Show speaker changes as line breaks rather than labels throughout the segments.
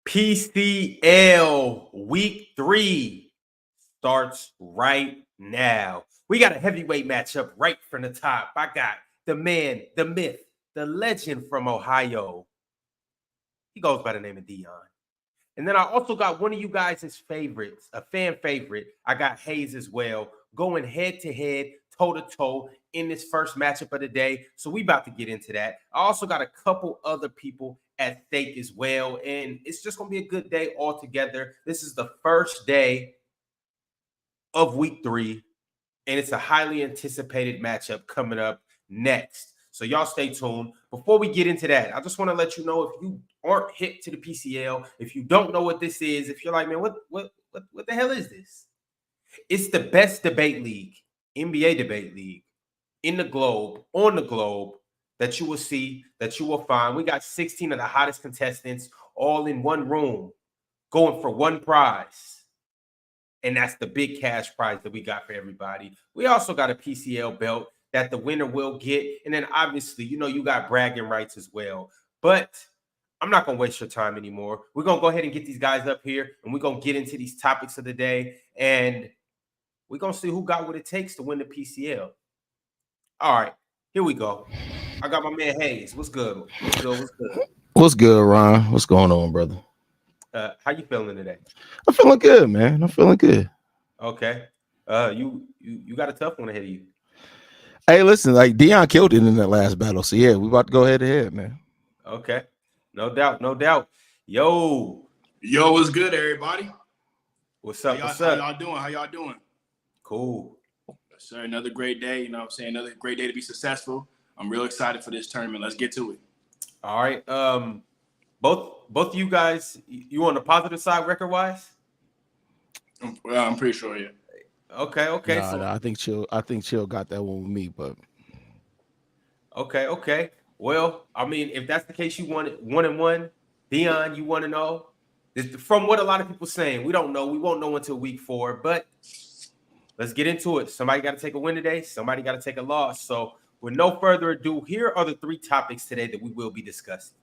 PCL Week 3 starts right now. We got a heavyweight matchup right from the top. I got the man, the myth, the legend from Ohio. He goes by the name of Dion. And then I also got one of you guys' favorites, a fan favorite. I got Haize as well, going head-to-head, toe-to-toe in this first matchup of the day. So we about to get into that. I also got a couple other people at stake as well. And it's just going to be a good day altogether. This is the first day of Week 3. And it's a highly anticipated matchup coming up next. So y'all stay tuned. Before we get into that, I just want to let you know, if you aren't hip to the PCL, if you don't know what this is, if you're like, man, what the hell is this? It's the best debate league, NBA debate league in the globe, on the globe, that you will see, that you will find. We got 16 of the hottest contestants all in one room going for one prize. And that's the big cash prize that we got for everybody. We also got a PCL belt that the winner will get. And then obviously, you got bragging rights as well. But I'm not going to waste your time anymore. We're going to go ahead and get these guys up here, and we're going to get into these topics of the day. And we're going to see who got what it takes to win the PCL. All right, here we go. I got my man Haize. What's good? What's good?
What's good, Ron? What's going on, brother?
How you feeling today?
I'm feeling good, man. I'm feeling good.
Okay. You got a tough one ahead of you.
Hey, listen, like Dion killed it in that last battle. So yeah, we about to go head to head, man.
Okay. No doubt, no doubt. Yo,
what's good, everybody?
What's up?
How y'all doing?
Cool.
Yes, sir. Another great day. You know what I'm saying? Another great day to be successful. I'm real excited for this tournament. Let's get to it.
All right. Both of you guys, you on the positive side record-wise?
I'm pretty sure, yeah.
Okay.
Nah, I think Chill got that one with me, but
okay. Well, I mean, if that's the case, you want it 1-1. Dion, you want to know? From what a lot of people saying, we don't know. We won't know until week 4, but let's get into it. Somebody got to take a win today. Somebody got to take a loss. So with no further ado, here are the 3 topics today that we will be discussing.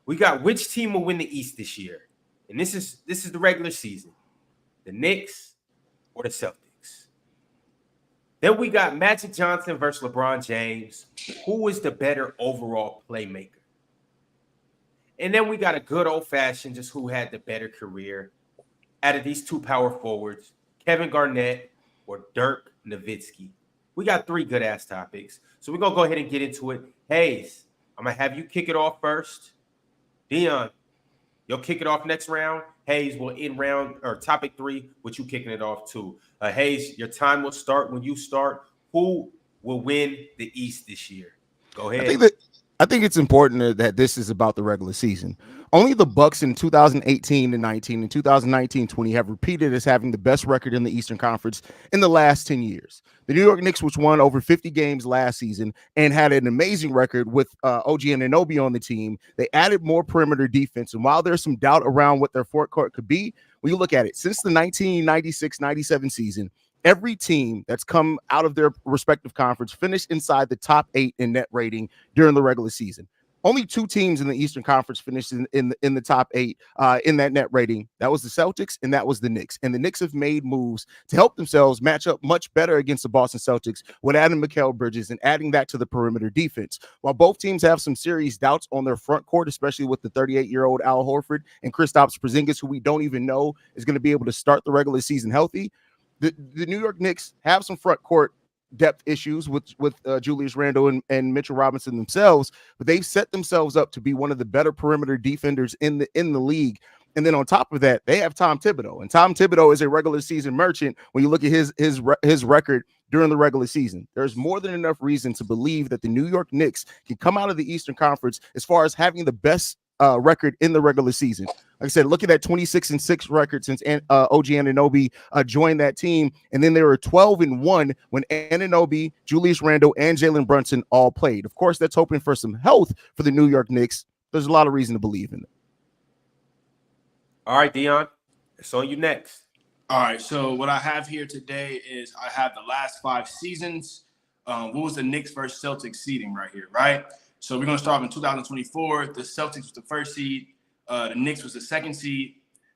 We got which team will win the East this year. And this is the regular season. The Knicks or the Celtics. Then we got Magic Johnson versus LeBron James. Who is the better overall playmaker? And then we got a good old-fashioned, just who had the better career out of these 2 power forwards, Kevin Garnett or Dirk Nowitzki. We got 3 good-ass topics. So we're going to go ahead and get into it. Haize, I'm going to have you kick it off first. Dion, you'll kick it off next round. Haize will end round or topic 3 with you kicking it off too. Haize, your time will start when you start. Who will win the East this year? Go ahead.
I think it's important that this is about the regular season. Only the Bucks in 2018 and 19 and 2019-20 have repeated as having the best record in the Eastern Conference in the last 10 years. The New York Knicks, which won over 50 games last season and had an amazing record with OG Anunoby on the team, they added more perimeter defense. And while there's some doubt around what their forecourt could be, when you look at it, since the 1996-97 season, every team that's come out of their respective conference finished inside the top 8 in net rating during the regular season. Only 2 teams in the Eastern Conference finished in the top 8 in that net rating. That was the Celtics and that was the Knicks. And the Knicks have made moves to help themselves match up much better against the Boston Celtics with adding Mikal Bridges and adding that to the perimeter defense. While both teams have some serious doubts on their front court, especially with the 38-year-old Al Horford and Kristaps Porzingis, who we don't even know is going to be able to start the regular season healthy, the New York Knicks have some front court depth issues with Julius Randle and Mitchell Robinson themselves, but they've set themselves up to be one of the better perimeter defenders in the league. And then on top of that, they have Tom Thibodeau, and Tom Thibodeau is a regular season merchant. When you look at his record during the regular season, there's more than enough reason to believe that the New York Knicks can come out of the Eastern Conference as far as having the best record in the regular season. Like I said, look at that 26-6 record since OG Anunoby joined that team, and then they were 12-1 when Anunoby, Julius Randle, and Jalen Brunson all played. Of course, that's hoping for some health for the New York Knicks. There's a lot of reason to believe in it.
All right, Dion, it's on you next.
All right, so what I have here today is I have the last 5 seasons. What was the Knicks versus Celtics seeding right here, right? So we're going to start in 2024. The Celtics was the first seed. The Knicks was the 2nd seed.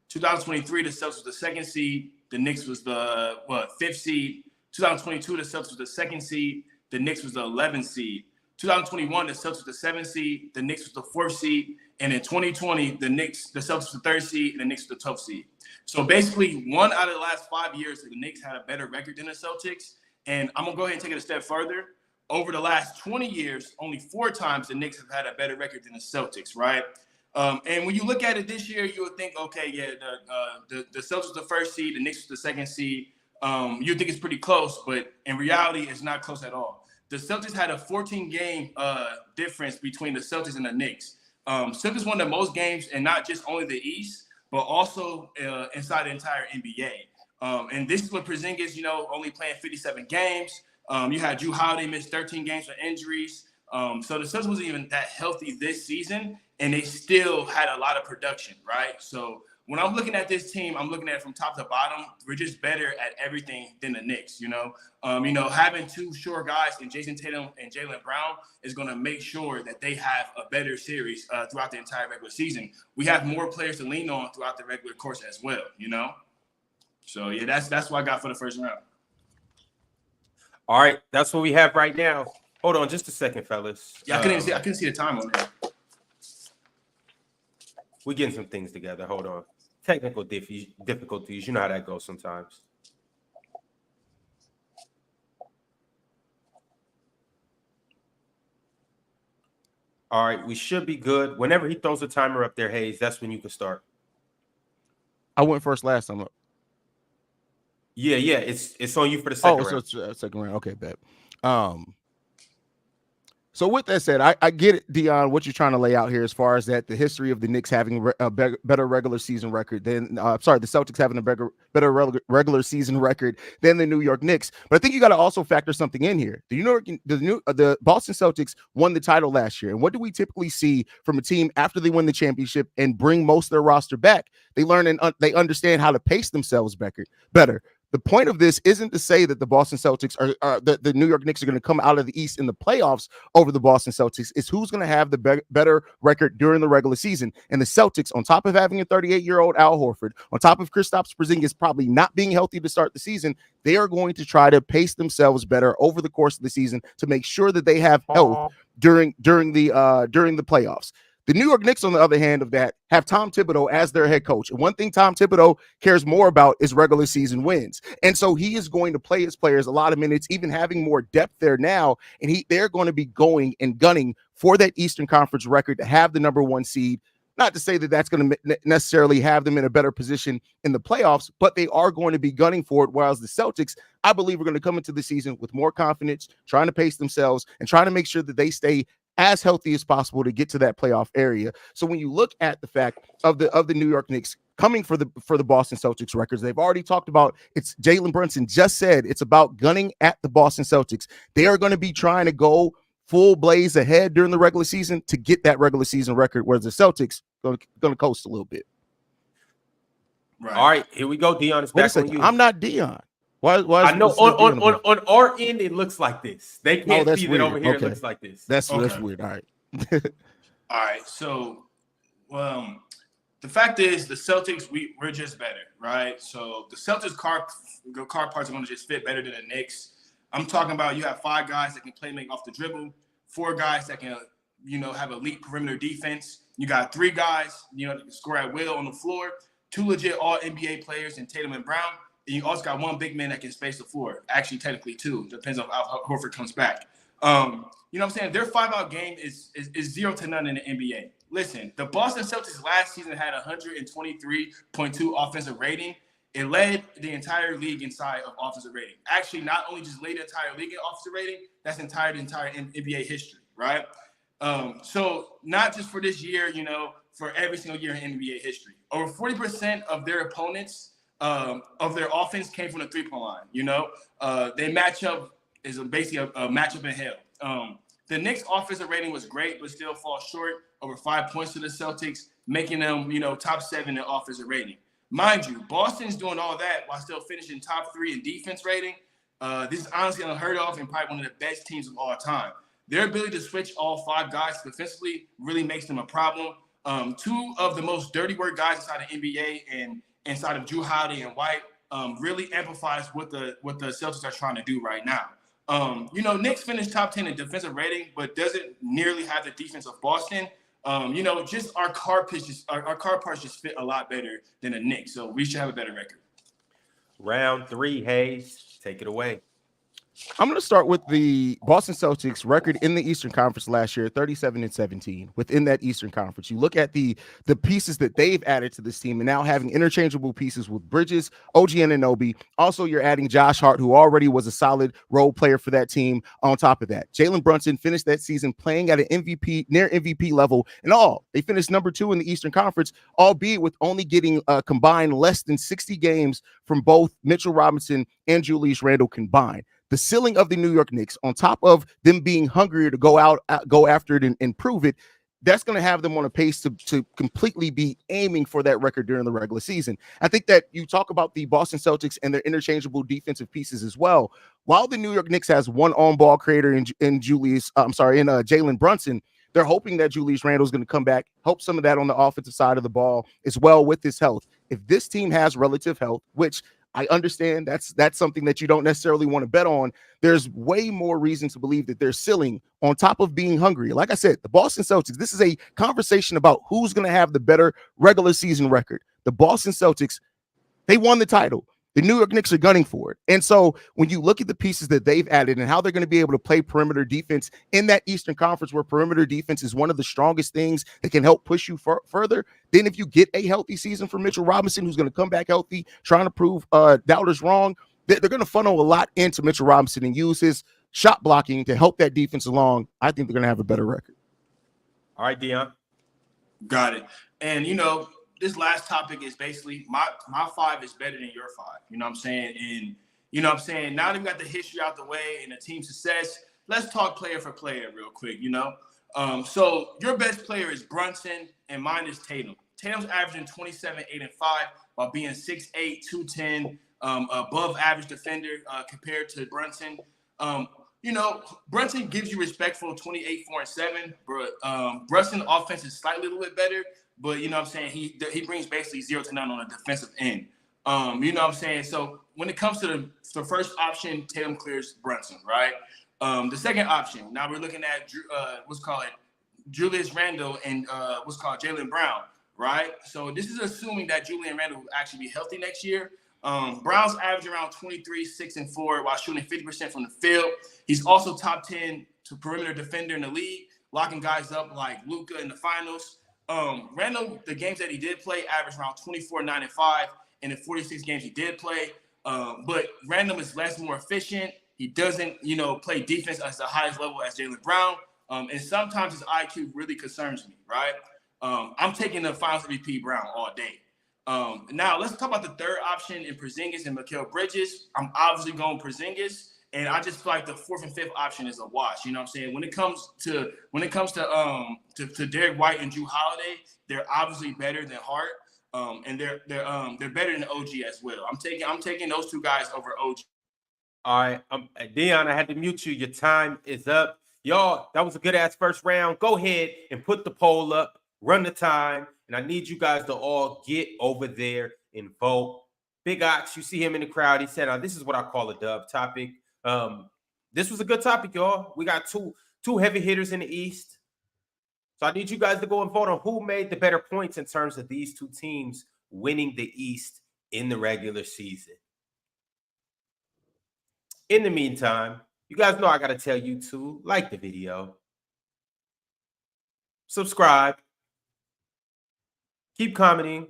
2023, the Celtics was the 2nd seed. The Knicks was the 5th seed. 2022, the Celtics was the 2nd seed. The Knicks was the 11th seed. 2021, the Celtics was the 7th seed. The Knicks was the 4th seed. And in 2020, the Celtics was the 3rd seed, and the Knicks was the 12th seed. So basically, 1 out of the last 5 years, the Knicks had a better record than the Celtics. And I'm going to go ahead and take it a step further. Over the last 20 years, only 4 times the Knicks have had a better record than the Celtics, right? And when you look at it this year, you would think, okay, yeah, the Celtics was the 1st seed, the Knicks was the 2nd seed. You think it's pretty close, but in reality, it's not close at all. The Celtics had a 14-game difference between the Celtics and the Knicks. Celtics won the most games, and not just only the East, but also inside the entire NBA. And this is what Porzingis, only playing 57 games. You had Drew Holiday miss 13 games for injuries. So the Celtics wasn't even that healthy this season, and they still had a lot of production, right? So when I'm looking at this team, I'm looking at it from top to bottom. We're just better at everything than the Knicks, having 2 short guys in Jason Tatum and Jaylen Brown is going to make sure that they have a better series throughout the entire regular season. We have more players to lean on throughout the regular course as well, So, yeah, that's what I got for the first round.
All right, that's what we have right now. Hold on just a second, fellas.
Yeah, I couldn't see the time on there.
We're getting some things together. Hold on. Technical difficulties. You know how that goes sometimes. All right, we should be good. Whenever he throws the timer up there, Haize, that's when you can start.
I went first last time up.
Yeah, it's on you for the second round.
So it's second round. Okay, bet. So with that said, I get it, Dion, what you're trying to lay out here as far as that the history of the Knicks having a better regular season record than the Celtics having a better regular season record than the New York Knicks. But I think you got to also factor something in here. The Boston Celtics won the title last year, and what do we typically see from a team after they win the championship and bring most of their roster back? They learn and they understand how to pace themselves better. The point of this isn't to say that the Boston Celtics the New York Knicks are going to come out of the East in the playoffs over the Boston Celtics. It's who's going to have the better record during the regular season. And the Celtics, on top of having a 38-year-old Al Horford, on top of Kristaps Porzingis probably not being healthy to start the season, they are going to try to pace themselves better over the course of the season to make sure that they have health during the playoffs. The New York Knicks, on the other hand of that, have Tom Thibodeau as their head coach. And one thing Tom Thibodeau cares more about is regular season wins. And so he is going to play his players a lot of minutes, even having more depth there now. And they're going to be going and gunning for that Eastern Conference record to have the number 1 seed. Not to say that that's going to necessarily have them in a better position in the playoffs, but they are going to be gunning for it. Whereas the Celtics, I believe, are going to come into the season with more confidence, trying to pace themselves and trying to make sure that they stay as healthy as possible to get to that playoff area. So when you look at the fact of the New York Knicks coming for the Boston Celtics records, they've already talked about it's Jalen Brunson just said it's about gunning at the Boston Celtics. They are going to be trying to go full blaze ahead during the regular season to get that regular season record, whereas the Celtics going to coast a little bit.
Right. All right, here we go. Dion is back on you.
I'm not Dion. Why
I know on our end it looks like this. They can't see
weird.
that over here.
Okay.
It looks like this.
That's weird. All right.
All right. So, the fact is the Celtics we're just better, right? So the Celtics car parts are going to just fit better than the Knicks. I'm talking about you have 5 guys that can play make off the dribble, 4 guys that can have elite perimeter defense. You got 3 guys that can score at will on the floor, 2 legit all NBA players in Tatum and Brown. And you also got 1 big man that can space the floor. Actually, technically 2. Depends on how Horford comes back. You know what I'm saying? Their 5-out game is 0-0 in the NBA. Listen, the Boston Celtics last season had 123.2 offensive rating. It led the entire league inside of offensive rating. Actually, not only just led the entire league in offensive rating, that's the entire NBA history, right? So not just for this year, for every single year in NBA history. Over 40% of their opponents of their offense came from the 3-point line. They match up is basically a matchup in hell. The Knicks' offensive rating was great, but still falls short over 5 points to the Celtics, making them, top 7 in offensive rating. Mind you, Boston's doing all that while still finishing top 3 in defense rating. This is honestly unheard of and probably one of the best teams of all time. Their ability to switch all 5 guys defensively really makes them a problem. Two of the most dirty work guys inside the NBA and inside of Drew Holiday and White really amplifies what the Celtics are trying to do right now. Knicks finished top 10 in defensive rating, but doesn't nearly have the defense of Boston. Just our car parts just fit a lot better than the Knicks, so we should have a better record.
Round 3, Haize, take it away.
I'm going to start with the Boston Celtics record in the Eastern Conference last year, 37-17. Within that Eastern Conference, you look at the pieces that they've added to this team, and now having interchangeable pieces with Bridges, OG Anunoby. Also, you're adding Josh Hart, who already was a solid role player for that team. On top of that, Jalen Brunson finished that season playing at an near MVP level. And they finished number 2 in the Eastern Conference, albeit with only getting combined less than 60 games from both Mitchell Robinson and Julius Randle combined. The ceiling of the New York Knicks, on top of them being hungrier to go after it and prove it, that's going to have them on a pace to completely be aiming for that record during the regular season. I think that you talk about the Boston Celtics and their interchangeable defensive pieces as well. While the New York Knicks has one on-ball creator in Jalen Brunson, they're hoping that Julius Randle is going to come back, help some of that on the offensive side of the ball as well with his health. If this team has relative health, which I understand that's something that you don't necessarily want to bet on, there's way more reason to believe that their ceiling, on top of being hungry. Like I said, the Boston Celtics, this is a conversation about who's going to have the better regular season record. The Boston Celtics, they won the title. The New York Knicks are gunning for it. And so when you look at the pieces that they've added and how they're going to be able to play perimeter defense in that Eastern Conference, where perimeter defense is one of the strongest things that can help push you further, then if you get a healthy season from Mitchell Robinson, who's going to come back healthy, trying to prove doubters wrong, they're going to funnel a lot into Mitchell Robinson and use his shot blocking to help that defense along. I think they're going to have a better record.
All right, Dion.
Got it. And, this last topic is basically my 5 is better than your 5. You know what I'm saying? And, now that we got the history out the way and the team success, let's talk player for player real quick, So your best player is Brunson and mine is Tatum. Tatum's averaging 27, 8, and 5 while being 6'8", 210, above average defender compared to Brunson. Brunson gives you respectful 28, 4, and 7, but Brunson's offense is slightly a little bit better. But you know what I'm saying, he brings basically 0 to 9 on the defensive end. You know what I'm saying? So when it comes to the first option, Tatum clears Brunson, right? The second option, now we're looking at Julius Randle and Jaylen Brown, right? So this is assuming that Julius Randle will actually be healthy next year. Brown's average around 23, 6, and 4 while shooting 50% from the field. He's also top 10 to perimeter defender in the league, locking guys up like Luka in the finals. Randle, the games that he did play, averaged around 24, 9, and 5 in the 46 games he did play. But Randle is more efficient. He doesn't, play defense at the highest level as Jaylen Brown. And sometimes his IQ really concerns me, right? I'm taking the Finals MVP Brown all day. Now let's talk about the third option in Porzingis and Mikal Bridges. I'm obviously going Porzingis. And I just feel like the fourth and fifth option is a wash. You know what I'm saying? When it comes to Derek White and Drew Holiday, they're obviously better than Hart. And they're better than OG as well. I'm taking those two guys over OG.
All right, Dion, I had to mute you. Your time is up. Y'all, that was a good-ass first round. Go ahead and put the poll up, run the time, and I need you guys to all get over there and vote. Big Ox, you see him in the crowd. He said, this is what I call a dub topic. This was a good topic, y'all. We got two heavy hitters in the East. So I need you guys to go and vote on who made the better points in terms of these two teams winning the East in the regular season. In the meantime, you guys know I got to tell you to like the video, subscribe, keep commenting,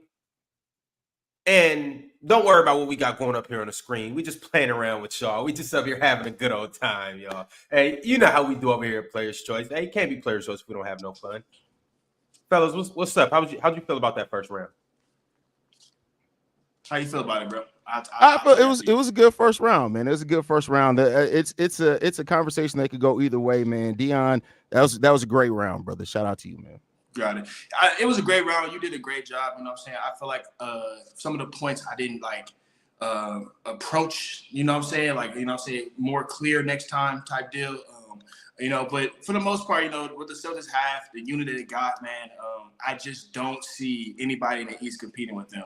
and don't worry about what we got going up here on the screen. We just playing around with y'all. We just up here having a good old time, y'all. Hey, you know how we do over here at Player's Choice. Hey, it can't be Player's Choice if we don't have no fun. Fellas, what's up? How'd you feel about that first round?
How you feel about it, bro?
I feel it was a good first round, man. It was a good first round. It's a conversation that could go either way, man. Dion, that was a great round, brother. Shout out to you, man.
Got it. It was a great round. You did a great job. You know what I'm saying? I feel like some of the points I didn't approach, you know what I'm saying? Like, you know what I'm saying? More clear next time type deal. But for the most part, what the Celtics have, the unit that they got, man, I just don't see anybody in the East competing with them.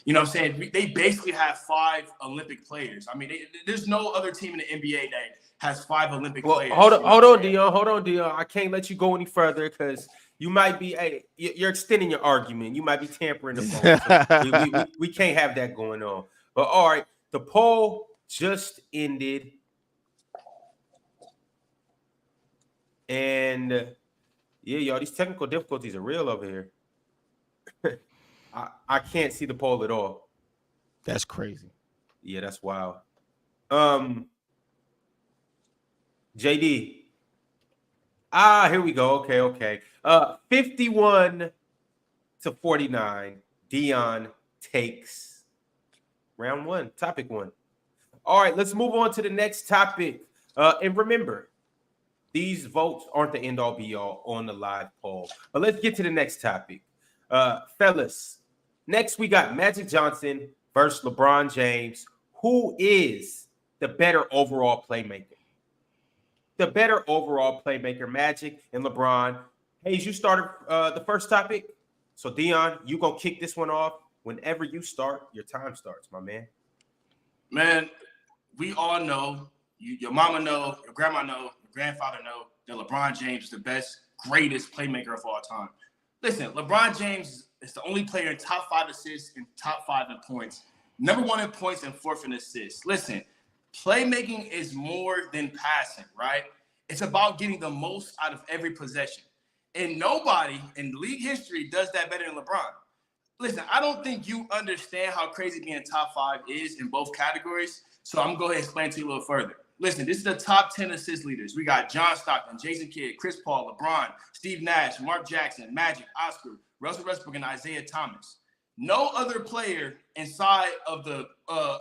You know what I'm saying? They basically have 5 Olympic players. I mean, there's no other team in the NBA that has 5 Olympic players.
Hold on, Dion. I can't let you go any further because you might be, you're extending your argument. You might be tampering the phone. So we can't have that going on. But all right, the poll just ended. And yeah, y'all, these technical difficulties are real over here. I can't see the poll at all.
That's crazy.
Yeah, that's wild. JD. Here we go. Okay. 51 to 49. Dion takes round 1, topic 1. All right, let's move on to the next topic. And remember, these votes aren't the end all be all on the live poll. But let's get to the next topic. Fellas, next we got Magic Johnson versus LeBron James. Who is the better overall playmaker? The better overall playmaker, Magic and LeBron. Haize, you started the first topic. So, Dion, you going to kick this one off. Whenever you start, your time starts, my man.
Man, we all know, your mama know, your grandma know, your grandfather know that LeBron James is the best, greatest playmaker of all time. Listen, LeBron James is the only player in top 5 assists and top 5 in points. Number 1 in points and 4th in assists. Listen, playmaking is more than passing, right? It's about getting the most out of every possession. And nobody in league history does that better than LeBron. Listen, I don't think you understand how crazy being top 5 is in both categories. So I'm going to go ahead and explain to you a little further. Listen, this is the top 10 assist leaders. We got John Stockton, Jason Kidd, Chris Paul, LeBron, Steve Nash, Mark Jackson, Magic, Oscar, Russell Westbrook, and Isaiah Thomas. No other player inside of the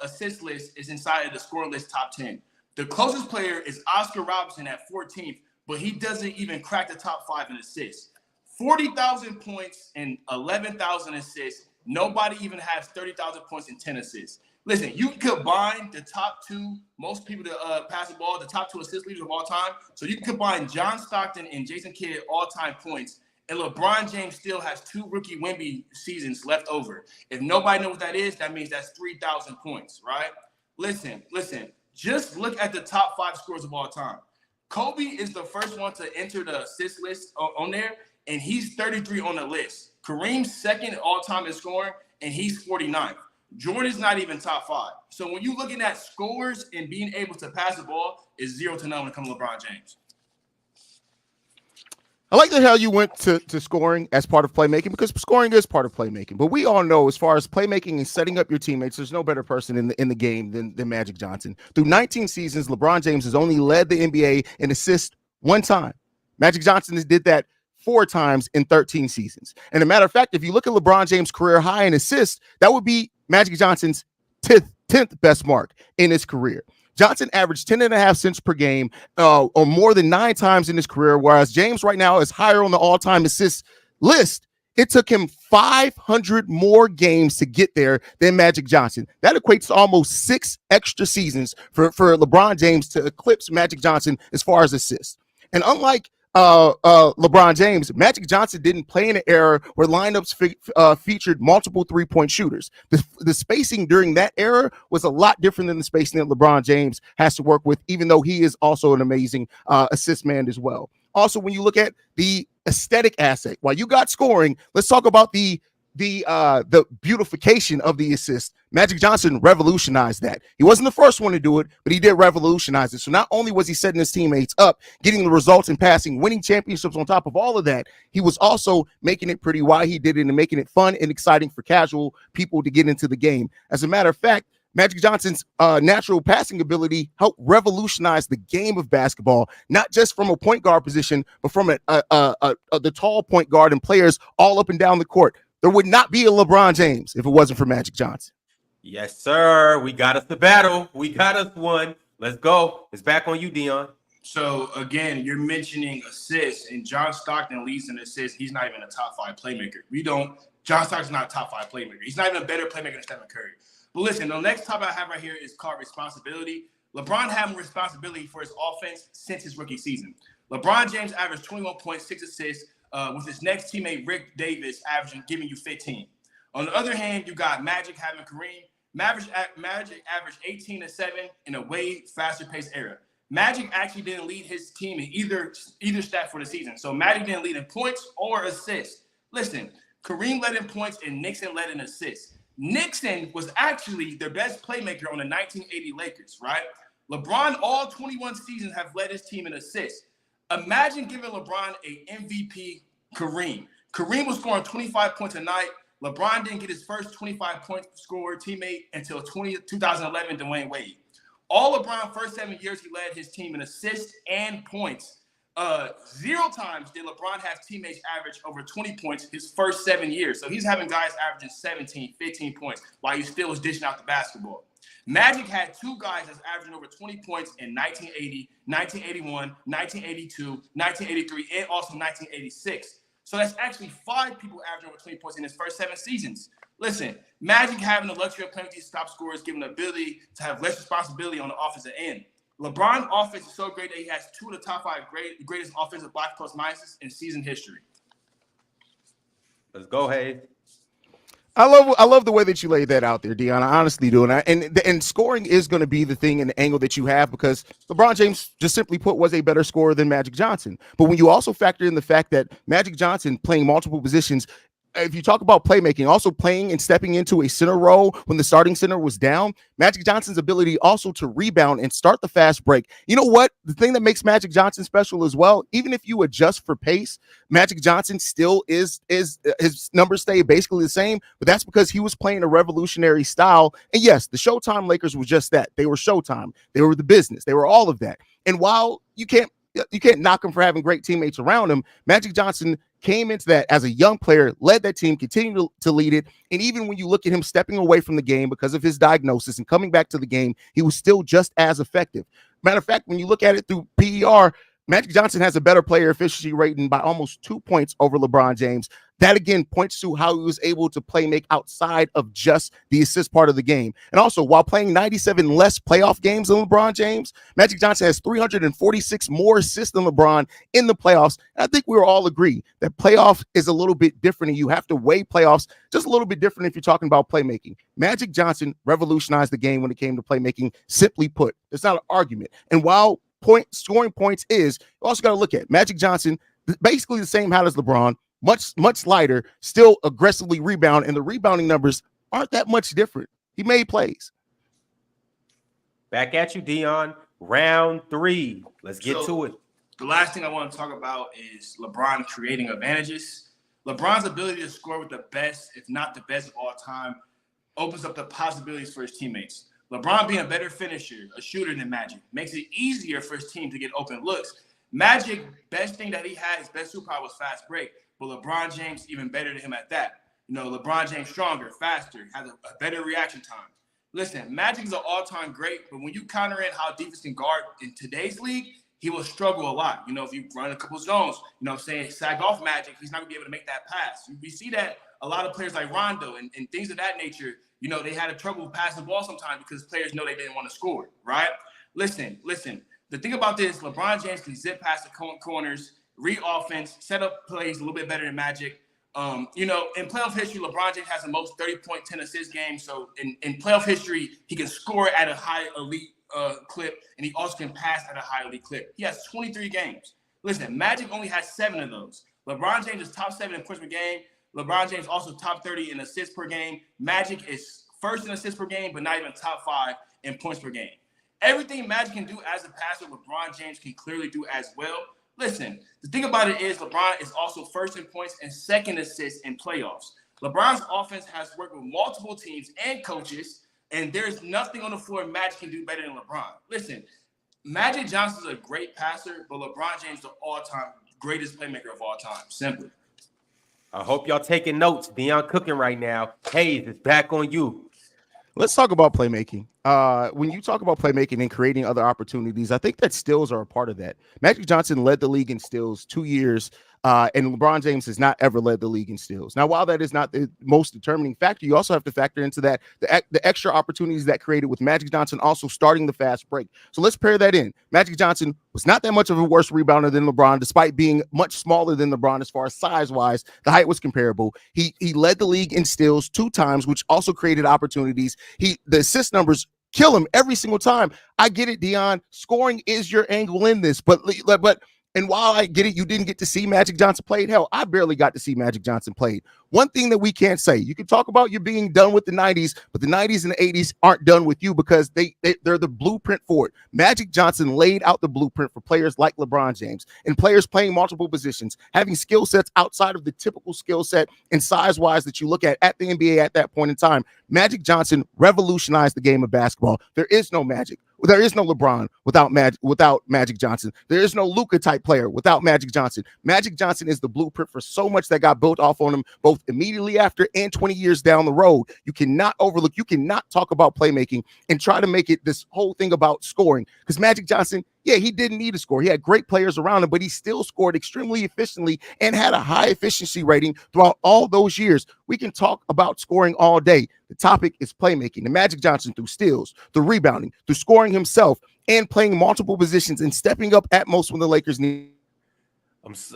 assist list is inside of the scoring list top 10. The closest player is Oscar Robertson at 14th, but he doesn't even crack the top 5 in assists. 40,000 points and 11,000 assists. Nobody even has 30,000 points and 10 assists. Listen, you combine the top 2 most people to pass the ball, the top 2 assist leaders of all time. So you can combine John Stockton and Jason Kidd all-time points, and LeBron James still has 2 rookie Wemby seasons left over. If nobody knows what that is, that means that's 3,000 points, right? Listen. Just look at the top 5 scorers of all time. Kobe is the first one to enter the assist list on there, and he's 33 on the list. Kareem's second all-time in scoring, and he's 49th. Jordan's not even top 5. So when you're looking at scores and being able to pass the ball, it's 0 to none when it comes to LeBron James.
I like how you went to scoring as part of playmaking, because scoring is part of playmaking. But we all know, as far as playmaking and setting up your teammates, there's no better person in the game than Magic Johnson. Through 19 seasons, LeBron James has only led the NBA in assists 1 time. Magic Johnson did that 4 times in 13 seasons. And a matter of fact, if you look at LeBron James' career high in assists, that would be Magic Johnson's 10th best mark in his career. Johnson averaged 10.5 cents per game, or more than 9 times in his career, whereas James right now is higher on the all-time assist list. It took him 500 more games to get there than Magic Johnson. That equates to almost 6 extra seasons for LeBron James to eclipse Magic Johnson as far as assists. And unlike LeBron James, Magic Johnson didn't play in an era where lineups featured multiple three-point shooters. The spacing during that era was a lot different than the spacing that LeBron James has to work with, even though he is also an amazing assist man as well. Also, when you look at the aesthetic asset, while you got scoring, let's talk about the beautification of the assist. Magic Johnson revolutionized that. He wasn't the first one to do it, but he did revolutionize it. So not only was he setting his teammates up, getting the results in passing, winning championships on top of all of that, he was also making it pretty why he did it and making it fun and exciting for casual people to get into the game. As a matter of fact, Magic Johnson's natural passing ability helped revolutionize the game of basketball, not just from a point guard position, but from the tall point guard and players all up and down the court. There would not be a LeBron James if it wasn't for Magic Johnson.
Yes, sir. We got us the battle. We got us one. Let's go. It's back on you, Dion.
So, again, you're mentioning assists, and John Stockton leads in assists. He's not even a top 5 playmaker. John Stockton's not a top 5 playmaker. He's not even a better playmaker than Stephen Curry. But listen, the next topic I have right here is called responsibility. LeBron had more responsibility for his offense since his rookie season. LeBron James averaged 21 points, 6 assists, with his next teammate Rick Davis giving you 15. On the other hand, you got Magic having Kareem. Magic averaged 18 and 7 in a way faster paced era. Magic actually didn't lead his team in either stat for the season. So Magic didn't lead in points or assists. Listen, Kareem led in points and Nixon led in assists. Nixon was actually their best playmaker on the 1980 Lakers, right? LeBron, all 21 seasons, have led his team in assists. Imagine giving LeBron a MVP Kareem. Kareem was scoring 25 points a night. LeBron didn't get his first 25-point scorer teammate until 2011, Dwayne Wade. All LeBron's first 7 years, he led his team in assists and points. 0 times did LeBron have teammates average over 20 points his first 7 years. So he's having guys averaging 17, 15 points while he still was dishing out the basketball. Magic had 2 guys that's averaging over 20 points in 1980, 1981, 1982, 1983, and also 1986. So that's actually 5 people averaging over 20 points in his first 7 seasons. Listen, Magic having the luxury of playing with these top scorers, giving the ability to have less responsibility on the offensive end. LeBron's offense is so great that he has 2 of the top 5 greatest offensive blocks plus minuses in season history.
Let's go, Haize.
I love the way that you laid that out there, Dion. I honestly do. And scoring is going to be the thing and the angle that you have because LeBron James, just simply put, was a better scorer than Magic Johnson. But when you also factor in the fact that Magic Johnson playing multiple positions, if you talk about playmaking, also playing and stepping into a center role when the starting center was down, Magic Johnson's ability also to rebound and start the fast break. You know what? The thing that makes Magic Johnson special as well, even if you adjust for pace, Magic Johnson still is his numbers stay basically the same, but that's because he was playing a revolutionary style. And yes, the Showtime Lakers were just that. They were Showtime. They were the business. They were all of that. And while you can't knock him for having great teammates around him, Magic Johnson came into that as a young player, led that team, continued to lead it. And even when you look at him stepping away from the game because of his diagnosis and coming back to the game, he was still just as effective. Matter of fact, when you look at it through PER, Magic Johnson has a better player efficiency rating by almost 2 points over LeBron James. That again points to how he was able to make outside of just the assist part of the game. And also, while playing 97 less playoff games than LeBron James, Magic Johnson has 346 more assists than LeBron in the playoffs. And I think we all agree that playoff is a little bit different, and you have to weigh playoffs just a little bit different if you're talking about playmaking. Magic Johnson revolutionized the game when it came to playmaking, simply put. It's not an argument. And while scoring points is, you also got to look at Magic Johnson, basically the same height as LeBron, much lighter, still aggressively rebound, and the rebounding numbers aren't that much different. He made plays.
Back at you, Dion. Round 3. Let's get to it.
The last thing I want to talk about is LeBron creating advantages. LeBron's ability to score with the best, if not the best of all time, opens up the possibilities for his teammates. LeBron being a better finisher, a shooter than Magic, makes it easier for his team to get open looks. Magic, best thing that he had, his best superpower was fast break, but LeBron James even better than him at that. You know, LeBron James stronger, faster, has a better reaction time. Listen, Magic is an all-time great, but when you counter in how defense can guard in today's league, he will struggle a lot. You know, if you run a couple zones, you know what I'm saying, sag off Magic, he's not going to be able to make that pass. We see that a lot of players like Rondo and things of that nature, you know, they had a trouble passing the ball sometimes because players know they didn't want to score, right? Listen. The thing about this, LeBron James can zip past the corners, read offense, set up plays a little bit better than Magic. You know, in playoff history, LeBron James has the most 30-point, 10 assist games. So in playoff history, he can score at a high elite clip, and he also can pass at a high elite clip. He has 23 games. Listen, Magic only has 7 of those. LeBron James is top 7 in points per game. LeBron James also top 30 in assists per game. Magic is first in assists per game, but not even top 5 in points per game. Everything Magic can do as a passer, LeBron James can clearly do as well. Listen, the thing about it is LeBron is also first in points and second assists in playoffs. LeBron's offense has worked with multiple teams and coaches, and there's nothing on the floor Magic can do better than LeBron. Listen, Magic Johnson's a great passer, but LeBron James is the all-time greatest playmaker of all time, simply.
I hope y'all taking notes. Dion cooking right now. Haize, it's back on you.
Let's talk about playmaking. When you talk about playmaking and creating other opportunities, I think that steals are a part of that. Magic Johnson led the league in steals 2 years And LeBron James has not ever led the league in steals. Now, while that is not the most determining factor, you also have to factor into that the extra opportunities that created with Magic Johnson also starting the fast break. So let's pair that in. Magic Johnson was not that much of a worse rebounder than LeBron, despite being much smaller than LeBron as far as size-wise. The height was comparable. He led the league in steals 2 times, which also created opportunities. The assist numbers kill him every single time. I get it, Dion. Scoring is your angle in this, but and while I get it, you didn't get to see Magic Johnson played. Hell, I barely got to see Magic Johnson played. One thing that we can't say, you can talk about you being done with the 90s, but the 90s and the 80s aren't done with you because they're the blueprint for it. Magic Johnson laid out the blueprint for players like LeBron James and players playing multiple positions, having skill sets outside of the typical skill set and size-wise that you look at the NBA at that point in time. Magic Johnson revolutionized the game of basketball. There is no Magic. There is no LeBron without Magic Johnson. There is no Luka type player without Magic Johnson. Magic Johnson is the blueprint for so much that got built off on him, both immediately after and 20 years down the road. You cannot overlook, you cannot talk about playmaking and try to make it this whole thing about scoring. Because Magic Johnson, yeah, he didn't need to score. He had great players around him, but he still scored extremely efficiently and had a high efficiency rating throughout all those years. We can talk about scoring all day. The topic is playmaking. The Magic Johnson through steals, through rebounding, through scoring himself, and playing multiple positions and stepping up at most when the Lakers need.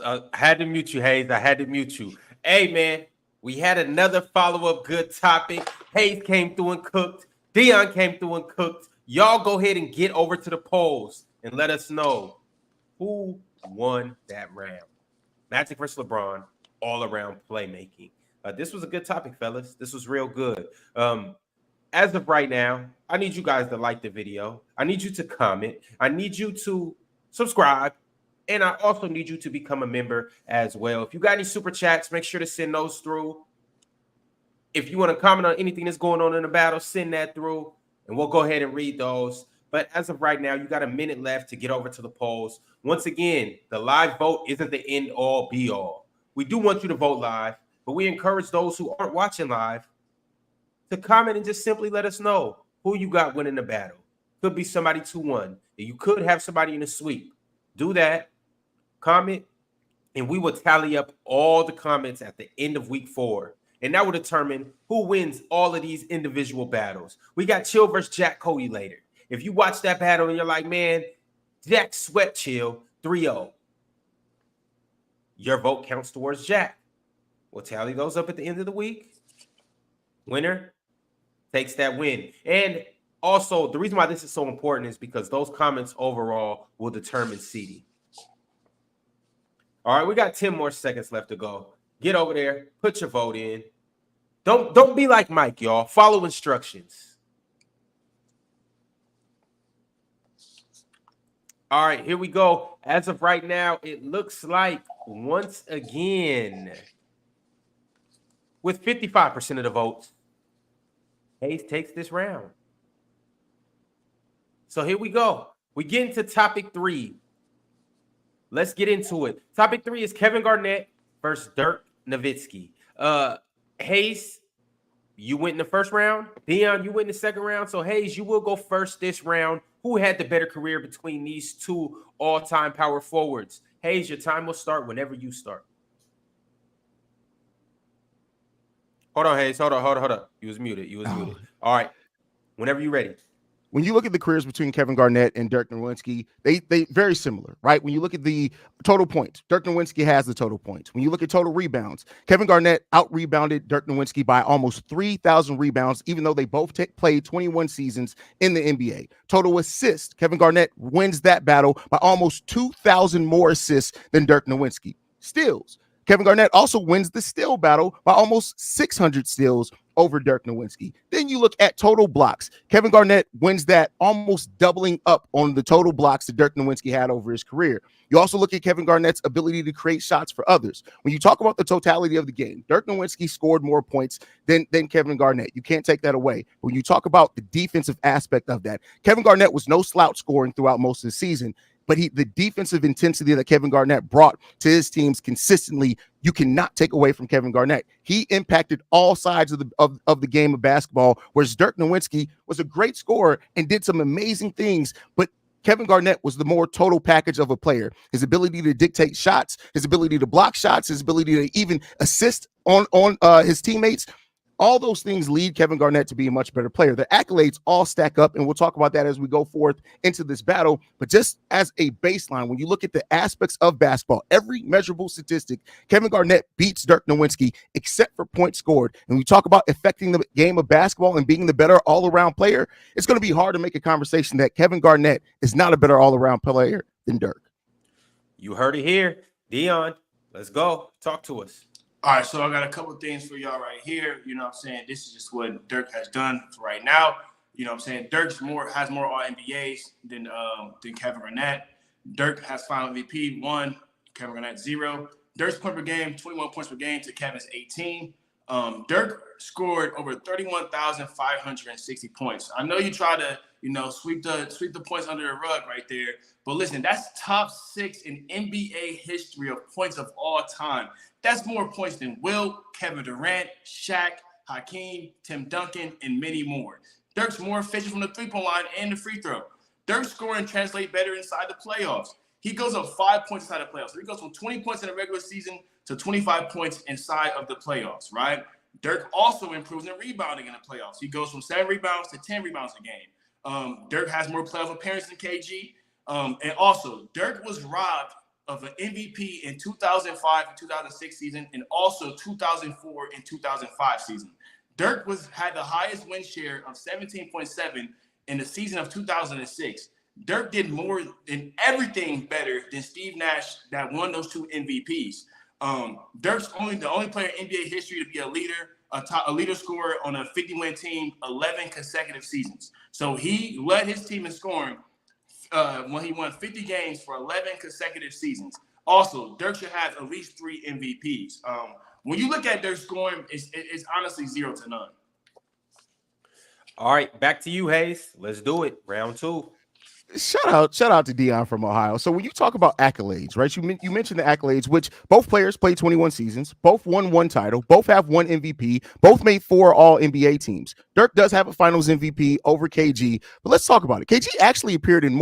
I had to mute you, Haize. I had to mute you. Hey, man, we had another follow-up good topic. Haize came through and cooked. Dion came through and cooked. Y'all go ahead and get over to the polls and let us know who won that round. Magic versus LeBron, all around playmaking. This was a good topic, fellas. This was real good. As of right now, I need you guys to like the video. I need you to comment. I need you to subscribe. And I also need you to become a member as well. If you got any super chats, make sure to send those through. If you want to comment on anything that's going on in the battle, send that through. And we'll go ahead and read those. But as of right now, you got a minute left to get over to the polls. Once again, the live vote isn't the end-all, be-all. We do want you to vote live, but we encourage those who aren't watching live to comment and just simply let us know who you got winning the battle. Could be somebody 2-1. You could have somebody in a sweep. Do that. Comment, and we will tally up all the comments at the end of week 4. And that will determine who wins all of these individual battles. We got Chill versus Jack Cote later. If you watch that battle and you're like, man, Jack swept Chill 3-0, your vote counts towards Jack. We'll tally those up at the end of the week. Winner takes that win. And also, the reason why this is so important is because those comments overall will determine seeding. All right, we got 10 more seconds left to go. Get over there, put your vote in. Don't be like Mike, y'all. Follow instructions. All right, here we go. As of right now, it looks like once again, with 55% of the votes, Haize takes this round. So here we go. We get into topic 3. Let's get into it. Topic 3 is Kevin Garnett versus Dirk Nowitzki. Haize, you went in the first round. Dion, you went in the second round. So, Haize, you will go first this round. Who had the better career between these two all-time power forwards? Haize, your time will start whenever you start. Hold on, Haize. Hold on. You was muted. All right. Whenever you're ready.
When you look at the careers between Kevin Garnett and Dirk Nowitzki, they very similar, right? When you look at the total points, Dirk Nowitzki has the total points. When you look at total rebounds, Kevin Garnett out-rebounded Dirk Nowitzki by almost 3,000 rebounds, even though they both played 21 seasons in the NBA. Total assists, Kevin Garnett wins that battle by almost 2,000 more assists than Dirk Nowitzki. Steals, Kevin Garnett also wins the steal battle by almost 600 steals over Dirk Nowitzki. Then you look at total blocks. Kevin Garnett wins that, almost doubling up on the total blocks that Dirk Nowitzki had over his career. You also look at Kevin Garnett's ability to create shots for others. When you talk about the totality of the game, Dirk Nowitzki scored more points than Kevin Garnett. You can't take that away. When you talk about the defensive aspect of that, Kevin Garnett was no slouch scoring throughout most of the season. But the defensive intensity that Kevin Garnett brought to his teams consistently, you cannot take away from Kevin Garnett. He impacted all sides of the game of basketball, whereas Dirk Nowitzki was a great scorer and did some amazing things, but Kevin Garnett was the more total package of a player. His ability to dictate shots, his ability to block shots, his ability to even assist on his teammates. All those things lead Kevin Garnett to be a much better player. The accolades all stack up, and we'll talk about that as we go forth into this battle. But just as a baseline, when you look at the aspects of basketball, every measurable statistic, Kevin Garnett beats Dirk Nowitzki except for points scored. And we talk about affecting the game of basketball and being the better all-around player, it's going to be hard to make a conversation that Kevin Garnett is not a better all-around player than Dirk.
You heard it here. Dion, let's go. Talk to us.
All right, so I got a couple things for y'all right here. You know what I'm saying? This is just what Dirk has done for right now. You know what I'm saying? Dirk has more All-NBAs than Kevin Garnett. Dirk has final MVP, 1. Kevin Garnett, 0. Dirk's point per game, 21 points per game to Kevin's 18. Dirk scored over 31,560 points. I know you try to, sweep the points under the rug right there. But listen, that's top 6 in NBA history of points of all time. That's more points than Wilt, Kevin Durant, Shaq, Hakeem, Tim Duncan, and many more. Dirk's more efficient from the three-point line and the free throw. Dirk's scoring translates better inside the playoffs. He goes up 5 points inside the playoffs. So he goes from 20 points in the regular season to 25 points inside of the playoffs, right? Dirk also improves in rebounding in the playoffs. He goes from 7 rebounds to 10 rebounds a game. Dirk has more playoff appearances than KG. And also, Dirk was robbed of an MVP in 2005 and 2006 season, and also 2004 and 2005 season. Dirk had the highest win share of 17.7 in the season of 2006. Dirk did more than everything better than Steve Nash that won those 2 MVPs. Dirk's the only player in NBA history to be a leader scorer on a 50-win team 11 consecutive seasons. So he led his team in scoring when he won 50 games for 11 consecutive seasons. Also, Dirk should have at least 3 MVPs. When you look at Dirk's scoring, it's honestly 0 to none.
All right, back to you, Haize. Let's do it. Round 2.
Shout out to Dion from Ohio. So when you talk about accolades, right? You mentioned the accolades, which both players played 21 seasons, both won 1 title, both have 1 MVP, both made 4 All-NBA teams. Dirk does have a Finals MVP over KG, but let's talk about it. KG actually appeared in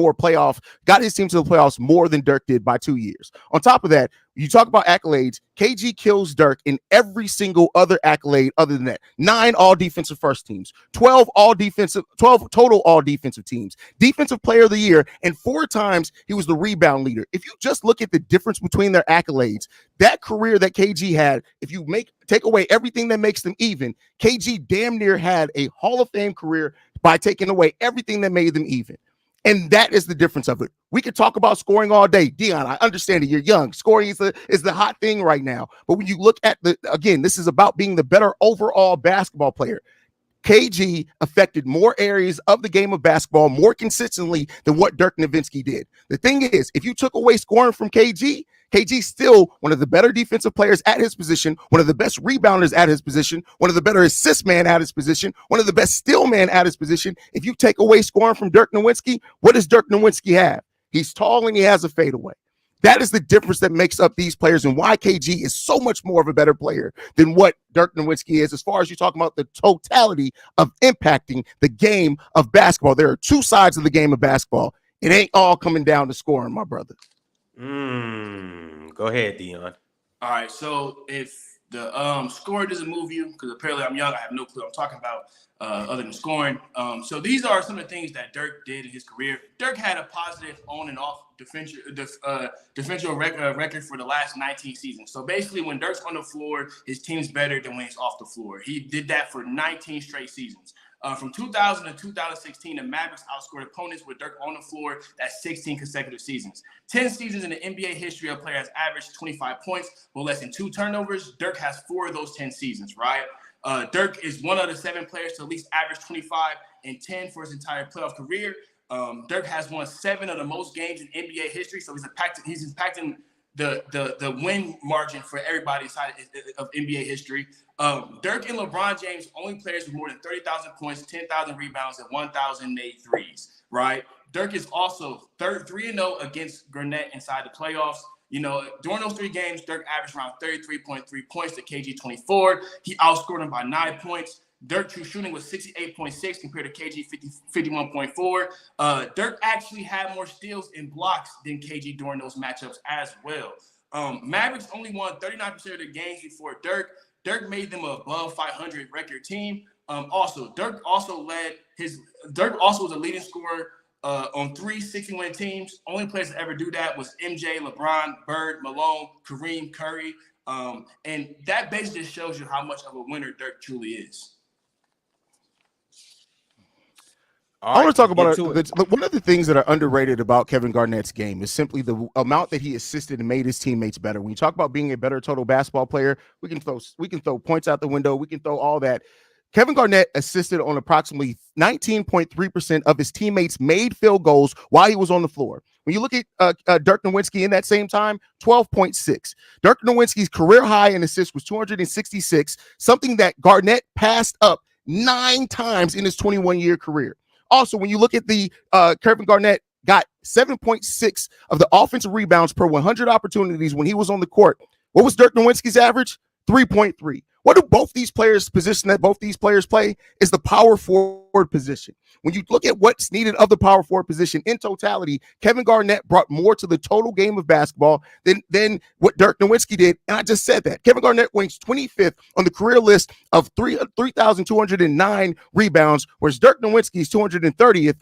got his team to the playoffs more than Dirk did by 2 years. On top of that, you talk about accolades, KG kills Dirk in every single other accolade other than that. 9 all-defensive first teams, 12 total all-defensive teams, defensive player of the year, and 4 times he was the rebound leader. If you just look at the difference between their accolades, that career that KG had, if you take away everything that makes them even, KG damn near had a Hall of Fame career by taking away everything that made them even. And that is the difference of it. We could talk about scoring all day. Dion, I understand that you're young. Scoring is the hot thing right now. But when you look at this is about being the better overall basketball player. KG affected more areas of the game of basketball more consistently than what Dirk Nowitzki did. The thing is, if you took away scoring from KG's still one of the better defensive players at his position, one of the best rebounders at his position, one of the better assist man at his position, one of the best steal man at his position. If you take away scoring from Dirk Nowitzki, what does Dirk Nowitzki have? He's tall and he has a fadeaway. That is the difference that makes up these players and why KG is so much more of a better player than what Dirk Nowitzki is as far as you're talking about the totality of impacting the game of basketball. There are 2 sides of the game of basketball. It ain't all coming down to scoring, my brother.
Go ahead, Dion.
All right, so if the score doesn't move you, because apparently I'm young, I have no clue what I'm talking about other than scoring. So these are some of the things that Dirk did in his career. Dirk had a positive on and off differential record for the last 19 seasons. So basically, when Dirk's on the floor, his team's better than when he's off the floor. He did that for 19 straight seasons. From 2000 to 2016, the Mavericks outscored opponents with Dirk on the floor. That's 16 consecutive seasons. 10 seasons in the NBA history, a player has averaged 25 points with less than 2 turnovers. Dirk has 4 of those 10 seasons, right? Dirk is one of the 7 players to at least average 25 and 10 for his entire playoff career. Dirk has won 7 of the most games in NBA history, so he's impacting the win margin for everybody inside of NBA history. Dirk and LeBron James, only players with more than 30,000 points, 10,000 rebounds, and 1,000 made threes, right? Dirk is also 3-0 against Garnett inside the playoffs. During those 3 games, Dirk averaged around 33.3 points to KG 24. He outscored him by 9 points. Dirk true shooting was 68.6 compared to KG 51.4. Dirk actually had more steals and blocks than KG during those matchups as well. Mavericks only won 39% of their games before Dirk. Dirk made them an above 500 record team. Dirk also was a leading scorer on 3 60-win teams. Only players to ever do that was MJ, LeBron, Bird, Malone, Kareem, Curry. And that basically just shows you how much of a winner Dirk truly is.
I want to talk about one of the things that are underrated about Kevin Garnett's game is simply the amount that he assisted and made his teammates better. When you talk about being a better total basketball player, we can throw points out the window, we can throw all that. Kevin Garnett assisted on approximately 19.3% of his teammates' made field goals while he was on the floor. When you look at Dirk Nowitzki in that same time, 12.6. Dirk Nowitzki's career high in assists was 266, something that Garnett passed up 9 times in his 21-year career. Also, when you look at the Kevin Garnett got 7.6 of the offensive rebounds per 100 opportunities when he was on the court. What was Dirk Nowitzki's average? 3.3. What do both these players position that both these players play is the power forward position. When you look at what's needed of the power forward position in totality, Kevin Garnett brought more to the total game of basketball than what Dirk Nowitzki did. And I just said that. Kevin Garnett ranks 25th on the career list of 3,209 rebounds, whereas Dirk Nowitzki is 230th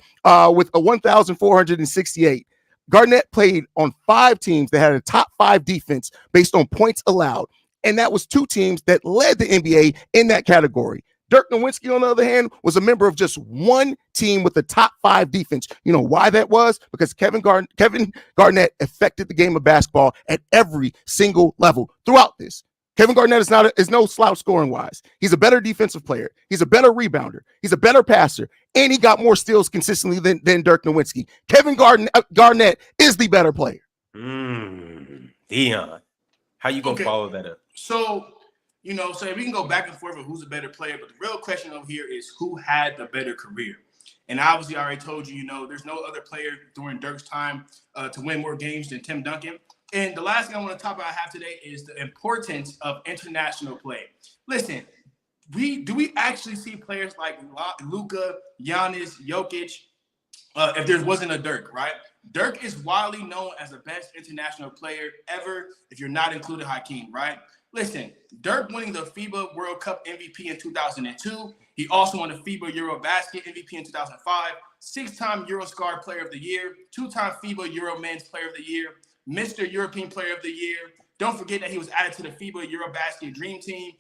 with a 1,468. Garnett played on 5 teams that had a top 5 defense based on points allowed. And that was 2 teams that led the NBA in that category. Dirk Nowitzki, on the other hand, was a member of just 1 team with the top 5 defense. You know why that was? Because Kevin Garnett affected the game of basketball at every single level throughout this. Kevin Garnett is no slouch scoring wise. He's a better defensive player. He's a better rebounder. He's a better passer. And he got more steals consistently than Dirk Nowitzki. Kevin Garnett is the better player.
Dion, how you going to follow that up?
So, we can go back and forth with who's a better player, but the real question over here is who had the better career. And obviously, I already told you, there's no other player during Dirk's time to win more games than Tim Duncan. And the last thing I want to talk about I have today is the importance of international play. Listen, do we actually see players like Luka, Giannis, Jokic, if there wasn't a Dirk, right? Dirk is widely known as the best international player ever, if you're not including Hakeem, right? Listen, Dirk winning the FIBA World Cup MVP in 2002. He also won the FIBA Eurobasket MVP in 2005. 6-time Eurostar Player of the Year. 2-time FIBA Euro Men's Player of the Year. Mr. European Player of the Year. Don't forget that he was added to the FIBA Eurobasket Dream Team.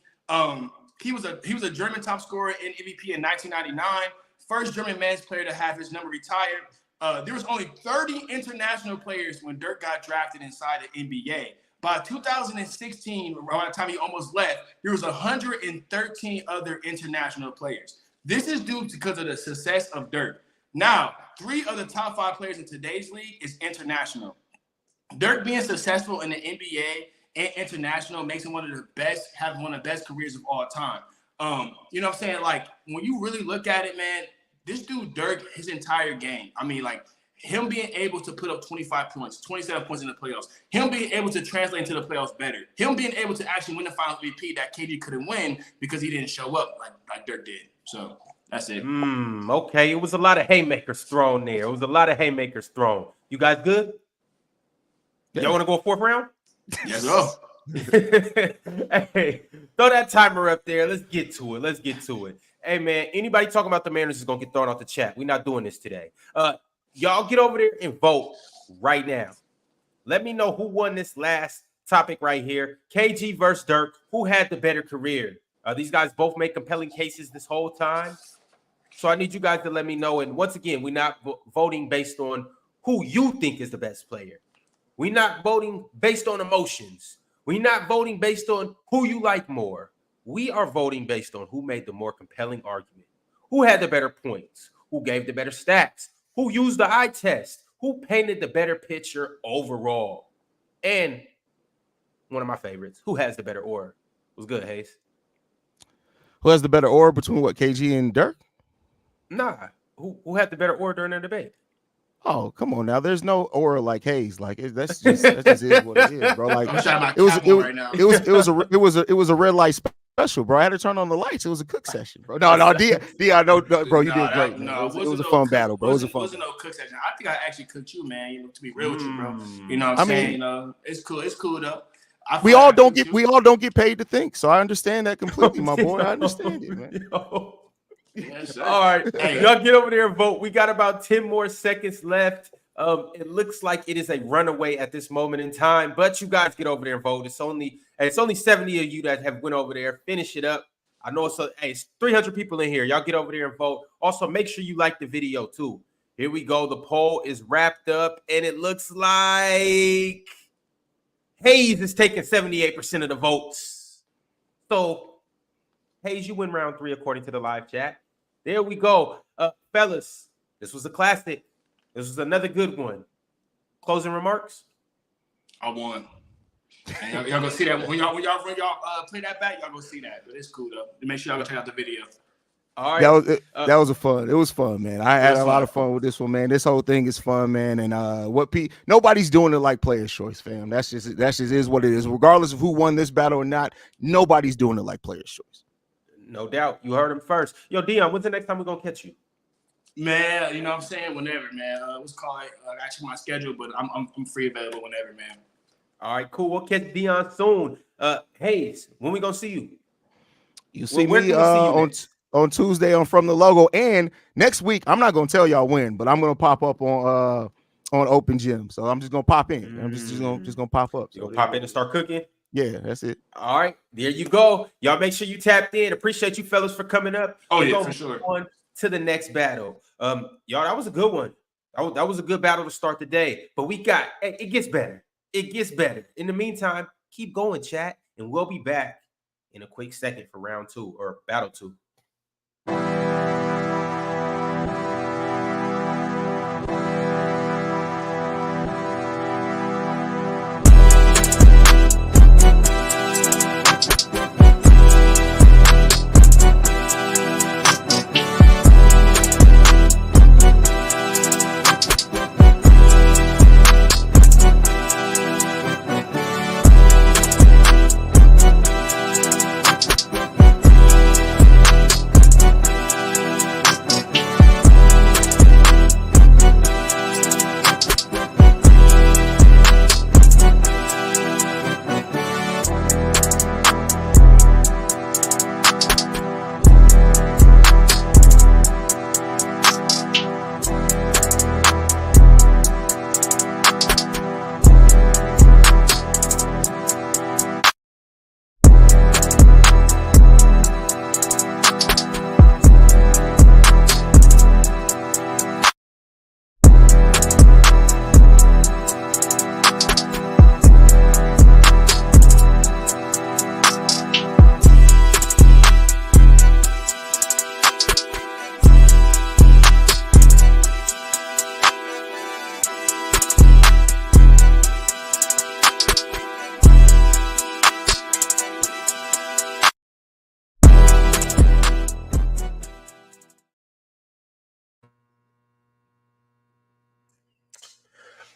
He was a German top scorer in MVP in 1999. First German men's player to have his number retired. There was only 30 international players when Dirk got drafted inside the NBA. By 2016, around the time he almost left, there was 113 other international players. This is due because of the success of Dirk. Now, 3 of the top 5 players in today's league is international. Dirk being successful in the NBA and international makes him one of the best careers of all time. You know what I'm saying? Like, when you really look at it, man, this dude, Dirk, his entire game, him being able to put up 25 points, 27 points in the playoffs, him being able to translate into the playoffs better, him being able to actually win the finals MVP that KD couldn't win because he didn't show up like Dirk did. So that's it.
Okay. It was a lot of haymakers thrown there. You guys good? Yeah. Y'all want to go 4th round?
Yes, sir.
Hey, throw that timer up there. Let's get to it. Hey, man, anybody talking about the Mariners is going to get thrown off the chat. We're not doing this today. Y'all get over there and vote right now. Let me know who won this last topic right here. KG versus Dirk. Who had the better career? These guys both make compelling cases this whole time. So I need you guys to let me know. And once again, we're not voting based on who you think is the best player. We're not voting based on emotions. We're not voting based on who you like more. We are voting based on who made the more compelling argument, who had the better points, who gave the better stats, who used the eye test, who painted the better picture overall. And one of my favorites, who has the better aura? What's good, Haize?
Who has the better aura between KG and Dirk?
Nah, who had the better aura during the debate?
Oh, come on now. There's no aura like Haize. Like that just is what it is, bro. Like
I'm trying my it was
a red light special, bro. I had to turn on the lights. It was a cook session, bro. No, Dion, no, bro, you did great, man. It was a fun battle, bro. It was a fun.
Wasn't no cook session. I think I actually cooked you, man. You know, to be real with you, bro. You know what I'm saying? You know, it's cool. It's cool though. We all don't
get paid to think, so I understand that completely, my boy. I understand it, man.
Yes,
all right, hey, y'all get over there and vote. We got about 10 more seconds left. It looks like it is a runaway at this moment in time, but you guys get over there and vote. It's only 70 of you that have went over there. Finish it up. I know it's 300 people in here. Y'all get over there and vote. Also, make sure you like the video too. Here we go. The poll is wrapped up, and it looks like Haize is taking 78% of the votes. So, Haize, you win round 3 according to the live chat. There we go. Fellas, this was a classic. This was another good one. Closing remarks?
I won. And y'all gonna see that when y'all play that back. Y'all gonna see that, but it's cool though. Make sure y'all go check out the video.
All right, that was fun. It was fun, man. I had a lot of fun with this one, man. This whole thing is fun, man. And nobody's doing it like Player's Choice, fam. That's just is what it is. Regardless of who won this battle or not, nobody's doing it like Player's Choice.
No doubt. You heard him first. Yo, Dion, when's the next time we're gonna catch you?
Man, you know what I'm saying? Whenever, man. What's called actually my schedule, but I'm free available whenever, man.
All right, cool. We'll catch Dion soon. Haize, when we gonna see you?
You'll see me on Tuesday on From the Logo. And next week, I'm not gonna tell y'all when, but I'm gonna pop up on Open Gym. So I'm just gonna pop in. I'm just gonna pop up.
You gonna pop in and start cooking?
Yeah, that's it.
All right, there you go. Y'all make sure you tapped in. Appreciate you fellas for coming up.
Oh, yeah, for sure.
On to the next battle. Y'all, that was a good one. That was a good battle to start the day. But it gets better. It gets better. In the meantime, keep going, chat, and we'll be back in a quick second for round 2 or battle 2.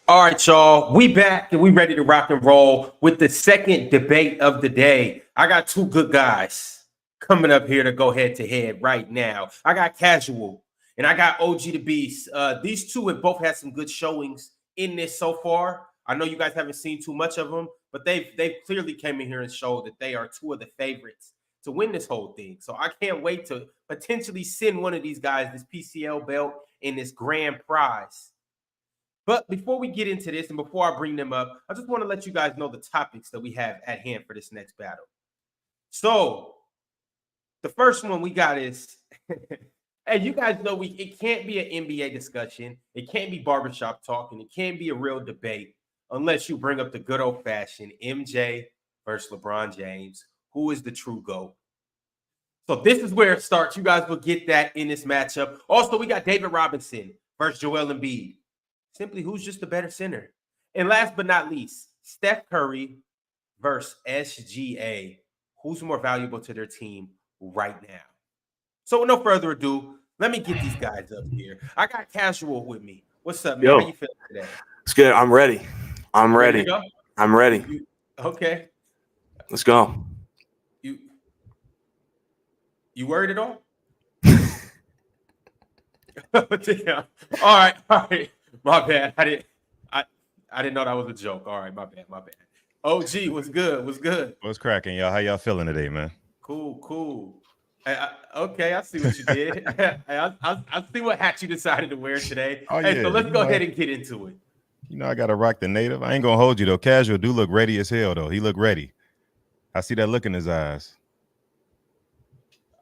All right, y'all. We back and we ready to rock and roll with the second debate of the day. I got 2 good guys coming up here to go head to head right now. I got Casual and I got OGDABEAST. These 2 have both had some good showings in this so far. I know you guys haven't seen too much of them, but they've clearly came in here and showed that they are 2 of the favorites to win this whole thing. So I can't wait to potentially send one of these guys this PCL belt and this grand prize. But before we get into this and before I bring them up, I just want to let you guys know the topics that we have at hand for this next battle. So the first one we got is, and you guys know it can't be an NBA discussion. It can't be barbershop talk, and it can't be a real debate unless you bring up the good old-fashioned MJ versus LeBron James. Who is the true GOAT? So this is where it starts. You guys will get that in this matchup. Also, we got David Robinson versus Joel Embiid. Simply, who's just the better center? And last but not least, Steph Curry versus SGA. Who's more valuable to their team right now? So with no further ado, let me get these guys up here. I got Casual with me. What's up, man?
Yo,
how you feeling today?
It's good. I'm ready. I'm ready.
Okay.
Let's go.
You worried at all? Damn. All right. My bad. I didn't know that was a joke. All right, my bad. OG, what's good?
What's cracking, y'all? How y'all feeling today, man?
Cool. Okay, I see what you did. I see what hat you decided to wear today.
Oh,
hey,
yeah,
so let's go ahead and get into it.
You know I gotta rock the native. I ain't gonna hold you though. Casual do look ready as hell though. He look ready. I see that look in his eyes.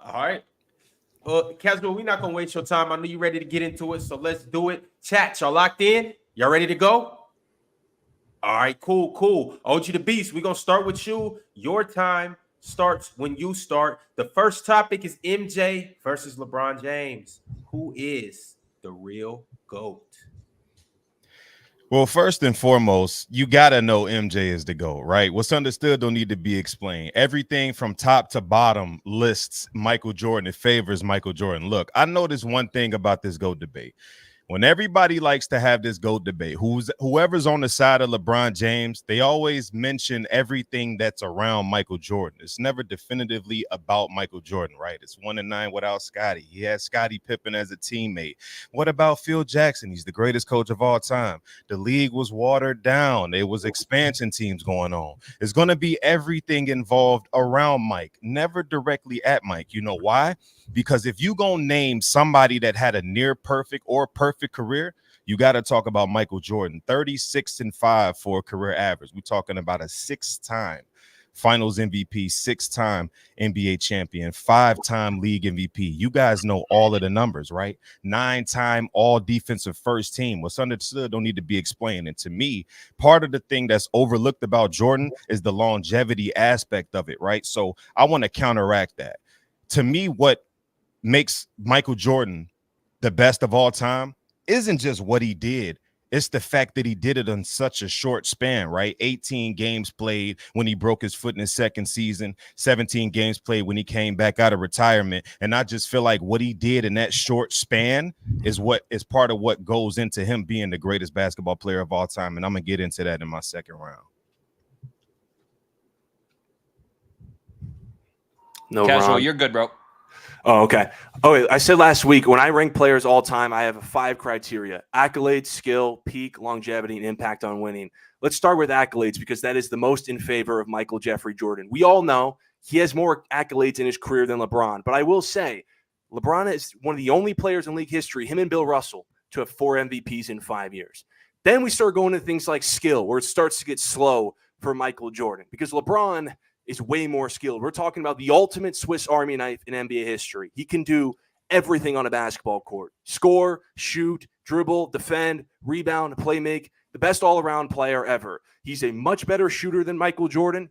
All right. Well, Casual, we're not gonna waste your time. I know you're ready to get into it, so let's do it. Chat, y'all locked in? Y'all ready to go? All right, cool. OG the Beast, we're gonna start with you. Your time starts when you start. The first topic is MJ versus LeBron James. Who is the real GOAT?
Well, first and foremost, you gotta know MJ is the GOAT, right? What's understood don't need to be explained. Everything from top to bottom lists Michael Jordan. It favors Michael Jordan. Look, I noticed one thing about this GOAT debate. When everybody likes to have this GOAT debate, whoever's on the side of LeBron James, they always mention everything that's around Michael Jordan. It's never definitively about Michael Jordan, right? It's 1-9 without Scottie. He had Scottie Pippen as a teammate. What about Phil Jackson? He's the greatest coach of all time. The league was watered down. There was expansion teams going on. It's going to be everything involved around Mike, never directly at Mike. You know why? Because if you gonna name somebody that had a near perfect or perfect career, you got to talk about Michael Jordan. 36-5 for a career average. We're talking about a 6-time Finals MVP, 6-time NBA champion, 5-time league MVP. You guys know all of the numbers, right? 9-time all defensive first team. What's understood don't need to be explained. And to me, part of the thing that's overlooked about Jordan is the longevity aspect of it, right? So I want to counteract that. To me, what makes Michael Jordan the best of all time isn't just what he did. It's the fact that he did it in such a short span, right? 18 games played when he broke his foot in his second season, 17 games played when he came back out of retirement. And I just feel like what he did in that short span is what is part of what goes into him being the greatest basketball player of all time. And I'm going to get into that in my second round.
No,
Casual,
Ron.
you're good, bro.
Oh, okay. Oh, wait, I said last week when I rank players all time, I have 5 criteria: accolades, skill, peak, longevity, and impact on winning. Let's start with accolades because that is the most in favor of Michael Jeffrey Jordan. We all know he has more accolades in his career than LeBron, but I will say LeBron is one of the only players in league history, him and Bill Russell, to have 4 MVPs in 5 years. Then we start going to things like skill, where it starts to get slow for Michael Jordan because LeBron is way more skilled. We're talking about the ultimate Swiss Army knife in NBA history. He can do everything on a basketball court: score, shoot, dribble, defend, rebound, play make. The best all-around player ever. He's a much better shooter than Michael Jordan.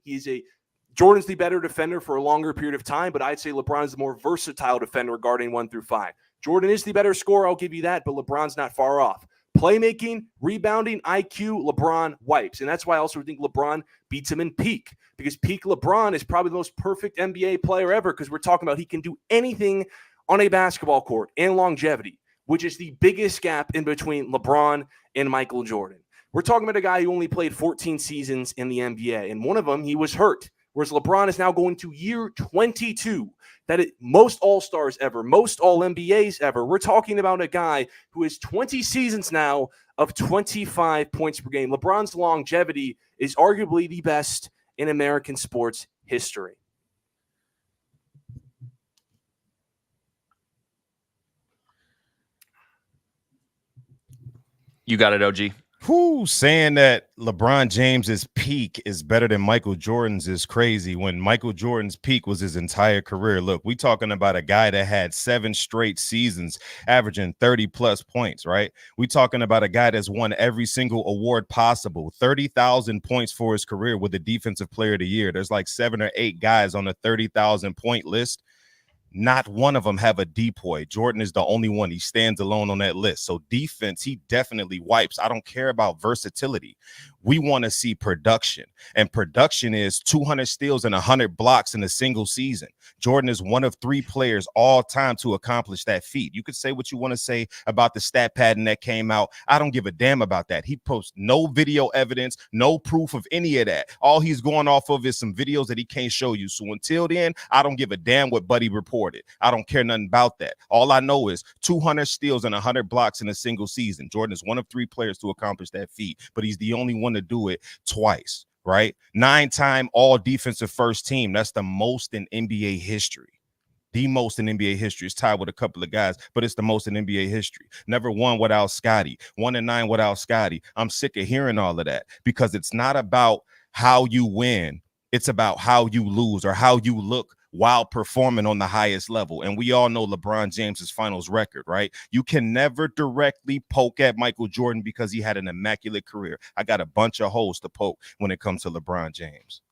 Jordan's the better defender for a longer period of time, but I'd say LeBron is the more versatile defender guarding 1 through 5. Jordan is the better scorer, I'll give you that, but LeBron's not far off. Playmaking, rebounding, IQ, LeBron wipes. And that's why I also think LeBron beats him in peak, because peak LeBron is probably the most perfect NBA player ever, because we're talking about he can do anything on a basketball court and longevity, which is the biggest gap in between LeBron and Michael Jordan. We're talking about a guy who only played 14 seasons in the NBA, and one of them he was hurt, whereas LeBron is now going to year 22. Most All-Stars ever, most All-NBAs ever. We're talking about a guy who has 20 seasons now of 25 points per game. LeBron's longevity is arguably the best in American sports history.
You got it, OG.
Saying that LeBron James's peak is better than Michael Jordan's is crazy when Michael Jordan's peak was his entire career. Look, we talking about a guy that had 7 straight seasons averaging 30-plus points, right? We talking about a guy that's won every single award possible, 30,000 points for his career with the Defensive Player of the Year. There's like 7 or 8 guys on the 30,000-point list. Not one of them have a depoy. Jordan is the only one. He stands alone on that list. So defense, he definitely wipes. I don't care about versatility. We want to see production, and production is 200 steals and 100 blocks in a single season. Jordan is one of 3 players all time to accomplish that feat. You could say what you want to say about the stat pattern that came out. I don't give a damn about that. He posts no video evidence, no proof of any of that. All he's going off of is some videos that he can't show you. So until then, I don't give a damn what Buddy reported. I don't care nothing about that. All I know is 200 steals and 100 blocks in a single season. Jordan is one of 3 players to accomplish that feat, but he's the only one to do it twice, right? 9-time all defensive first team. That's the most in NBA history. The most in NBA history. It's tied with a couple of guys, but it's the most in NBA history. Never won without Scotty. 1-9 without Scotty. I'm sick of hearing all of that because it's not about how you win. It's about how you lose or how you look while performing on the highest level. And we all know LeBron James's finals record, right? You can never directly poke at Michael Jordan because he had an immaculate career. I got a bunch of holes to poke when it comes to LeBron James.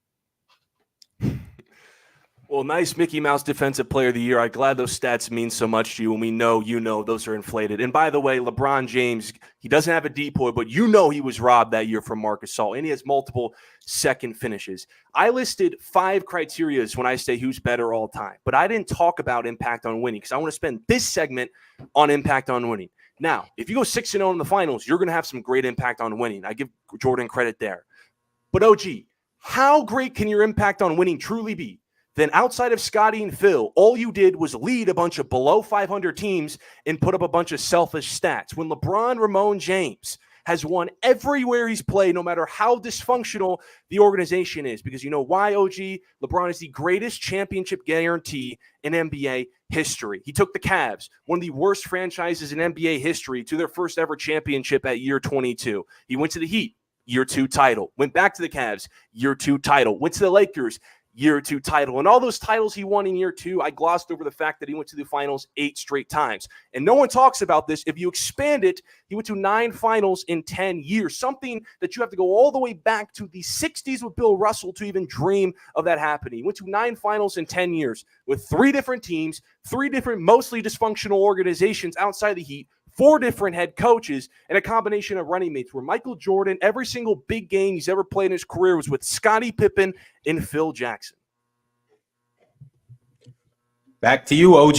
Well, nice Mickey Mouse Defensive Player of the Year. I'm glad those stats mean so much to you, and we know you know those are inflated. And by the way, LeBron James, he doesn't have a depoy, but you know he was robbed that year from Marc Gasol, and he has multiple second finishes. I listed 5 criterias when I say who's better all time, but I didn't talk about impact on winning because I want to spend this segment on impact on winning. Now, if you go 6-0 in the finals, you're going to have some great impact on winning. I give Jordan credit there. But OG, how great can your impact on winning truly be? Then outside of Scotty and Phil, all you did was lead a bunch of below 500 teams and put up a bunch of selfish stats. When LeBron Ramon James has won everywhere he's played, no matter how dysfunctional the organization is. Because you know why, OG? LeBron is the greatest championship guarantee in NBA history. He took the Cavs, one of the worst franchises in NBA history, to their first ever championship at year 22. He went to the Heat, year 2 title. Went back to the Cavs, year 2 title. Went to the Lakers, year 2 title. And all those titles he won in year 2, I glossed over the fact that he went to the finals 8 straight times. And no one talks about this. If you expand it, he went to 9 finals in 10 years, something that you have to go all the way back to the 60s with Bill Russell to even dream of that happening. He went to 9 finals in 10 years with 3 different teams, 3 different mostly dysfunctional organizations outside the Heat, 4 different head coaches, and a combination of running mates where Michael Jordan, every single big game he's ever played in his career was with Scottie Pippen and Phil Jackson.
Back to you, OG.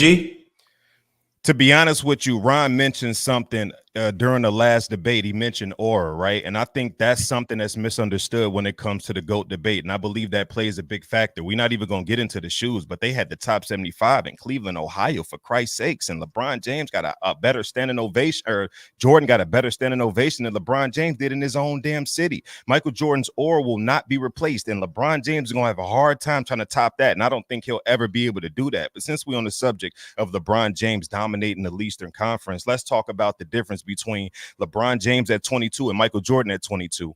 To be honest with you, Ron mentioned something during the last debate. He mentioned aura, right? And I think that's something that's misunderstood when it comes to the GOAT debate. And I believe that plays a big factor. We're not even going to get into the shoes, but they had the top 75 in Cleveland, Ohio, for Christ's sakes. And LeBron James got a better standing ovation, or Jordan got a better standing ovation than LeBron James did in his own damn city. Michael Jordan's aura will not be replaced, and LeBron James is going to have a hard time trying to top that. And I don't think he'll ever be able to do that. But since we're on the subject of LeBron James dominating the Eastern Conference, let's talk about the difference between LeBron James at 22 and Michael Jordan at 22.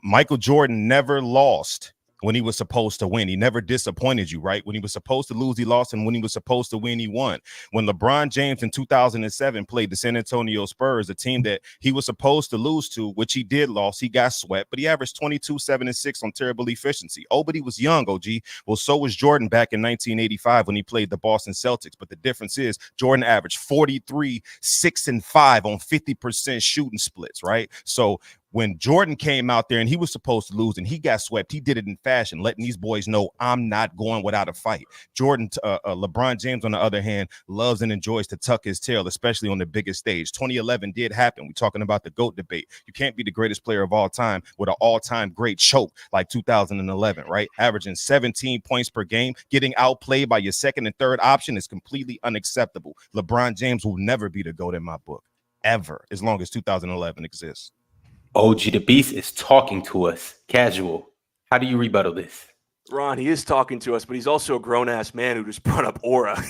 Michael Jordan never lost when he was supposed to win. He never disappointed you, right? When he was supposed to lose, he lost, and when he was supposed to win, he won. When LeBron James in 2007 played the San Antonio Spurs, a team that he was supposed to lose to, which he did lose, he got swept, but he averaged 22, 7, and 6 on terrible efficiency. Oh, but he was young, OG. Well, so was Jordan back in 1985 when he played the Boston Celtics, but the difference is Jordan averaged 43, 6, and 5 on 50% shooting splits, right? So when Jordan came out there and he was supposed to lose and he got swept, he did it in fashion, letting these boys know I'm not going without a fight. LeBron James, on the other hand, loves and enjoys to tuck his tail, especially on the biggest stage. 2011 did happen. We're talking about the GOAT debate. You can't be the greatest player of all time with an all-time great choke like 2011, right? Averaging 17 points per game, getting outplayed by your second and third option is completely unacceptable. LeBron James will never be the GOAT in my book, ever, as long as 2011 exists.
OG the Beast is talking to us. Casual. How do you rebuttal this?
Ron, he is talking to us, but he's also a grown-ass man who just brought up aura.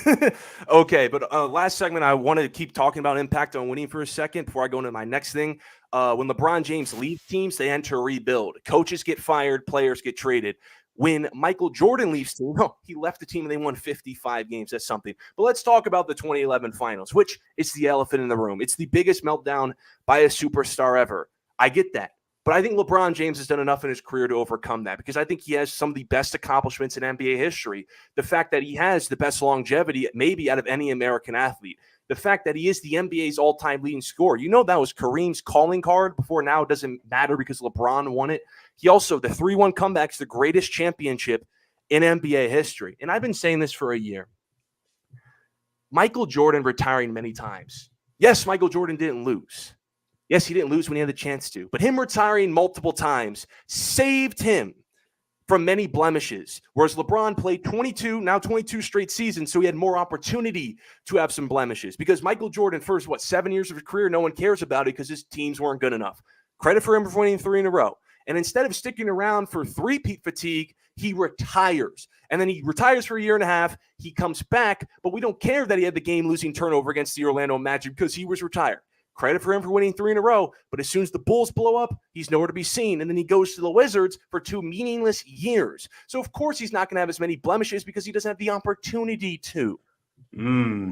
Okay, but last segment, I wanted to keep talking about impact on winning for a second before I go into my next thing. When LeBron James leaves teams, they enter a rebuild. Coaches get fired, players get traded. When Michael Jordan leaves team, he left the team and they won 55 games. That's something. But let's talk about the 2011 finals, which is the elephant in the room. It's the biggest meltdown by a superstar ever. I get that. But I think LeBron James has done enough in his career to overcome that, because I think he has some of the best accomplishments in NBA history. The fact that he has the best longevity maybe out of any American athlete. The fact that he is the NBA's all-time leading scorer. You know, that was Kareem's calling card before. Now it doesn't matter because LeBron won it. He also, the 3-1 comeback is the greatest championship in NBA history. And I've been saying this for a year. Michael Jordan retiring many times. Yes, Michael Jordan didn't lose. Yes, he didn't lose when he had the chance to. But him retiring multiple times saved him from many blemishes, whereas LeBron played 22 straight seasons, so he had more opportunity to have some blemishes. Because Michael Jordan, first, 7 years of his career, no one cares about it because his teams weren't good enough. Credit for him for winning 3 in a row. And instead of sticking around for three-peat fatigue, he retires. And then he retires for a year and a half. He comes back, but we don't care that he had the game-losing turnover against the Orlando Magic because he was retired. Credit for him for winning 3 in a row, but as soon as the Bulls blow up, he's nowhere to be seen. And then he goes to the Wizards for 2 meaningless years. So, of course, he's not going to have as many blemishes because he doesn't have the opportunity to.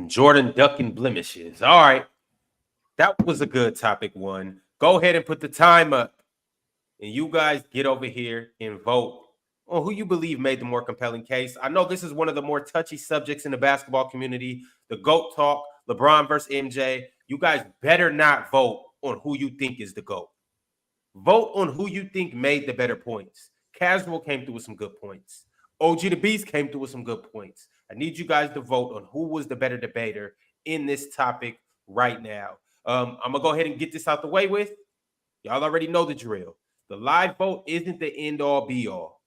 Jordan ducking blemishes. All right. That was a good topic one. Go ahead and put the time up. And you guys get over here and vote on who you believe made the more compelling case. I know this is one of the more touchy subjects in the basketball community, the GOAT talk, LeBron versus MJ. You guys better not vote on who you think is the GOAT. Vote on who you think made the better points. Casual came through with some good points. OGDABEAST came through with some good points. I need you guys to vote on who was the better debater in this topic right now. I'm going to go ahead and get this out the way with. Y'all already know the drill. The live vote isn't the end-all, be-all.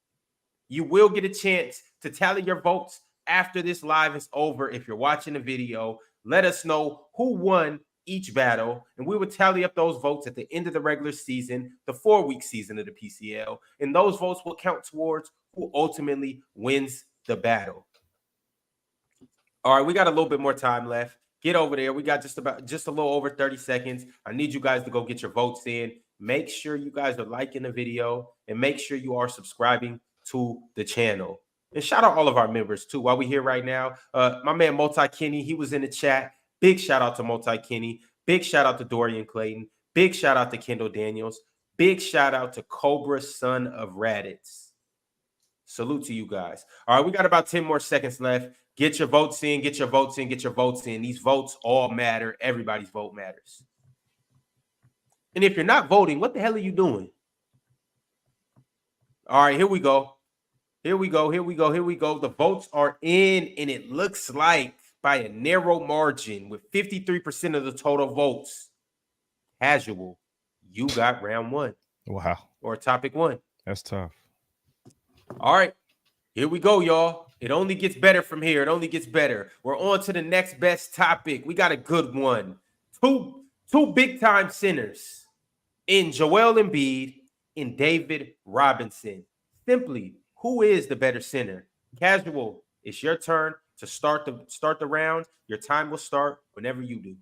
You will get a chance to tally your votes after this live is over. If you're watching the video, let us know who won each battle, and we will tally up those votes at the end of the regular season, the 4-week season of the PCL, and those votes will count towards who ultimately wins the battle. All right, we got a little bit more time left. Get over there. We got just a little over 30 seconds. I need you guys to go get your votes in. Make sure you guys are liking the video, and make sure you are subscribing to the channel. And shout out all of our members too while we're here right now. My man Multi Kenny, he was in the chat. Big shout out to Multi Kenny. Big shout out to Dorian Clayton. Big shout out to Kendall Daniels. Big shout out to Cobra, son of Raditz. Salute to you guys. All right, we got about 10 more seconds left. Get your votes in, get your votes in, get your votes in. These votes all matter. Everybody's vote matters. And if you're not voting, what the hell are you doing? All right, here we go. Here we go. The votes are in, and it looks like by a narrow margin with 53% of the total votes. Casual, you got round 1.
Wow.
Or topic 1.
That's tough.
All right, here we go, y'all. It only gets better from here. It only gets better. We're on to the next best topic. We got a good one. Two big-time centers in Joel Embiid and David Robinson. Simply, who is the better center? Casual, it's your turn to start the round. Your time will start whenever you do.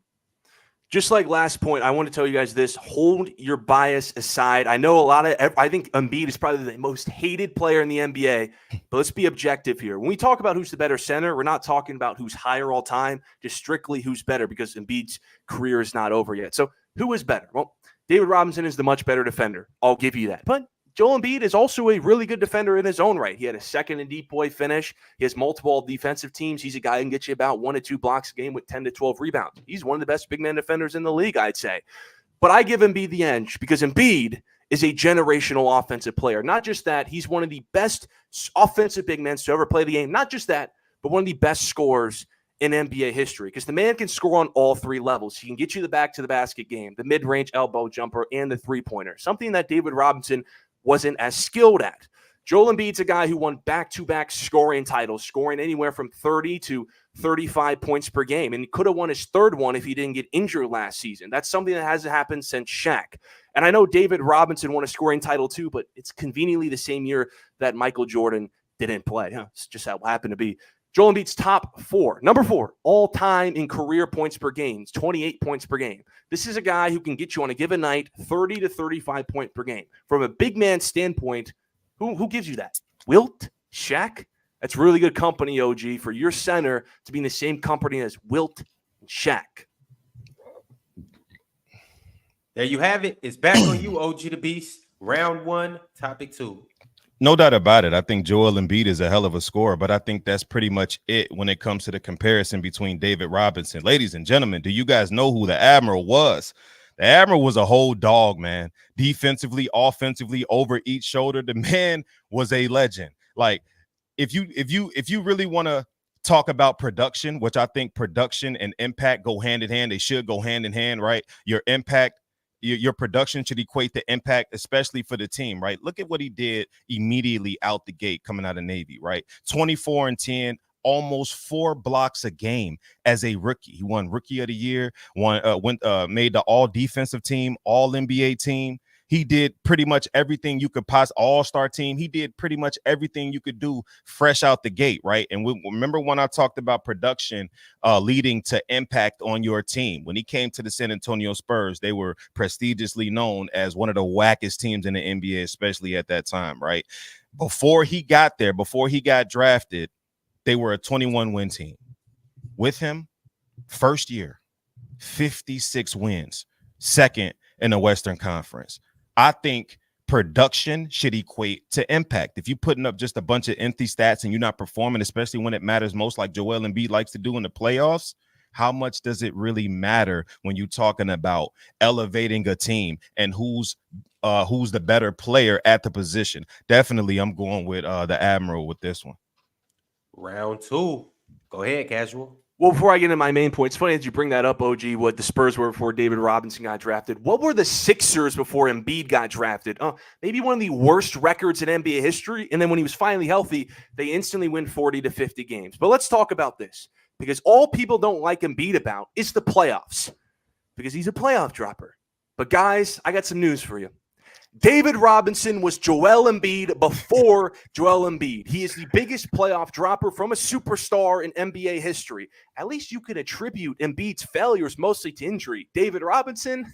Just like last point, I want to tell you guys this. Hold your bias aside. I know I think Embiid is probably the most hated player in the NBA, but let's be objective here. When we talk about who's the better center, we're not talking about who's higher all time, just strictly who's better, because Embiid's career is not over yet. So who is better? Well, David Robinson is the much better defender. I'll give you that. But Joel Embiid is also a really good defender in his own right. He had a second and deep boy finish. He has multiple defensive teams. He's a guy who can get you about 1 to 2 blocks a game with 10 to 12 rebounds. He's one of the best big man defenders in the league, I'd say. But I give Embiid the edge because Embiid is a generational offensive player. Not just that, he's one of the best offensive big men to ever play the game. Not just that, but one of the best scorers in NBA history, because the man can score on all 3 levels. He can get you the back to the basket game, the mid-range elbow jumper, and the three-pointer, something that David Robinson wasn't as skilled at. Joel Embiid's a guy who won back-to-back scoring titles, scoring anywhere from 30 to 35 points per game, and he could have won his 3rd one if he didn't get injured last season. That's something that hasn't happened since Shaq. And I know David Robinson won a scoring title too, but it's conveniently the same year that Michael Jordan didn't play. It's just how it happened to be. Joel Embiid's number 4 all-time in career points per game, 28 points per game. This is a guy who can get you on a given night 30 to 35 points per game. From a big man standpoint, who gives you that? Wilt? Shaq? That's really good company, OG, for your center to be in the same company as Wilt and Shaq.
There you have it. It's back on you, OGDABEAST. Round one, topic two.
No doubt about it. I think Joel Embiid is a hell of a scorer, but I think that's pretty much it when it comes to the comparison between David Robinson. Ladies and gentlemen, do you guys know who the Admiral was? The Admiral was a whole dog, man. Defensively, offensively, over each shoulder. The man was a legend. Like, if you really want to talk about production, which I think production and impact go hand in hand, they should go hand in hand, right? Your impact, your production should equate to impact, especially for the team, right? Look at what he did immediately out the gate coming out of Navy, right? 24 and 10, almost 4 blocks a game as a rookie. He won Rookie of the Year, made the All Defensive Team, All NBA team. He did pretty much everything you could possibly, all-star team. He did pretty much everything you could do fresh out the gate, right? And remember when I talked about production leading to impact on your team. When he came to the San Antonio Spurs, they were prestigiously known as one of the wackest teams in the NBA, especially at that time, right? Before he got there, before he got drafted, they were a 21-win team. With him, first year, 56 wins, second in the Western Conference. I think production should equate to impact. If you're putting up just a bunch of empty stats and you're not performing, especially when it matters most, like Joel Embiid likes to do in the playoffs, how much does it really matter when you're talking about elevating a team and who's the better player at the position? Definitely, I'm going with the Admiral with this one.
Round two. Go ahead, Casual.
Well, before I get into my main point, it's funny that you bring that up, OG, what the Spurs were before David Robinson got drafted. What were the Sixers before Embiid got drafted? Maybe one of the worst records in NBA history. And then when he was finally healthy, they instantly win 40 to 50 games. But let's talk about this, because all people don't like Embiid about is the playoffs, because he's a playoff dropper. But guys, I got some news for you. David Robinson was Joel Embiid before Joel Embiid. He is the biggest playoff dropper from a superstar in NBA history. At least you could attribute Embiid's failures mostly to injury. David Robinson,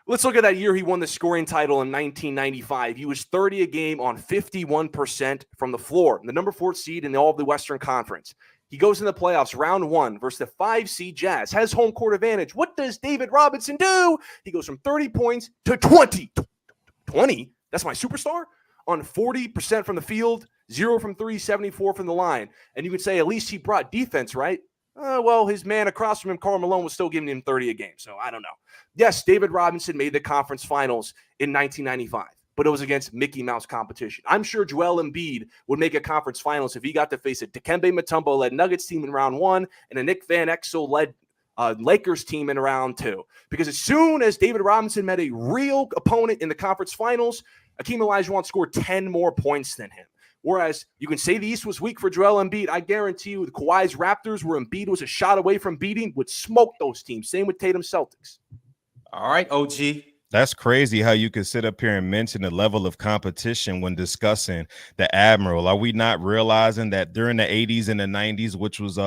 let's look at that year he won the scoring title in 1995. He was 30 a game on 51% from the floor, the number 4 seed in all of the Western Conference. He goes in the playoffs, round 1 versus the 5 seed Jazz, has home court advantage. What does David Robinson do? He goes from 30 points to 20. 20? That's my superstar? On 40% from the field, 0 from 3, 74 from the line. And you could say at least he brought defense, right? Well, his man across from him, Karl Malone, was still giving him 30 a game. So I don't know. Yes, David Robinson made the conference finals in 1995. But it was against Mickey Mouse competition. I'm sure Joel Embiid would make a conference finals if he got to face a Dikembe Mutombo-led Nuggets team in round 1 and a Nick Van Exel-led Lakers team in round 2. Because as soon as David Robinson met a real opponent in the conference finals, Akeem Olajuwon scored 10 more points than him. Whereas you can say the East was weak for Joel Embiid. I guarantee you the Kawhi's Raptors, where Embiid was a shot away from beating, would smoke those teams. Same with Tatum Celtics.
All right, OG.
That's crazy how you could sit up here and mention the level of competition when discussing the Admiral. Are we not realizing that during the 80s and the 90s, which was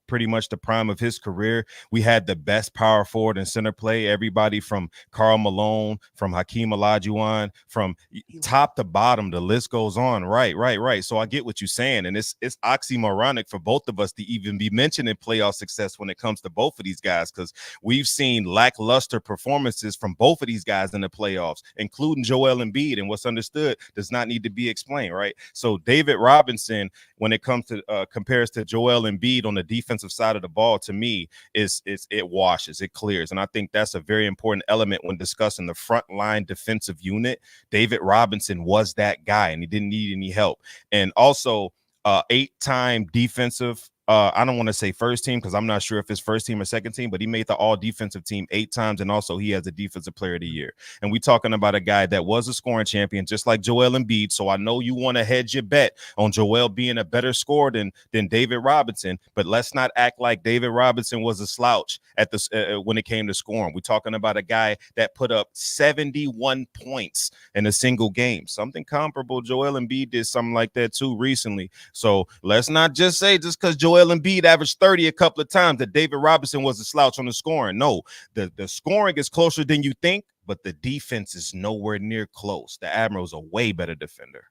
pretty much the prime of his career, we had the best power forward and center play? Everybody from Karl Malone, from Hakeem Olajuwon, from top to bottom, the list goes on. Right. So I get what you're saying, and it's oxymoronic for both of us to even be mentioning playoff success when it comes to both of these guys, because we've seen lackluster performances from both of these guys in the playoffs, including Joel Embiid, and what's understood does not need to be explained, right? So David Robinson, when it comes to compares to Joel Embiid on the defensive side of the ball, to me it washes, it clears, and I think that's a very important element when discussing the front line defensive unit. David Robinson was that guy, and he didn't need any help. And also 8-time defensive I don't want to say first team, because I'm not sure if it's first team or second team, but he made the all defensive team 8 times. And also he has a defensive player of the year. And we're talking about a guy that was a scoring champion, just like Joel Embiid. So I know you want to hedge your bet on Joel being a better scorer than David Robinson, but let's not act like David Robinson was a slouch at the when it came to scoring. We're talking about a guy that put up 71 points in a single game. Something comparable. Joel Embiid did something like that too recently. So let's not just say just because Joel Embiid averaged 30 a couple of times that David Robinson was a slouch on the scoring. No, the scoring is closer than you think, but the defense is nowhere near close. The Admiral's a way better defender.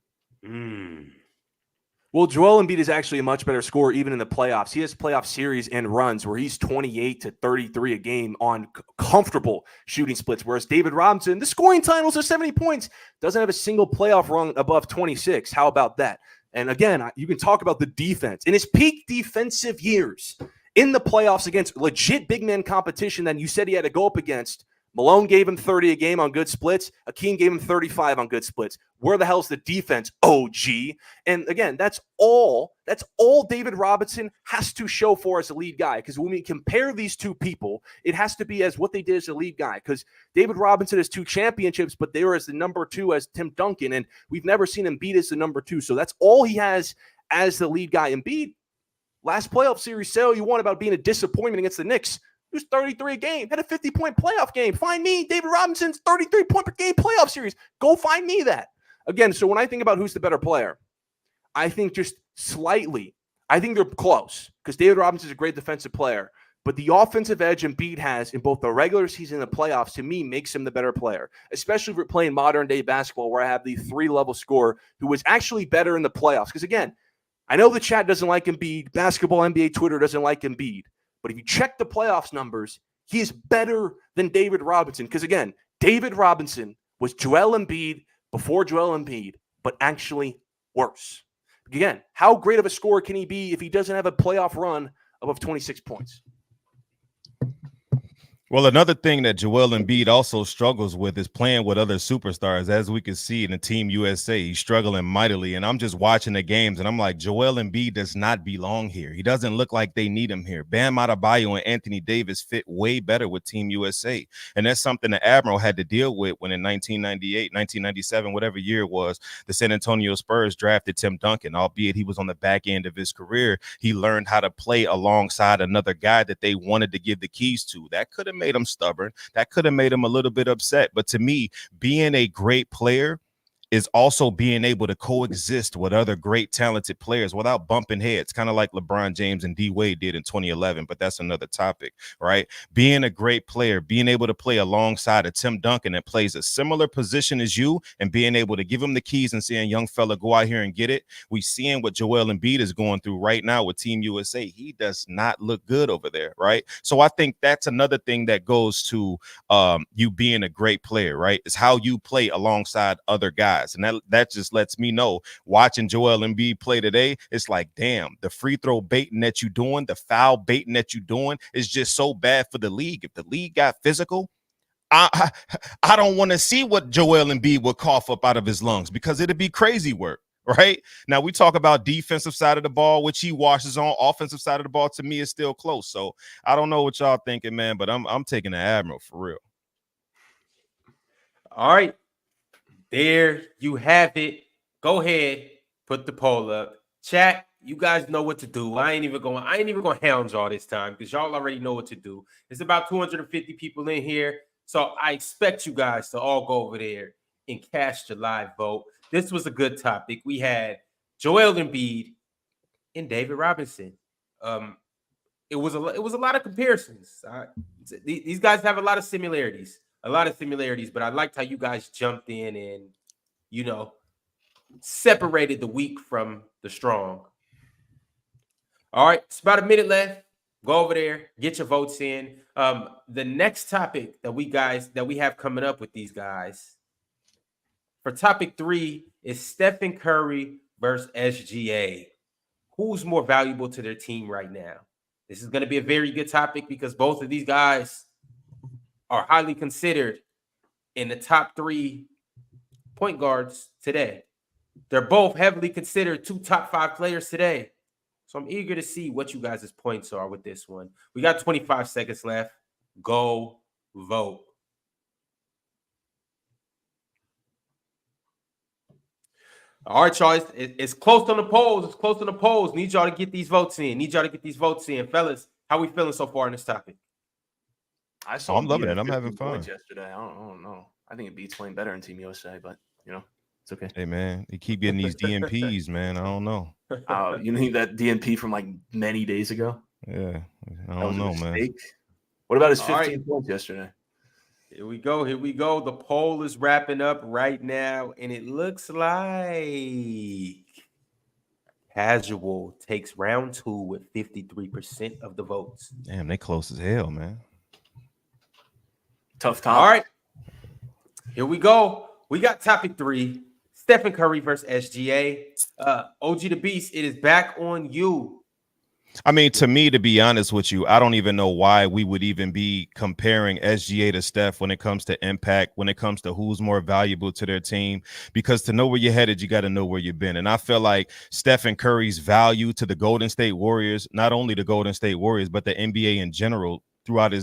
Well, Joel Embiid is actually a much better scorer even in the playoffs. He has playoff series and runs where he's 28 to 33 a game on comfortable shooting splits, whereas David Robinson, the scoring titles are 70 points, doesn't have a single playoff run above 26. How about that? And again, you can talk about the defense. In his peak defensive years in the playoffs against legit big man competition that you said he had to go up against, Malone gave him 30 a game on good splits. Akeem gave him 35 on good splits. Where the hell's the defense, OG? And again, that's all David Robinson has to show for as a lead guy. Because when we compare these two people, it has to be as what they did as a lead guy. Because David Robinson has 2 championships, but they were as the number 2 as Tim Duncan. And we've never seen Embiid as the number 2. So that's all he has as the lead guy. Embiid, last playoff series, say all you want about being a disappointment against the Knicks. He was 33 a game, had a 50-point playoff game. Find me David Robinson's 33-point per game playoff series. Go find me that. Again, so when I think about who's the better player, I think just slightly, I think they're close because David Robinson is a great defensive player. But the offensive edge Embiid has in both the regular season and the playoffs, to me, makes him the better player, especially if we're playing modern-day basketball where I have the 3-level scorer who was actually better in the playoffs. Because, again, I know the chat doesn't like Embiid. Basketball NBA Twitter doesn't like Embiid. But if you check the playoffs numbers, he is better than David Robinson. Because, again, David Robinson was Joel Embiid before Joel Embiid, but actually worse. Again, how great of a scorer can he be if he doesn't have a playoff run above 26 points?
Well, another thing that Joel Embiid also struggles with is playing with other superstars. As we can see in the Team USA, he's struggling mightily. And I'm just watching the games, and I'm like, Joel Embiid does not belong here. He doesn't look like they need him here. Bam Adebayo and Anthony Davis fit way better with Team USA. And that's something the Admiral had to deal with when in 1998, 1997, whatever year it was, the San Antonio Spurs drafted Tim Duncan. Albeit he was on the back end of his career, he learned how to play alongside another guy that they wanted to give the keys to. That could have made him stubborn. That could have made him a little bit upset. But to me, being a great player is also being able to coexist with other great talented players without bumping heads, kind of like LeBron James and D Wade did in 2011. But that's another topic, right? Being a great player, being able to play alongside a Tim Duncan that plays a similar position as you and being able to give him the keys and saying, young fella, go out here and get it. We seeing what Joel Embiid is going through right now with Team USA. He does not look good over there, right? So I think that's another thing that goes to you being a great player, right? Is how you play alongside other guys. And that just lets me know, watching Joel Embiid play today, it's like, damn, the free throw baiting that you're doing, the foul baiting that you're doing is just so bad for the league. If the league got physical, I don't want to see what Joel Embiid would cough up out of his lungs, because it'd be crazy work. Right now, we talk about defensive side of the ball, which he washes on. Offensive side of the ball, to me, is still close. So I don't know what y'all thinking, man, but I'm taking the Admiral for real.
All right. There you have it. Go ahead, put the poll up. Chat, you guys know what to do. I ain't even gonna hound y'all this time because y'all already know what to do. It's about 250 people in here. So I expect you guys to all go over there and cast your live vote. This was a good topic. We had Joel Embiid and David Robinson. It was a lot of comparisons. These guys have a lot of similarities. But I liked how you guys jumped in and, separated the weak from the strong. All right, it's about a minute left. Go over there, get your votes in. The next topic that we have coming up with these guys for topic 3 is Stephen Curry versus SGA. Who's more valuable to their team right now? This is going to be a very good topic because both of these guys are highly considered in the top 3 point guards today. They're both heavily considered 2 top 5 players today. So I'm eager to see what you guys' points are with this one. We got 25 seconds left. Go vote. All right, y'all. It's close on the polls. Need y'all to get these votes in. Fellas, how we feeling so far on this topic?
I'm loving it. I'm having fun.
Yesterday, I don't know. I think Embiid's playing better in Team USA, but it's okay.
Hey man, you keep getting these DNPs, man. I don't know.
You need that DNP from like many days ago?
Yeah, I don't know, man.
What about his 15 points yesterday?
Here we go. The poll is wrapping up right now, and it looks like Casual takes round 2 with 53% of the votes.
Damn, they close as hell, man.
Tough
All
topic.
right. Here we go. We got topic 3. Stephen Curry versus SGA. OG the Beast, it is back on you.
I mean, to me, to be honest with you, I don't even know why we would even be comparing SGA to Steph when it comes to impact, when it comes to who's more valuable to their team, because to know where you're headed, you got to know where you've been. And I feel like Stephen Curry's value to the Golden State Warriors, not only the Golden State Warriors, but the NBA in general throughout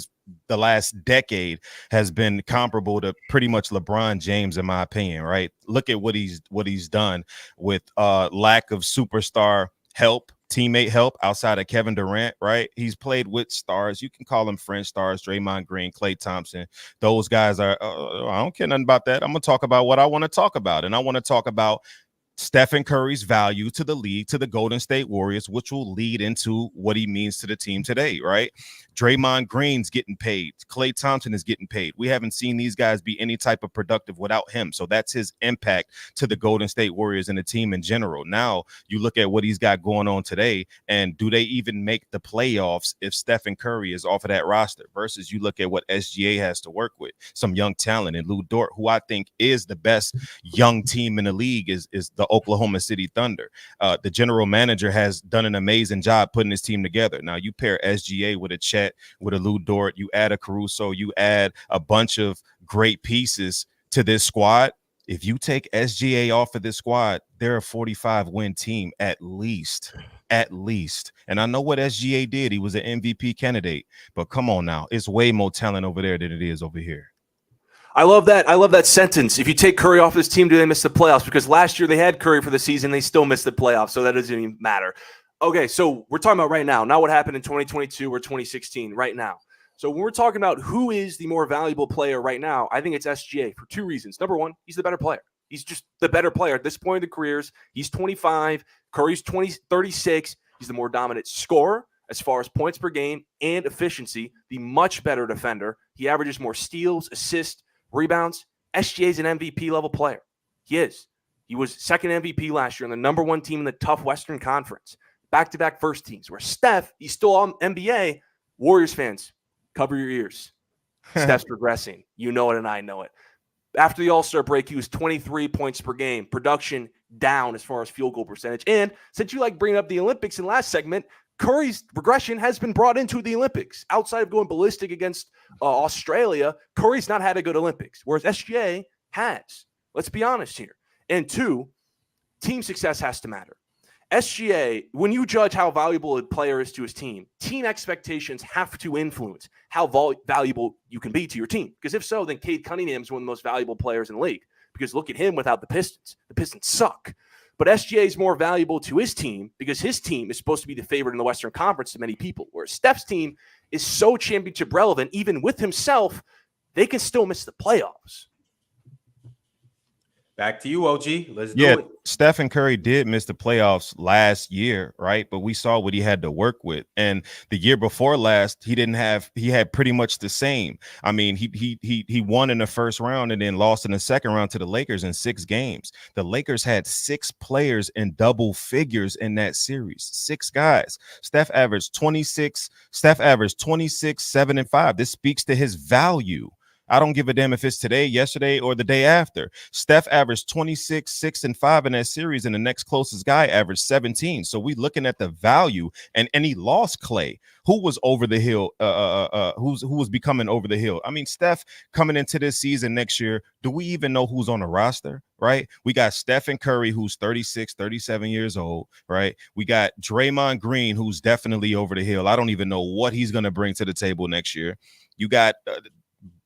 the last decade has been comparable to pretty much LeBron James, in my opinion, right? Look at what he's done with lack of superstar help, teammate help outside of Kevin Durant, right? He's played with stars. You can call them French stars, Draymond Green, Klay Thompson. Those guys are, I don't care nothing about that. I'm going to talk about what I want to talk about. And I want to talk about Stephen Curry's value to the league, to the Golden State Warriors, which will lead into what he means to the team today, right? Draymond Green's getting paid. Klay Thompson is getting paid. We haven't seen these guys be any type of productive without him. So that's his impact to the Golden State Warriors and the team in general. Now you look at what he's got going on today, and do they even make the playoffs if Stephen Curry is off of that roster? Versus you look at what SGA has to work with, some young talent, and Lou Dort, who I think is the best young team in the league, is the Oklahoma City Thunder. The general manager has done an amazing job putting his team together. Now you pair SGA with a Chet, with a Lou Dort, you add a Caruso, you add a bunch of great pieces to this squad. If you take SGA off of this squad, they're a 45-win team at least. And I know what SGA did. He was an MVP candidate, but come on now. It's way more talent over there than it is over here.
I love that. I love that sentence. If you take Curry off this team, do they miss the playoffs? Because last year they had Curry for the season. They still missed the playoffs, so that doesn't even matter. Okay, so we're talking about right now, not what happened in 2022 or 2016, right now. So when we're talking about who is the more valuable player right now, I think it's SGA for 2 reasons. Number one, he's the better player. He's just the better player at this point in the careers. He's 25. Curry's 36. He's the more dominant scorer as far as points per game and efficiency, the much better defender. He averages more steals, assists, rebounds. SGA is an MVP level player. He is. He was second MVP last year and the number 1 team in the tough Western Conference. Back-to-back first teams. Where Steph, he's still on NBA. Warriors fans, cover your ears. Steph's progressing. You know it and I know it. After the All-Star break, he was 23 points per game. Production down as far as field goal percentage. And since you like bringing up the Olympics in last segment, Curry's regression has been brought into the Olympics. Outside of going ballistic against Australia, Curry's not had a good Olympics, whereas SGA has. Let's be honest here. And 2, team success has to matter. SGA, when you judge how valuable a player is to his team expectations have to influence how valuable you can be to your team. Because if so, then Cade Cunningham is one of the most valuable players in the league. Because look at him without the Pistons. The Pistons suck. But SGA is more valuable to his team because his team is supposed to be the favorite in the Western Conference to many people. Whereas Steph's team is so championship relevant, even with himself, they can still miss the playoffs.
Back to you, OG. Let's do it.
Stephen Curry did miss the playoffs last year, right? But we saw what he had to work with. And the year before last, he had pretty much the same. I mean, he won in the first round and then lost in the second round to the Lakers in 6 games. The Lakers had 6 players in double figures in that series. 6 guys. Steph averaged 26, 7 and 5. This speaks to his value. I don't give a damn if it's today, yesterday, or the day after. Steph averaged 26, 6 and 5 in that series, and the next closest guy averaged 17. So we looking at the value, and he lost Klay, who was over the hill, who was becoming over the hill. I mean, Steph coming into this season next year, do we even know who's on the roster? Right? We got Stephen Curry, who's 36, 37 years old, right? We got Draymond Green, who's definitely over the hill. I don't even know what he's going to bring to the table next year. You got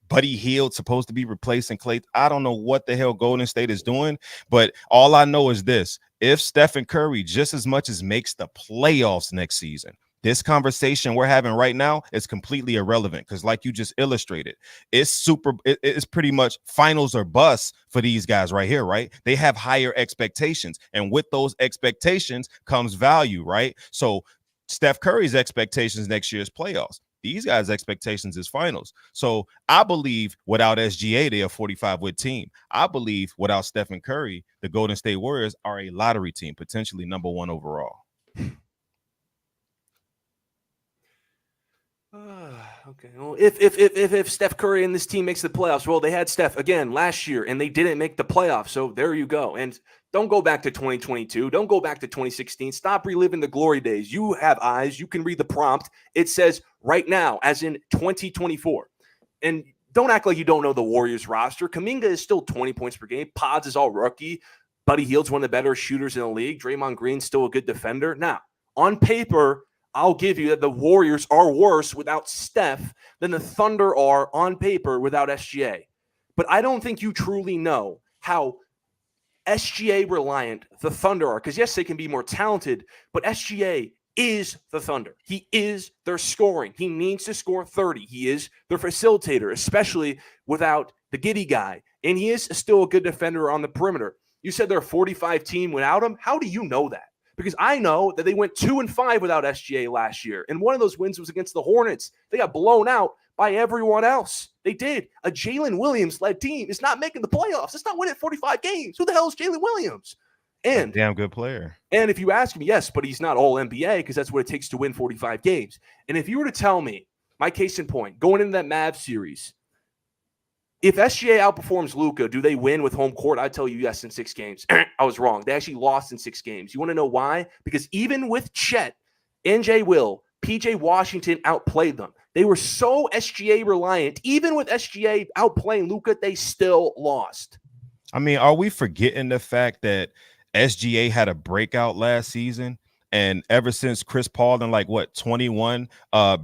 Buddy Hield supposed to be replacing Klay. I don't know what the hell Golden State is doing, but all I know is this. If Stephen Curry just as much as makes the playoffs next season, this conversation we're having right now is completely irrelevant because like you just illustrated, it's pretty much finals or bust for these guys right here, right? They have higher expectations, and with those expectations comes value, right? So Steph Curry's expectations next year is playoffs. These guys' expectations is finals. So I believe without SGA, they're a 45-win team. I believe without Stephen Curry, the Golden State Warriors are a lottery team, potentially number 1 overall.
Okay. Well, if Steph Curry and this team makes the playoffs, well, they had Steph again last year and they didn't make the playoffs. So there you go. And don't go back to 2022. Don't go back to 2016. Stop reliving the glory days. You have eyes. You can read the prompt. It says right now, as in 2024. And don't act like you don't know the Warriors roster. Kuminga is still 20 points per game. Pods is all rookie. Buddy Hield's one of the better shooters in the league. Draymond Green's still a good defender. Now, on paper, I'll give you that the Warriors are worse without Steph than the Thunder are on paper without SGA. But I don't think you truly know how SGA reliant the Thunder are. Because, yes, they can be more talented, but SGA is the Thunder. He is their scoring. He needs to score 30. He is their facilitator, especially without the giddy guy. And he is still a good defender on the perimeter. You said they're a 45 team without him. How do you know that? Because I know that they went 2-5 without SGA last year. And one of those wins was against the Hornets. They got blown out by everyone else. They did. A Jalen Williams-led team is not making the playoffs. It's not winning 45 games. Who the hell is Jalen Williams? And
damn good player.
And if you ask me, yes, but he's not all NBA because that's what it takes to win 45 games. And if you were to tell me, my case in point, going into that Mavs series, if SGA outperforms Luka, do they win with home court? I'd tell you yes in 6 games. I was wrong. They actually lost in 6 games. You want to know why? Because even with Chet, NJ Will, PJ Washington outplayed them. They were so SGA reliant. Even with SGA outplaying Luka, they still lost.
I mean, are we forgetting the fact that SGA had a breakout last season? And ever since Chris Paul in 21,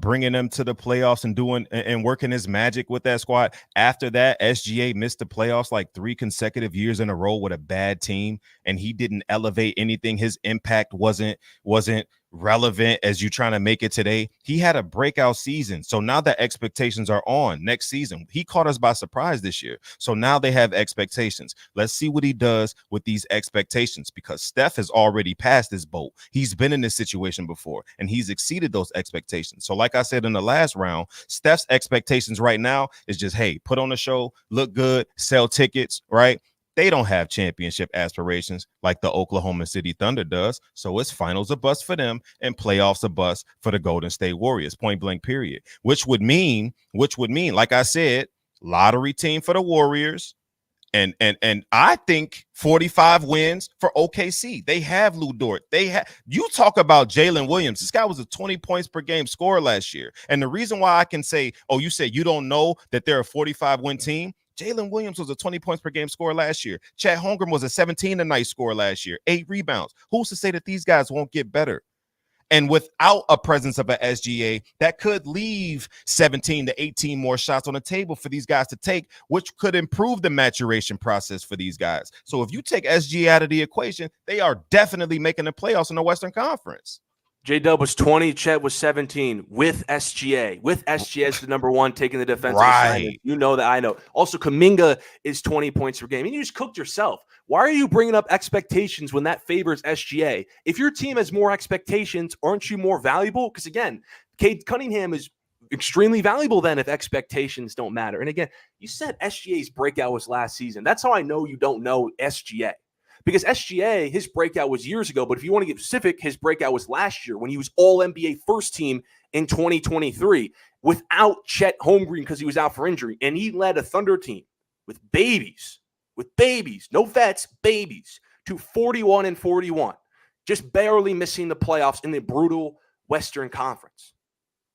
bringing them to the playoffs and doing and working his magic with that squad. After that, SGA missed the playoffs 3 consecutive years in a row with a bad team, and he didn't elevate anything. His impact wasn't relevant as you trying to make it today. He had a breakout season. So now the expectations are on next season. He caught us by surprise this year. So now they have expectations. Let's see what he does with these expectations, because Steph has already passed this boat. He's been in this situation before and he's exceeded those expectations. So like I said in the last round, Steph's expectations right now is just, hey, put on a show, look good, sell tickets, right? They don't have championship aspirations like the Oklahoma City Thunder does. So it's finals a bust for them and playoffs a bust for the Golden State Warriors, point blank, period. Which would mean, like I said, lottery team for the Warriors. And I think 45 wins for OKC. They have Lou Dort. You talk about Jalen Williams. This guy was a 20 points per game scorer last year. And the reason why I can say, oh, you said you don't know that they're a 45 win team. Jalen Williams was a 20 points per game scorer last year. Chet Holmgren was a 17-a-night scorer last year, 8 rebounds. Who's to say that these guys won't get better? And without a presence of an SGA, that could leave 17 to 18 more shots on the table for these guys to take, which could improve the maturation process for these guys. So if you take SGA out of the equation, they are definitely making the playoffs in the Western Conference.
J-Dub was 20, Chet was 17 with SGA. With SGA as the number 1 taking the defensive assignment. You know that, I know. Also, Kuminga is 20 points per game. And you just cooked yourself. Why are you bringing up expectations when that favors SGA? If your team has more expectations, aren't you more valuable? Because, again, Cade Cunningham is extremely valuable then if expectations don't matter. And, again, you said SGA's breakout was last season. That's how I know you don't know SGA. Because SGA, his breakout was years ago, but if you want to get specific, his breakout was last year when he was all-NBA first team in 2023 without Chet Holmgren because he was out for injury. And he led a Thunder team with babies, no vets, babies, to 41-41, just barely missing the playoffs in the brutal Western Conference.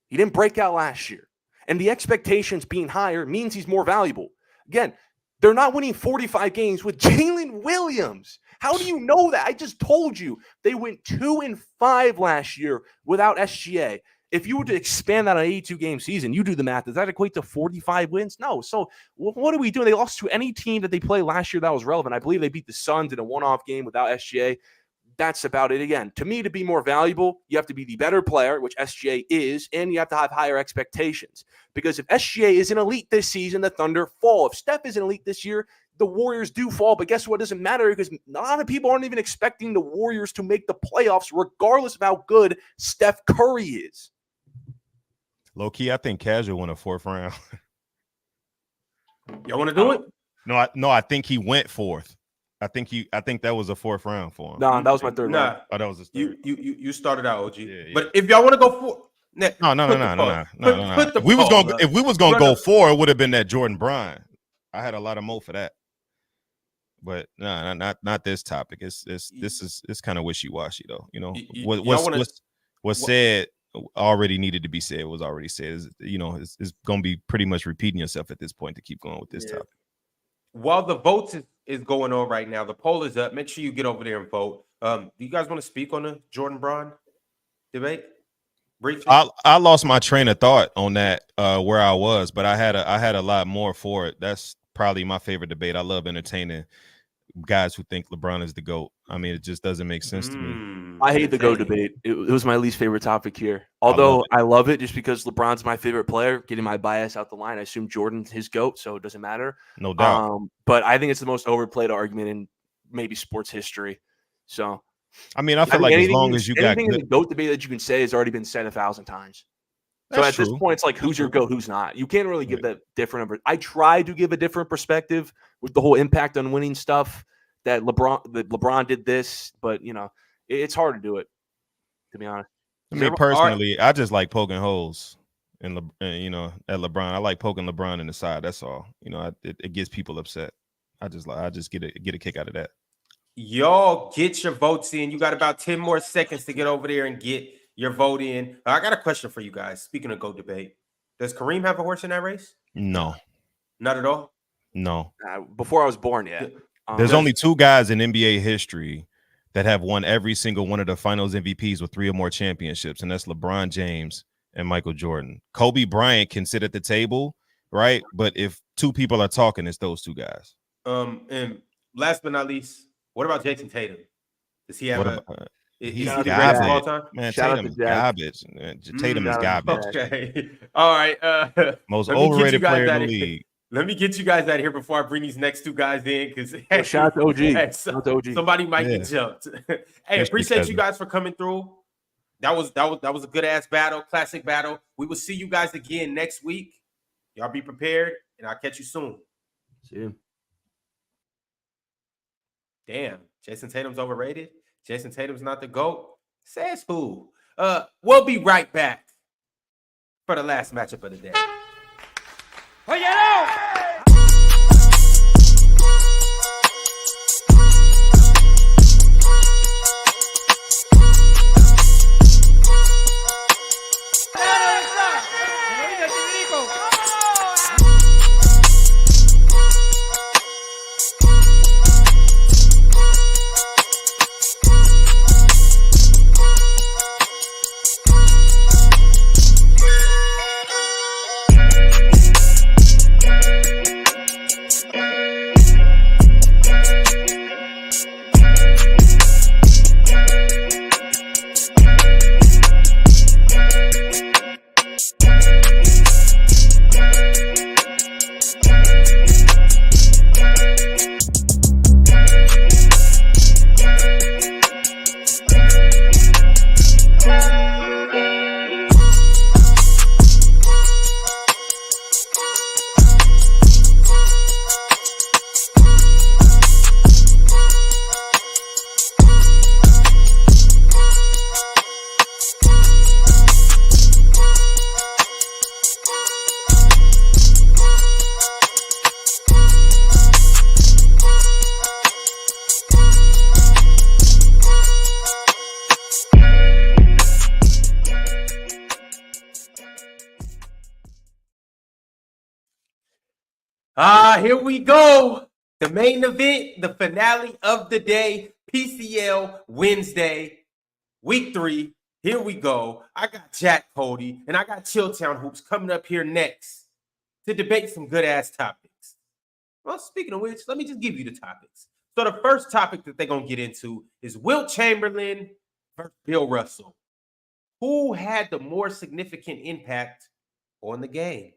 He didn't break out last year. And the expectations being higher means he's more valuable. Again, they're not winning 45 games with Jalen Williams. How do you know that? I just told you they went 2-5 last year without SGA. If you were to expand that on an 82-game season, you do the math. Does that equate to 45 wins? No. So what are we doing? They lost to any team that they played last year that was relevant. I believe they beat the Suns in a one-off game without SGA. That's about it. Again, to me, to be more valuable, you have to be the better player, which SGA is, and you have to have higher expectations. Because if SGA is an elite this season, the Thunder fall. If Steph is an elite this year, the Warriors do fall. But guess what? It doesn't matter because a lot of people aren't even expecting the Warriors to make the playoffs regardless of how good Steph Curry is.
Low key, I think Casual won a 4th round.
Y'all want to do it?
No, I think he went 4th. I think that was a 4th round for him.
No, that was my 3rd round.
Nah,
Oh, that was his 3rd.
you started out, OG.
Yeah.
But if y'all want to go for
No.
Put the
If we was
poll
gonna
up.
go 4, it would have been that Jordan Bryan. I had a lot of mo for that. But no, not this topic. It's kind of wishy-washy though. You know, what's said already needed to be said was already said. It's gonna be pretty much repeating yourself at this point to keep going with this topic.
While the votes is going on right now, the poll is up. Make sure you get over there and vote. Do you guys want to speak on the Jordan Bryan debate? Briefly?
I lost my train of thought on that where I was, but I had a lot more for it. That's probably my favorite debate. I love entertaining guys who think LeBron is the GOAT. I mean, it just doesn't make sense to me.
I hate the GOAT debate. It was my least favorite topic here. Although I love it just because LeBron's my favorite player. Getting my bias out the line, I assume Jordan's his GOAT, so it doesn't matter.
No doubt.
But I think it's the most overplayed argument in maybe sports history. So,
I mean, I feel like as long as you got
anything in the GOAT debate that you can say has already been said 1,000 times. So at this point, it's like, who's your GOAT, who's not? You can't really give that different number. I try to give a different perspective with the whole impact on winning stuff that LeBron did this, but it's hard to do it, to be honest.
I mean, personally, I just like poking holes at LeBron. I like poking LeBron in the side. That's all. It gets people upset. I just get a kick out of that.
Y'all get your votes in. You got about 10 more seconds to get over there and get your vote in. I got a question for you guys. Speaking of GOAT debate, does Kareem have a horse in that race?
No.
Not at all?
No.
Before I was born yet.
There's only 2 guys in NBA history that have won every single one of the finals MVPs with 3 or more championships, and that's LeBron James and Michael Jordan. Kobe Bryant can sit at the table, right? But if 2 people are talking, it's those 2 guys.
And last but not least, what about Jason Tatum? Does he have
he's
the greatest of all time?
Man, Tatum is garbage. Tatum is garbage.
Okay. All right.
Most overrated player in the league.
Let me get you guys out of here before I bring these next 2 guys in, because
shout out to OG.
Somebody might get jumped. Hey, appreciate you guys for coming through. That was a good ass battle, classic battle. We will see you guys again next week. Y'all be prepared, and I'll catch you soon.
See you.
Damn, Jason Tatum's overrated. Jason Tatum's not the GOAT. Says who? We'll be right back for the last matchup of the day. Here we go. The main event, the finale of the day, PCL Wednesday, week 3. Here we go. I got Jack Cote and I got Chilltown Hoops coming up here next to debate some good ass topics. Well, speaking of which, let me just give you the topics. So the first topic that they're going to get into is Wilt Chamberlain versus Bill Russell. Who had the more significant impact on the game?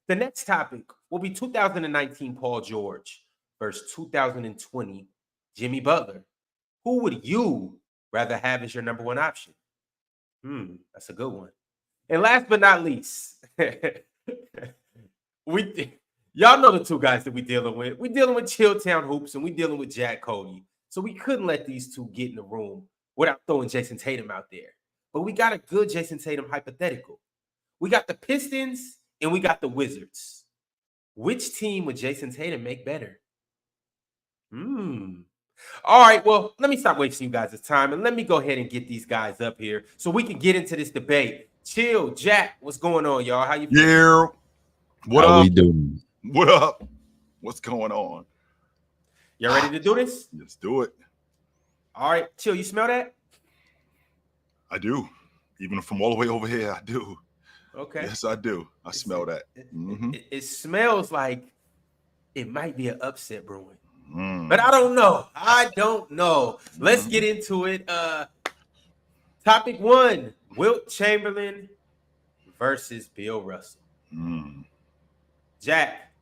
The next topic will be 2019 Paul George versus 2020 Jimmy Butler. Who would you rather have as your number 1 option? That's a good one. And last but not least, y'all know the two guys that we dealing with. We dealing with Chilltown Hoops and we dealing with Jack Cody. So we couldn't let these two get in the room without throwing Jason Tatum out there. But we got a good Jason Tatum hypothetical. We got the Pistons and we got the Wizards. Which team would Jason Tatum make better? All right, well, let me stop wasting you guys' time and let me go ahead and get these guys up here so we can get into this debate. Chill, Jack, what's going on, y'all? How you feeling?
Yeah. What
How
up?
we doing?
What up? What's going on?
Y'all ready to do this?
Let's do it.
All right, Chill, you smell that?
I do. Even from all the way over here, I do.
Okay.
Yes, I do. I smell that.
It smells like it might be an upset brewing.
Mm.
But I don't know. Let's get into it. Topic 1, Wilt Chamberlain versus Bill Russell. Jack,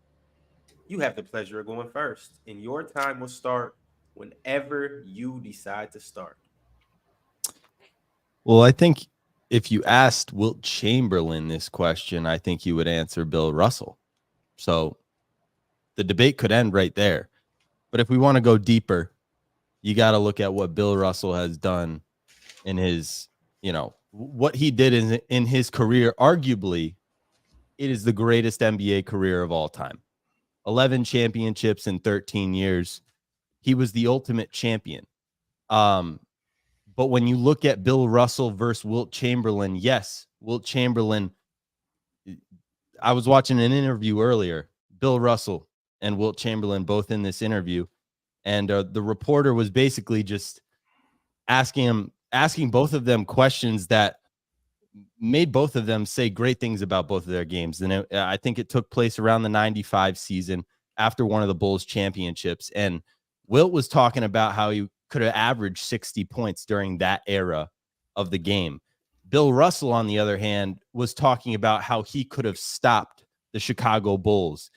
you have the pleasure of going first, and your time will start whenever you decide to start.
Well, I think if you asked Wilt Chamberlain this question, I think you would answer Bill Russell. So the debate could end right there. But if we want to go deeper, you got to look at what Bill Russell has done in his, what he did in his career. Arguably, it is the greatest NBA career of all time. 11 championships in 13 years. He was the ultimate champion. But when you look at Bill Russell versus Wilt Chamberlain, yes, Wilt Chamberlain, I was watching an interview earlier, Bill Russell and Wilt Chamberlain both in this interview, and the reporter was basically just asking both of them questions that made both of them say great things about both of their games. And I think it took place around the 95 season after one of the Bulls championships. And Wilt was talking about how he could have averaged 60 points during that era of the game. Bill Russell, on the other hand, was talking about how he could have stopped the Chicago Bulls.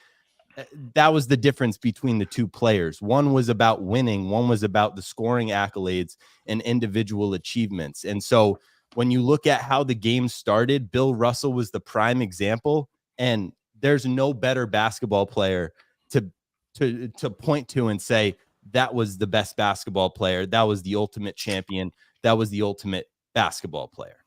That was the difference between the two players. One was about winning. One was about the scoring accolades and individual achievements. And so when you look at how the game started, Bill Russell was the prime example. And there's no better basketball player to point to and say, that was the best basketball player. That was the ultimate champion. That was the ultimate basketball player.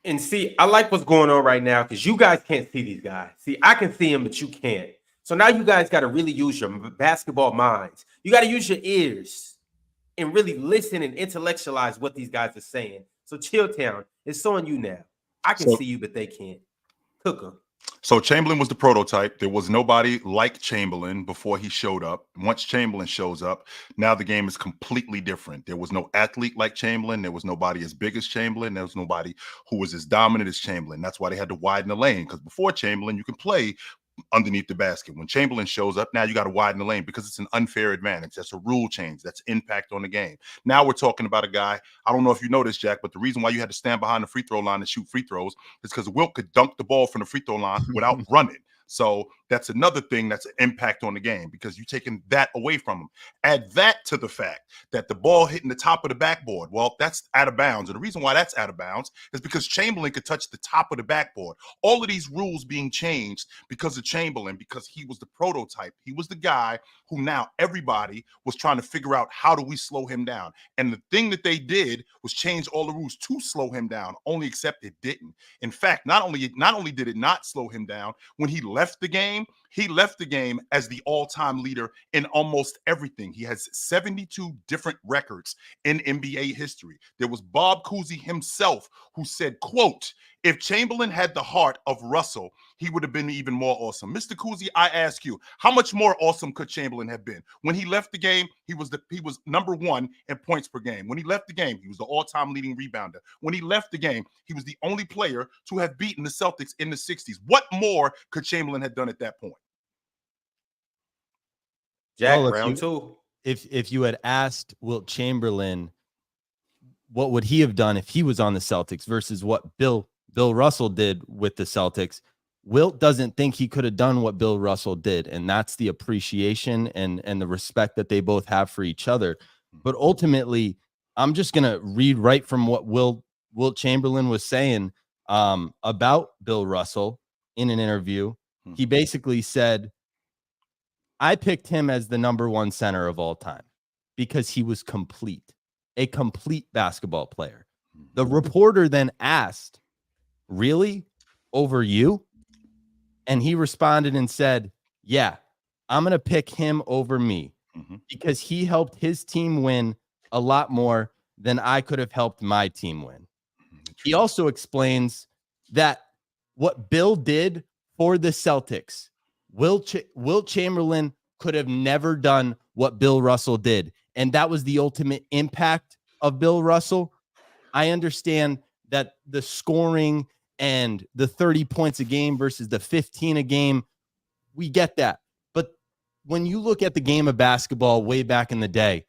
And see, I like what's going on right now because you guys can't see these guys. See, I can see them, but you can't. So now you guys got to really use your basketball minds. You got to use your ears and really listen and intellectualize what these guys are saying. So Chilltown, it's on you now. I can see you, but they can't. Cook them.
So Chamberlain was the prototype. There was nobody like Chamberlain before he showed up. Once Chamberlain shows up, now the game is completely different. There was no athlete like Chamberlain. There was nobody as big as Chamberlain. There was nobody who was as dominant as Chamberlain. That's why they had to widen the lane, because before Chamberlain, you can play underneath the basket. When Chamberlain shows up, now you got to widen the lane because it's an unfair advantage. That's a rule change. That's impact on the game. Now we're talking about a guy, I don't know if you know this, Jack, but the reason why you had to stand behind the free throw line and shoot free throws is because Wilt could dunk the ball from the free throw line without running. So that's another thing that's an impact on the game because you're taking that away from him. Add that to the fact that the ball hitting the top of the backboard, well, that's out of bounds. And the reason why that's out of bounds is because Chamberlain could touch the top of the backboard. All of these rules being changed because of Chamberlain, because he was the prototype. He was the guy who now everybody was trying to figure out, how do we slow him down? And the thing that they did was change all the rules to slow him down, only except it didn't. In fact, not only did it not slow him down, when he left the game as the all-time leader in almost everything. He has 72 different records in NBA history. There was Bob Cousy himself who said, quote, if Chamberlain had the heart of Russell, he would have been even more awesome. Mr. Cousy, I ask you, how much more awesome could Chamberlain have been? When he left the game, he was number one in points per game. When he left the game, he was the all-time leading rebounder. When he left the game, he was the only player to have beaten the Celtics in the 60s. What more could Chamberlain have done at that point?
Jack,
Well,
round two.
If you had asked Wilt Chamberlain, what would he have done if he was on the Celtics versus what Bill Russell did with the Celtics, Wilt doesn't think he could have done what Bill Russell did. And that's the appreciation and the respect that they both have for each other. But ultimately, I'm just going to read right from what Wilt Chamberlain was saying. about Bill Russell in an interview. He basically said, I picked him as the #1 center of all time because he was complete, a complete basketball player. The reporter then asked, really? Over you? And he responded and said, yeah, I'm going to pick him over me because he helped his team win a lot more than I could have helped my team win. He also explains that what Bill did for the Celtics, Wilt Chamberlain could have never done what Bill Russell did. And that was the ultimate impact of Bill Russell. I understand that the scoring and the 30 points a game versus the 15 a game, we get that. But when you look at the game of basketball way back in the day,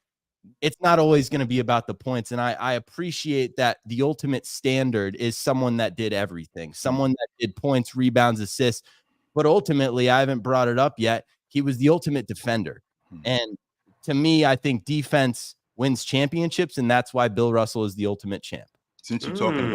it's not always going to be about the points. And I appreciate that the ultimate standard is someone that did everything, someone that did points, rebounds, assists. But ultimately, I haven't brought it up yet. He was the ultimate defender. And to me, I think defense wins championships, and that's why Bill Russell is the ultimate champ.
Since you're talking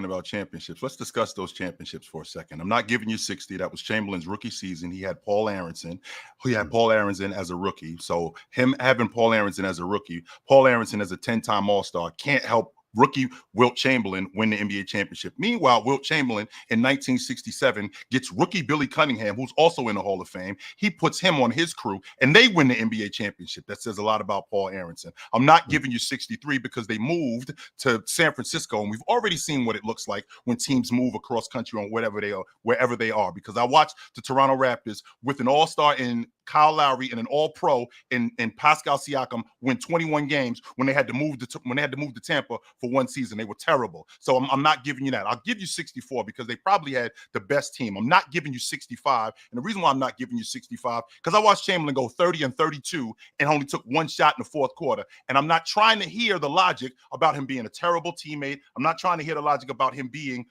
about championships, let's discuss those championships for a second. I'm not giving you 60. That was Chamberlain's rookie season. He had Paul Aronson. He had Paul Aronson as a rookie. So him having Paul Aronson as a rookie, Paul Aronson as a 10-time All-Star can't help rookie Wilt Chamberlain win the NBA championship. Meanwhile, Wilt Chamberlain in 1967 gets rookie Billy Cunningham, who's also in the Hall of Fame. He puts him on his crew, and they win the NBA championship. That says a lot about Paul Aronson. I'm not giving you 63 because they moved to San Francisco, and we've already seen what it looks like when teams move across country on wherever they are. Because I watched the Toronto Raptors with an all-star in Kyle Lowry and an all-pro in Pascal Siakam win 21 games when they had to move to Tampa for one season. They were terrible. So I'm not giving you that. I'll give you 64 because they probably had the best team. I'm not giving you 65. And the reason why I'm not giving you 65, because I watched Chamberlain go 30 and 32 and only took one shot in the fourth quarter. And I'm not trying to hear the logic about him being a terrible teammate. I'm not trying to hear the logic about him being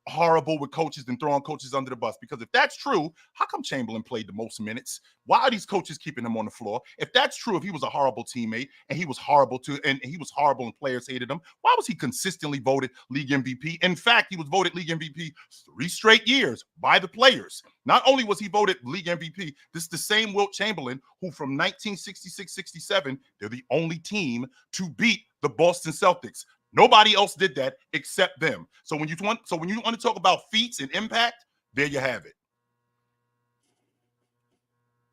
horrible with coaches and throwing coaches under the bus. Because if that's true, how come Chamberlain played the most minutes? Why are these coaches keeping him on the floor? If that's true, if he was a horrible teammate and he was horrible and players hated him, why was he consistently voted league MVP? In fact, he was voted league MVP 3 straight years by the players. Not only was he voted league MVP, this is the same Wilt Chamberlain who from 1966-67, they're the only team to beat the Boston Celtics. Nobody else did that except them. So when you want to talk about feats and impact, there you have it.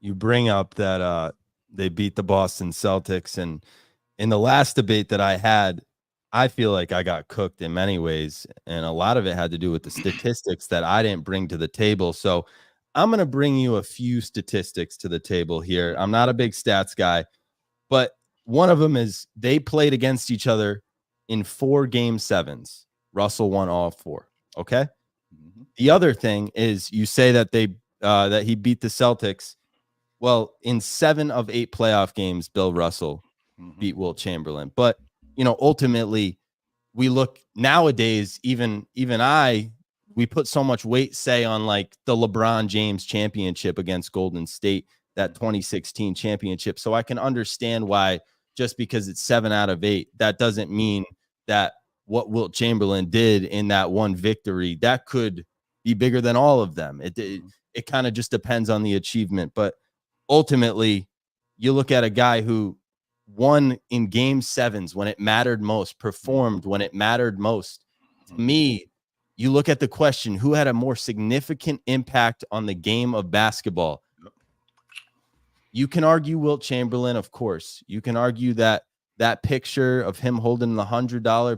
You bring up that they beat the Boston Celtics, and in the last debate that I had, I feel like I got cooked in many ways, and a lot of it had to do with the statistics that I didn't bring to the table. So I'm going to bring you a few statistics to the table here. I'm not a big stats guy, but one of them is they played against each other in 4 Game 7s. Russell won all 4. Okay. The other thing is you say that that he beat the Celtics. Well, in 7 of 8 playoff games, Bill Russell beat Wilt Chamberlain. But ultimately, we look nowadays. Even we put so much weight, say, on like the LeBron James championship against Golden State, that 2016 championship. So I can understand why. Just because it's 7 out of 8, that doesn't mean that what Wilt Chamberlain did in that one victory, that could be bigger than all of them. It kind of just depends on the achievement. But ultimately, you look at a guy who won in Game 7s when it mattered most, performed when it mattered most. To me, you look at the question, who had a more significant impact on the game of basketball? You can argue Wilt Chamberlain, of course. You can argue that picture of him holding the $100,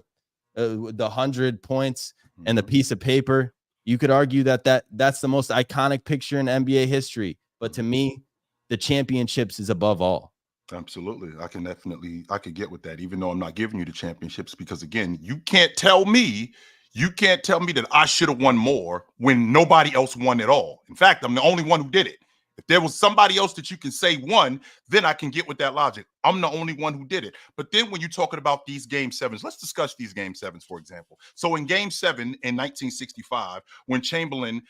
the 100 points and the piece of paper. You could argue that's the most iconic picture in NBA history. But to me, the championships is above all.
Absolutely. I could get with that, even though I'm not giving you the championships, because again, you can't tell me that I should have won more when nobody else won at all. In fact, I'm the only one who did it. If there was somebody else that you can say won, then I can get with that logic. I'm the only one who did it. But then when you're talking about these Game 7s, let's discuss these Game 7s, for example. So in Game 7 in 1965, when Chamberlain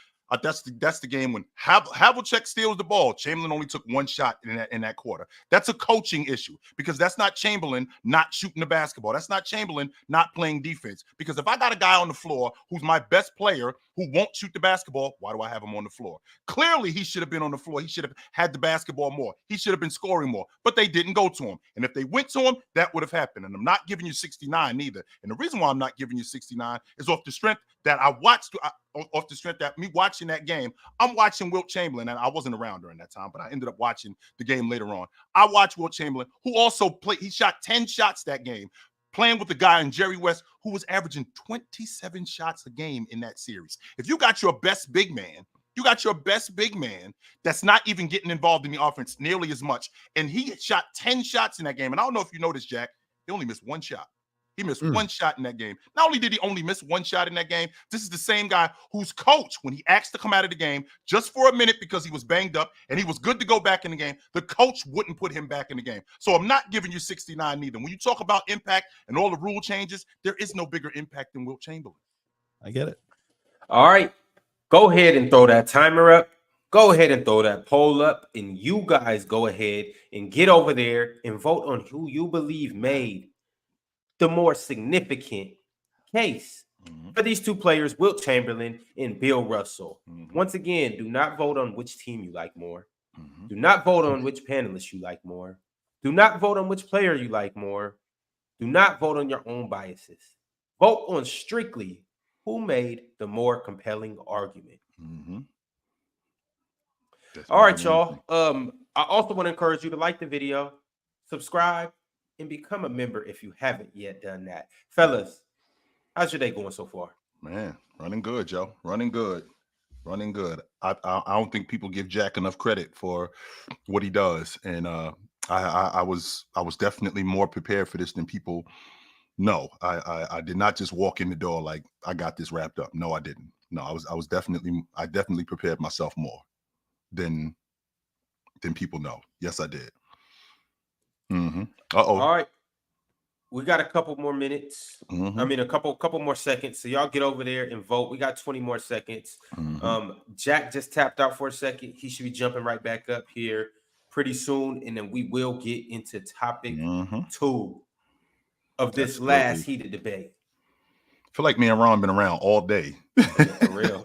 That's the game when Havlicek steals the ball. Chamberlain only took one shot in that quarter. That's a coaching issue because that's not Chamberlain not shooting the basketball. That's not Chamberlain not playing defense. Because if I got a guy on the floor who's my best player who won't shoot the basketball, why do I have him on the floor? Clearly, he should have been on the floor. He should have had the basketball more. He should have been scoring more. But they didn't go to him. And if they went to him, that would have happened. And I'm not giving you 69 either. And the reason why I'm not giving you 69 is off the strength that I watched. Off the strength that me watching that game, I'm watching Wilt Chamberlain, and I wasn't around during that time, but I ended up watching the game later on. I watched Wilt Chamberlain, who also played. He shot 10 shots that game, playing with the guy in Jerry West, who was averaging 27 shots a game in that series. If you got your best big man, that's not even getting involved in the offense nearly as much, and he shot 10 shots in that game. And I don't know if you noticed, Jack, he only missed one shot. He missed one shot in that game. Not only did he only miss one shot in that game, this is the same guy whose coach, when he asked to come out of the game just for a minute because he was banged up and he was good to go back in the game, the coach wouldn't put him back in the game. So I'm not giving you 69 either. When you talk about impact and all the rule changes, there is no bigger impact than Wilt Chamberlain.
I get it.
All right. Go ahead and throw that timer up. Go ahead and throw that poll up. And you guys go ahead and get over there and vote on who you believe made the more significant case for these two players, Wilt Chamberlain and Bill Russell. Once again, do not vote on which team you like more. Do not vote on which panelist you like more. Do not vote on which player you like more. Do not vote on your own biases. Vote on strictly who made the more compelling argument. All right, y'all. I also want to encourage you to like the video, subscribe, and become a member if you haven't yet done that. Fellas, how's your day going so far?
Man, running good, Joe. Running good. I don't think people give Jack enough credit for what he does. And I was definitely more prepared for this than people know. I did not just walk in the door like I got this wrapped up. No, I didn't. No, I definitely prepared myself more than people know. Yes, I did.
All right. We got a couple more minutes. I mean, a couple more seconds. So y'all get over there and vote. We got 20 more seconds. Jack just tapped out for a second. He should be jumping right back up here pretty soon. And then we will get into topic 2 of this last heated debate.
I feel like me and Ron been around all day.
For real.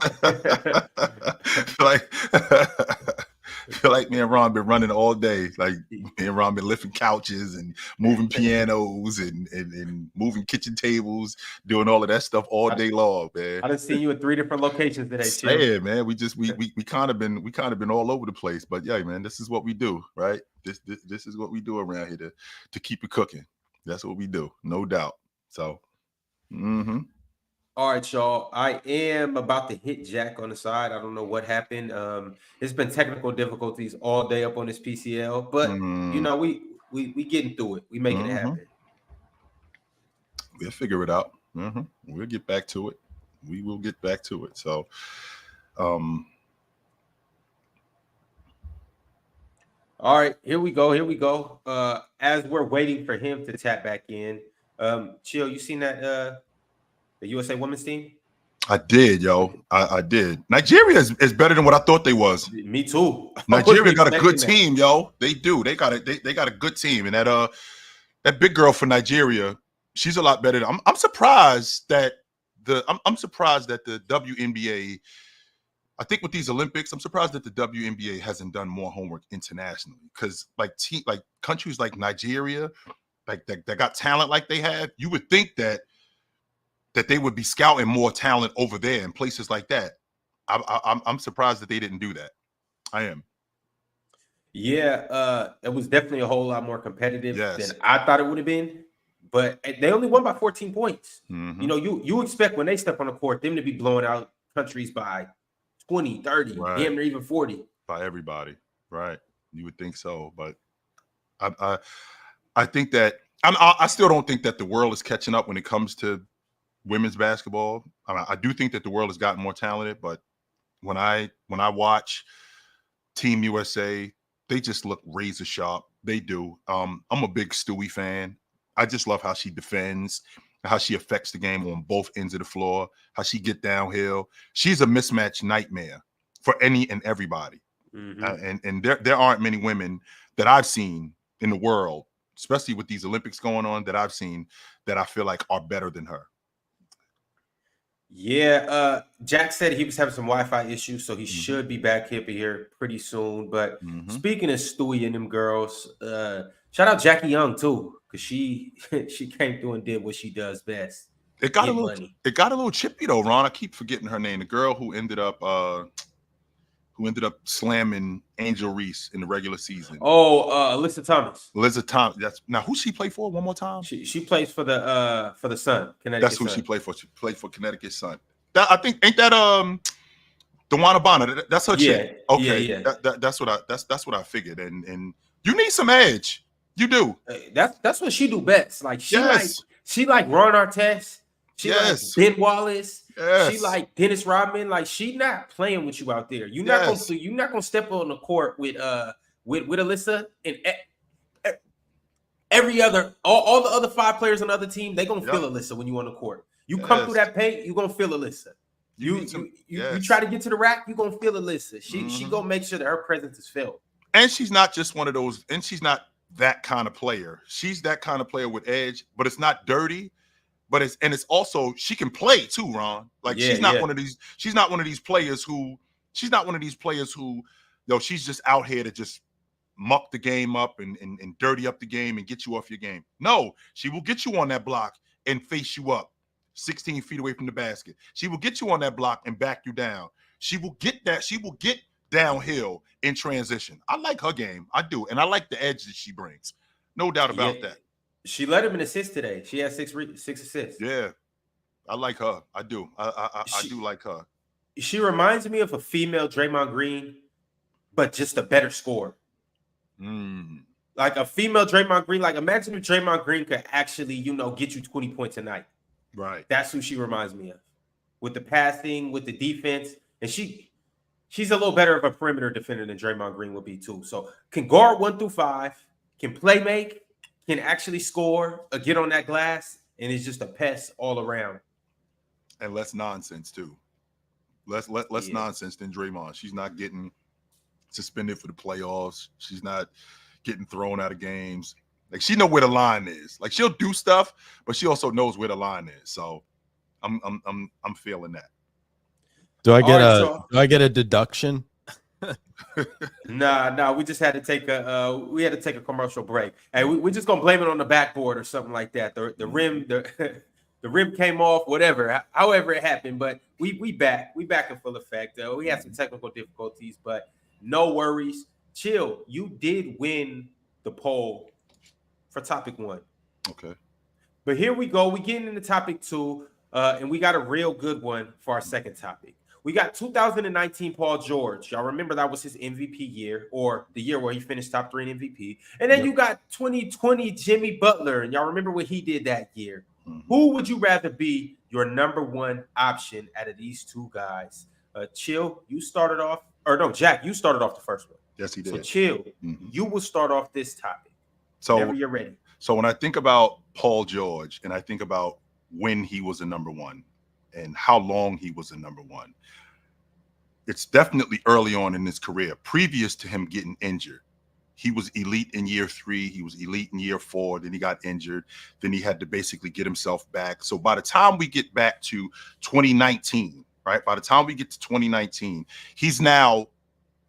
I feel like me and Ron been running all day. Like me and Ron been lifting couches and moving pianos and moving kitchen tables, doing all of that stuff all day long, man.
I done seen you in 3 different locations today,
yeah, man. We kind of been all over the place, but yeah, man, this is what we do, right? This is what we do around here to keep it cooking. That's what we do, no doubt. So,
All right, y'all. I am about to hit Jack on the side. I don't know what happened. It's been technical difficulties all day up on this PCL, but you know, we getting through it. We making it happen.
We'll figure it out. We'll get back to it. We will get back to it. So,
all right, here we go. As we're waiting for him to tap back in, Chill, you seen that the USA women's team?
I did, yo. I did. Nigeria is better than what I thought they was.
Me too.
Nigeria got a good team, yo. They do. They got a good team, and that big girl for Nigeria, she's a lot better. I'm surprised that the WNBA. I think with these Olympics, I'm surprised that the WNBA hasn't done more homework internationally, because like countries like Nigeria, like that got talent like they have, you would think that they would be scouting more talent over there in places like that. I'm surprised that they didn't do that. I am.
Yeah, it was definitely a whole lot more competitive than I thought it would have been. But they only won by 14 points. You know, you expect when they step on the court, them to be blowing out countries by 20, 30, damn near even 40.
By everybody, right? You would think so, but I think that I still don't think that the world is catching up when it comes to women's basketball. I do think that the world has gotten more talented, but when I watch Team USA, they just look razor sharp. They do. I'm a big Stewie fan. I just love how she defends, how she affects the game on both ends of the floor, how she get downhill. She's a mismatch nightmare. for any and everybody.
Mhm.
And there aren't many women that I've seen in the world, especially with these Olympics going on, that I've seen that I feel like are better than her.
Yeah, Jack said he was having some Wi-Fi issues, so he
Mhm.
should be back here pretty soon. But
Mhm.
speaking of Stewie and them girls, shout out Jackie Young too, because she she came through and did what she does best.
It got
Get
a
money.
little chippy though, Ron. I keep forgetting her name. The girl who ended up slamming Angel Reese in the regular season.
Oh, Alyssa Thomas.
Liza Thomas. That's now who she played for. One more time.
She plays for the Sun, Connecticut.
That's who
Sun.
she played for. She played for Connecticut Sun. That I think ain't that Dewana Bonner. That's her chick. Okay,
yeah.
That's what I figured. And you need some edge. You do.
That's what she do best. Like she
Yes.
like Ron Artest. She
Yes.
like Ben Wallace.
Yes.
She like Dennis Rodman. Like she not playing with you out there. You're not gonna step on the court with Alyssa and every other all the other 5 players on the other team. They gonna feel Alyssa when you on the court. You come through that paint, you gonna feel Alyssa. You try to get to the rack, you gonna feel Alyssa. She gonna make sure that her presence is felt.
And she's not just one of those. And she's not that kind of player. She's that kind of player with edge, but it's not dirty. But it's also she can play too, Ron. Like she's not one of these. She's not one of these players who. She's not one of these players who, she's just out here to just muck the game up and dirty up the game and get you off your game. No, she will get you on that block and face you up 16 feet away from the basket. She will get you on that block and back you down. She will get that. She will get downhill in transition. I like her game. I do. And I like the edge that she brings. No doubt about that.
She led him in assists today. She had 6 assists.
Yeah. I like her. I do. I do like her.
She reminds me of a female Draymond Green, but just a better scorer. Like a female Draymond Green. Like imagine if Draymond Green could actually, get you 20 points a night.
Right.
That's who she reminds me of. With the passing, with the defense. And she's a little better of a perimeter defender than Draymond Green would be too. So can guard 1 through 5, can play make, can actually score, get on that glass, and it's just a pest all around.
And less nonsense too. Less nonsense than Draymond. She's not getting suspended for the playoffs. She's not getting thrown out of games. Like she know where the line is. Like she'll do stuff, but she also knows where the line is. So I'm feeling that.
Do I get a deduction?
Nah. We just had to take a commercial break. Hey, we're just gonna blame it on the backboard or something like that. The rim, the rim came off, whatever, however it happened. But we back in full effect. We had some technical difficulties, but no worries. Chill. You did win the poll for topic 1.
Okay.
But here we go. We getting into topic 2, and we got a real good one for our second topic. We got 2019 Paul George. Y'all remember that was his MVP year, or the year where he finished top 3 in MVP. And then you got 2020 Jimmy Butler, and y'all remember what he did that year. Who would you rather be your number 1 option out of these 2 guys? Chill, you started off, or no, Jack, you started off the first one.
Yes, he did.
So Chill, you will start off this topic.
So
whenever you're ready.
So when I think about Paul George and I think about when he was a number 1 and how long he was a number 1, it's definitely early on in his career, previous to him getting injured. He was elite in year 3. He was elite in year 4. Then he got injured. Then he had to basically get himself back. So by the time we get back to 2019, right? By the time we get to 2019, he's now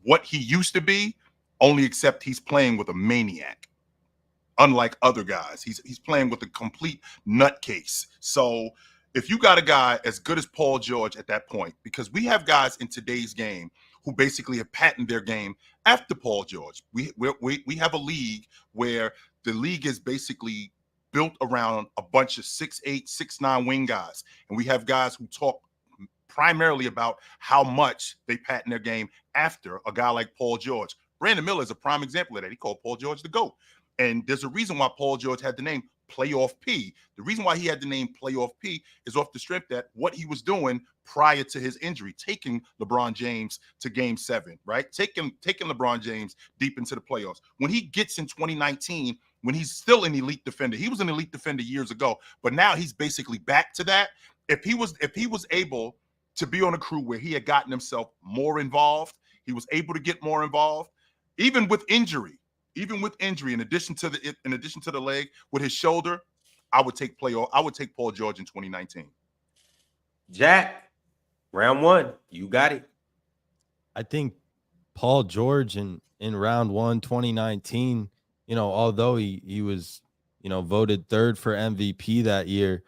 what he used to be, only except he's playing with a maniac. Unlike other guys, he's playing with a complete nutcase. So if you got a guy as good as Paul George at that point, because we have guys in today's game who basically have patented their game after Paul George. We have a league where the league is basically built around a bunch of 6'8", 6'9" wing guys. And we have guys who talk primarily about how much they patent their game after a guy like Paul George. Brandon Miller is a prime example of that. He called Paul George the GOAT. And there's a reason why Paul George had the name Playoff P. The reason why he had the name Playoff P is off the strength that what he was doing prior to his injury, taking LeBron James to Game 7, right? Taking LeBron James deep into the playoffs. When he gets in 2019, when he's still an elite defender, he was an elite defender years ago, but now he's basically back to that. If he was able to be on a crew where he had gotten himself more involved. He was able to get more involved, even with injury. Even with injury, in addition to the leg with his shoulder, I would take Paul George in 2019.
Jack, round one, you got it.
I think Paul George in round one, 2019, although he was, voted third for MVP that year,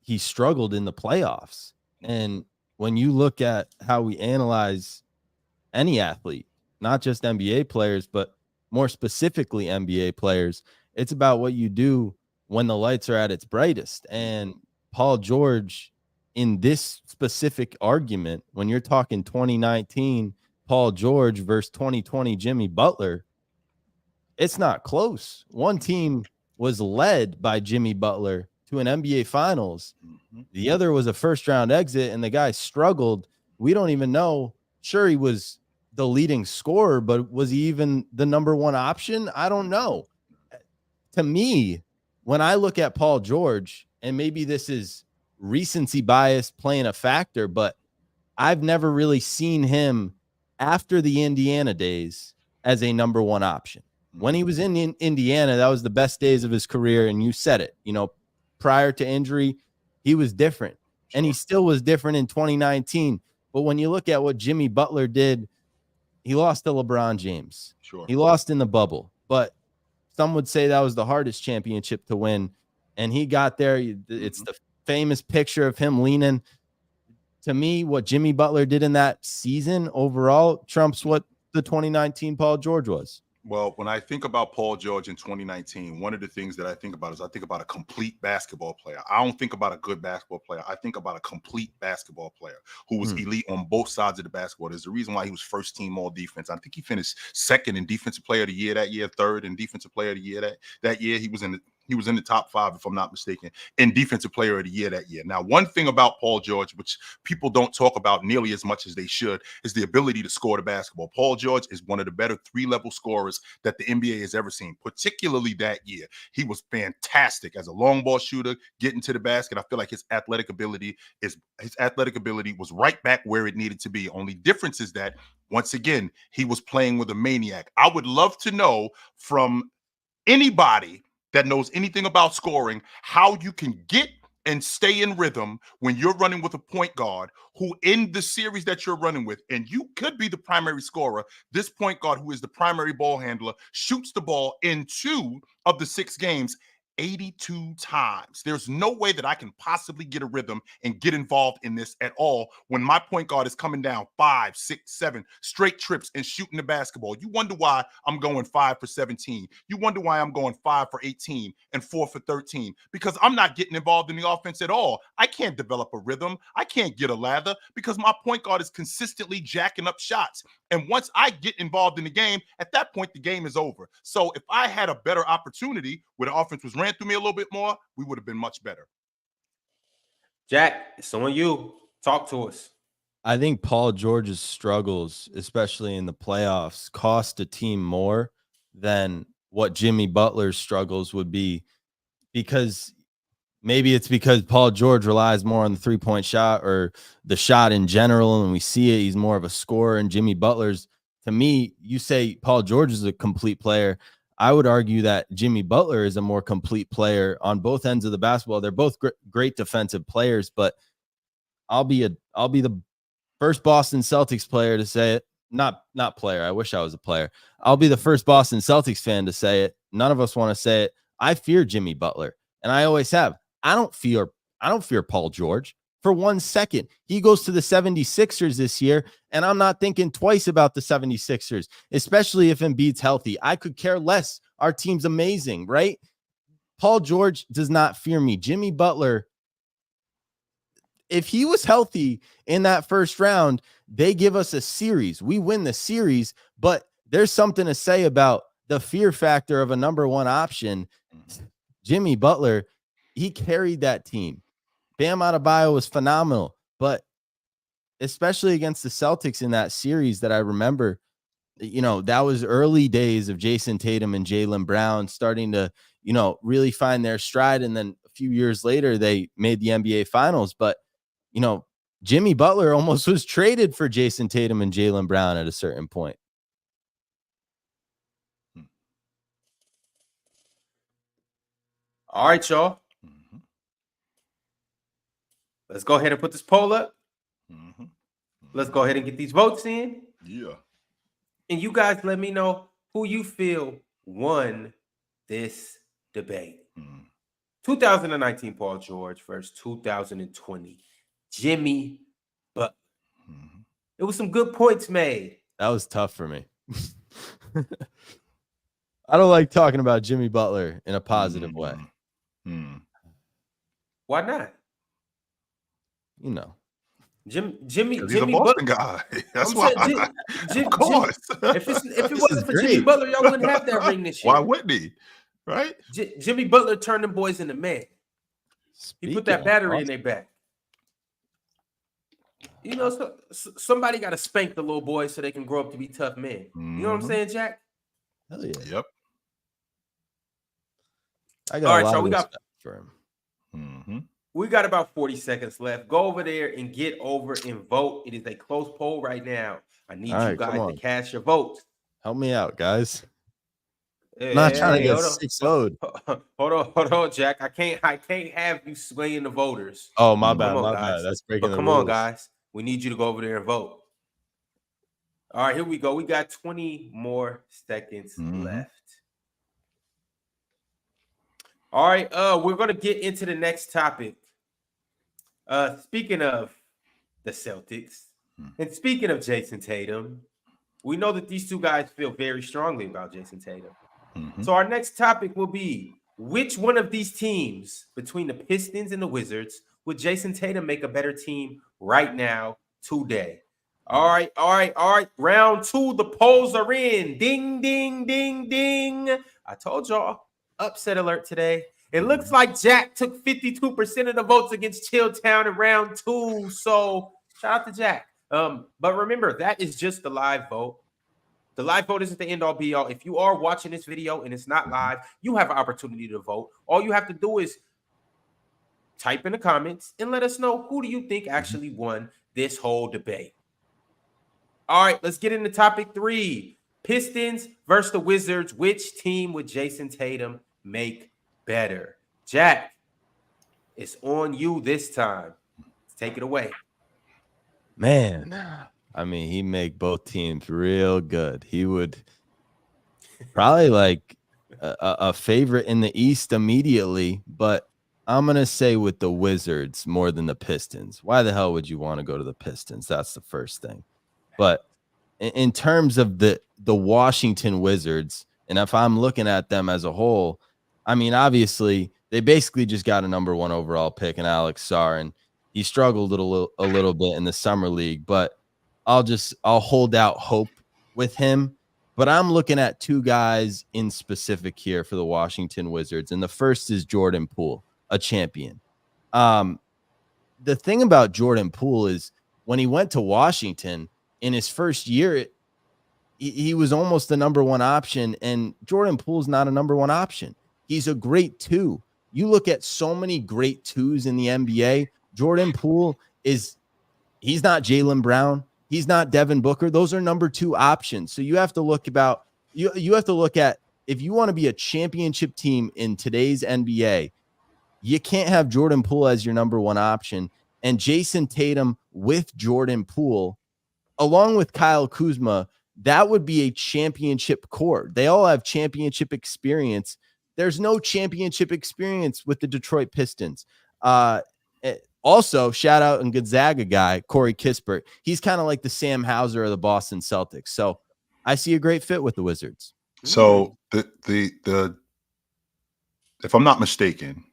he struggled in the playoffs. And when you look at how we analyze any athlete, not just NBA players, but more specifically NBA players, it's about what you do when the lights are at its brightest. And Paul George, in this specific argument, when you're talking 2019 Paul George versus 2020 Jimmy Butler, it's not close. One team was led by Jimmy Butler to an NBA Finals. The other was a first-round exit, and the guy struggled. We don't even know. Sure, he was the leading scorer, but was he even the number one option? I don't know. To me, when I look at Paul George, and maybe this is recency bias playing a factor, but I've never really seen him after the Indiana days as a number one option. When he was in Indiana, that was the best days of his career, and you said it. Prior to injury, he was different, and he still was different in 2019. But when you look at what Jimmy Butler did, he lost to LeBron James.
Sure.
He lost in the bubble, but some would say that was the hardest championship to win, and he got there. It's the famous picture of him leaning. To me, what Jimmy Butler did in that season overall trumps what the 2019 Paul George was.
Well, when I think about Paul George in 2019, one of the things that I think about is I think about a complete basketball player. I don't think about a good basketball player. I think about a complete basketball player who was elite on both sides of the basketball. There's a reason why he was first team all defense. I think he finished second in defensive player of the year that year, third in defensive player of the year that year. He was in the top 5, if I'm not mistaken, in defensive player of the year that year. Now, one thing about Paul George, which people don't talk about nearly as much as they should, is the ability to score the basketball. Paul George is one of the better 3-level scorers that the NBA has ever seen, particularly that year. He was fantastic as a long ball shooter, getting to the basket. I feel like his athletic ability was right back where it needed to be. Only difference is that, once again, he was playing with a maniac. I would love to know from anybody that knows anything about scoring how you can get and stay in rhythm when you're running with a point guard who, in the series that you're running with, and you could be the primary scorer, this point guard who is the primary ball handler shoots the ball in 2 of the 6 games 82 times. There's no way that I can possibly get a rhythm and get involved in this at all when my point guard is coming down 5, 6, 7 straight trips and shooting the basketball. You wonder why I'm going 5 for 17. You wonder why I'm going 5 for 18 and 4 for 13, because I'm not getting involved in the offense at all. I can't develop a rhythm. I can't get a lather because my point guard is consistently jacking up shots. And once I get involved in the game, at that point, the game is over. So if I had a better opportunity where the offense was ran through me a little bit more, we would have been much better.
Jack, it's on you. Talk to us.
I think Paul George's struggles, especially in the playoffs, cost a team more than what Jimmy Butler's struggles would be, because maybe it's because Paul George relies more on the three-point shot or the shot in general, and we see it. He's more of a scorer, and Jimmy Butler's, to me, you say Paul George is a complete player. I would argue that Jimmy Butler is a more complete player on both ends of the basketball. They're both great defensive players, but I'll be the first Boston Celtics player to say it. Not player. I wish I was a player. I'll be the first Boston Celtics fan to say it. None of us want to say it. I fear Jimmy Butler, and I always have. I don't fear Paul George for 1 second. He goes to the 76ers this year, and I'm not thinking twice about the 76ers, especially if Embiid's healthy. I could care less. Our team's amazing, right? Paul George does not fear me. Jimmy Butler, if he was healthy in that first round, they give us a series. We win the series, but there's something to say about the fear factor of a number one option. Jimmy Butler, he carried that team. Bam Adebayo was phenomenal, but especially against the Celtics in that series that I remember, that was early days of Jason Tatum and Jaylen Brown starting to, really find their stride. And then a few years later, they made the NBA Finals. But, Jimmy Butler almost was traded for Jason Tatum and Jaylen Brown at a certain point.
All right, y'all. Let's go ahead and put this poll up. Let's go ahead and get these votes in.
Yeah.
And you guys let me know who you feel won this debate. 2019 Paul George versus 2020 Jimmy Butler. It was some good points made.
That was tough for me. I don't like talking about Jimmy Butler in a positive way.
Why not?
You know.
Jimmy
He's a Boston guy. That's why. Of course.
If it wasn't for Jimmy Butler, y'all wouldn't have that ring this year.
Why wouldn't he? Right?
Jimmy Butler turned them boys into men. He put that battery in their back. You know, so somebody got to spank the little boys so they can grow up to be tough men. You know what I'm saying, Jack?
Hell yeah.
Yep.
I got
All
a
right,
lot
so
of
we got
respect for him.
We got about 40 seconds left. Go over there and get over and vote. It is a close poll right now. I need you guys to cast your votes.
Help me out, guys.
Hey,
I'm not trying to get
hold
6-0'd.
Hold on, Jack. I can't have you swaying the voters.
Oh, my bad,
Come on,
my
guys.
bad. That's breaking the
Come
rules.
on, guys. We need you to go over there and vote. All right, here we go. We got 20 more seconds left. All right, we're gonna get into the next topic. Speaking of the Celtics, and speaking of Jason Tatum, we know that these two guys feel very strongly about Jason Tatum. So our next topic will be, which one of these teams between the Pistons and the Wizards would Jason Tatum make a better team right now, today? All right. Round 2, the polls are in. Ding, ding, ding, ding. I told y'all, upset alert today. It looks like Jack took 52% of the votes against Chilltown in round 2. So shout out to Jack. But remember, that is just the live vote. The live vote isn't the end all be all. If you are watching this video and it's not live, you have an opportunity to vote. All you have to do is type in the comments and let us know, who do you think actually won this whole debate. All right, let's get into topic 3. Pistons versus the Wizards. Which team would Jason Tatum make better? Jack, it's on you this time. Let's take it away.
Man, I mean, he make both teams real good. He would probably like a favorite in the East immediately, but I'm going to say with the Wizards more than the Pistons. Why the hell would you want to go to the Pistons? That's the first thing. But in terms of the Washington Wizards, and if I'm looking at them as a whole, I mean, obviously, they basically just got a number 1 overall pick in Alex Sarr, and he struggled a little bit in the summer league, but I'll hold out hope with him. But I'm looking at 2 guys in specific here for the Washington Wizards, and the first is Jordan Poole, a champion. The thing about Jordan Poole is when he went to Washington in his first year, he was almost the number 1 option, and Jordan Poole's not a number 1 option. He's a great 2. You look at so many great 2s in the NBA. Jordan Poole he's not Jaylen Brown. He's not Devin Booker. Those are number 2 options. So you have to look you have to look at, if you want to be a championship team in today's NBA, you can't have Jordan Poole as your number 1 option. And Jason Tatum with Jordan Poole, along with Kyle Kuzma, that would be a championship core. They all have championship experience. There's no championship experience with the Detroit Pistons. Also, shout out and Gonzaga guy, Corey Kispert. He's kind of like the Sam Hauser of the Boston Celtics. So I see a great fit with the Wizards.
So the if I'm not mistaken,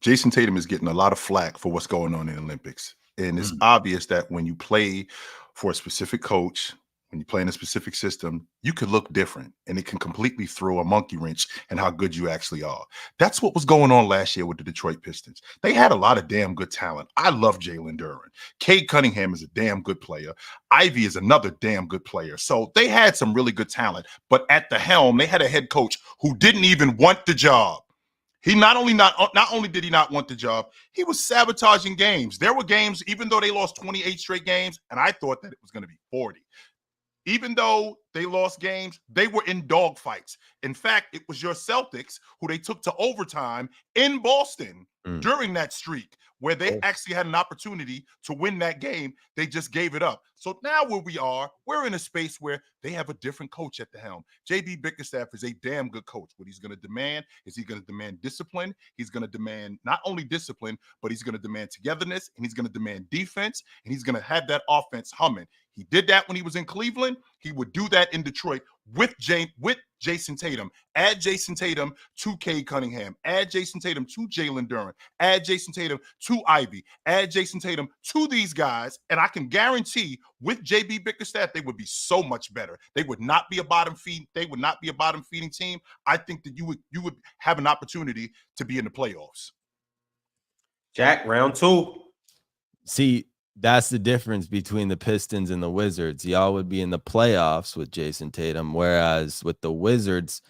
Jason Tatum is getting a lot of flack for what's going on in the Olympics. And it's obvious that when you play for a specific coach, when you play in a specific system, you could look different, and it can completely throw a monkey wrench in how good you actually are. That's what was going on last year with the Detroit Pistons. They had a lot of damn good talent. I love Jalen Duren. Cade Cunningham is a damn good player. Ivy is another damn good player. So they had some really good talent, but at the helm, they had a head coach who didn't even want the job. He not only did he not want the job, he was sabotaging games. There were games, even though they lost 28 straight games, and I thought that it was going to be 40. Even though they lost games, they were in dogfights. In fact, it was your Celtics who they took to overtime in Boston during that streak, where they actually had an opportunity to win that game. They just gave it up. So now where we are, we're in a space where they have a different coach at the helm. JB Bickerstaff is a damn good coach. What he's going to demand is he's going to demand discipline. He's going to demand not only discipline, but he's going to demand togetherness, and he's going to demand defense, and he's going to have that offense humming. He did that when he was in Cleveland. He would do that in Detroit with Jason Tatum. Add Jason Tatum to Cade Cunningham. Add Jason Tatum to Jalen Duren. Add Jason Tatum to Ivy. Add Jason Tatum to these guys, and I can guarantee with JB Bickerstaff, they would be so much better. They would not be a bottom feed. They would not be a bottom feeding team. I think that you would have an opportunity to be in the playoffs.
Jack, round 2.
See, that's the difference between the Pistons and the Wizards. Y'all would be in the playoffs with Jason Tatum, whereas with the Wizards,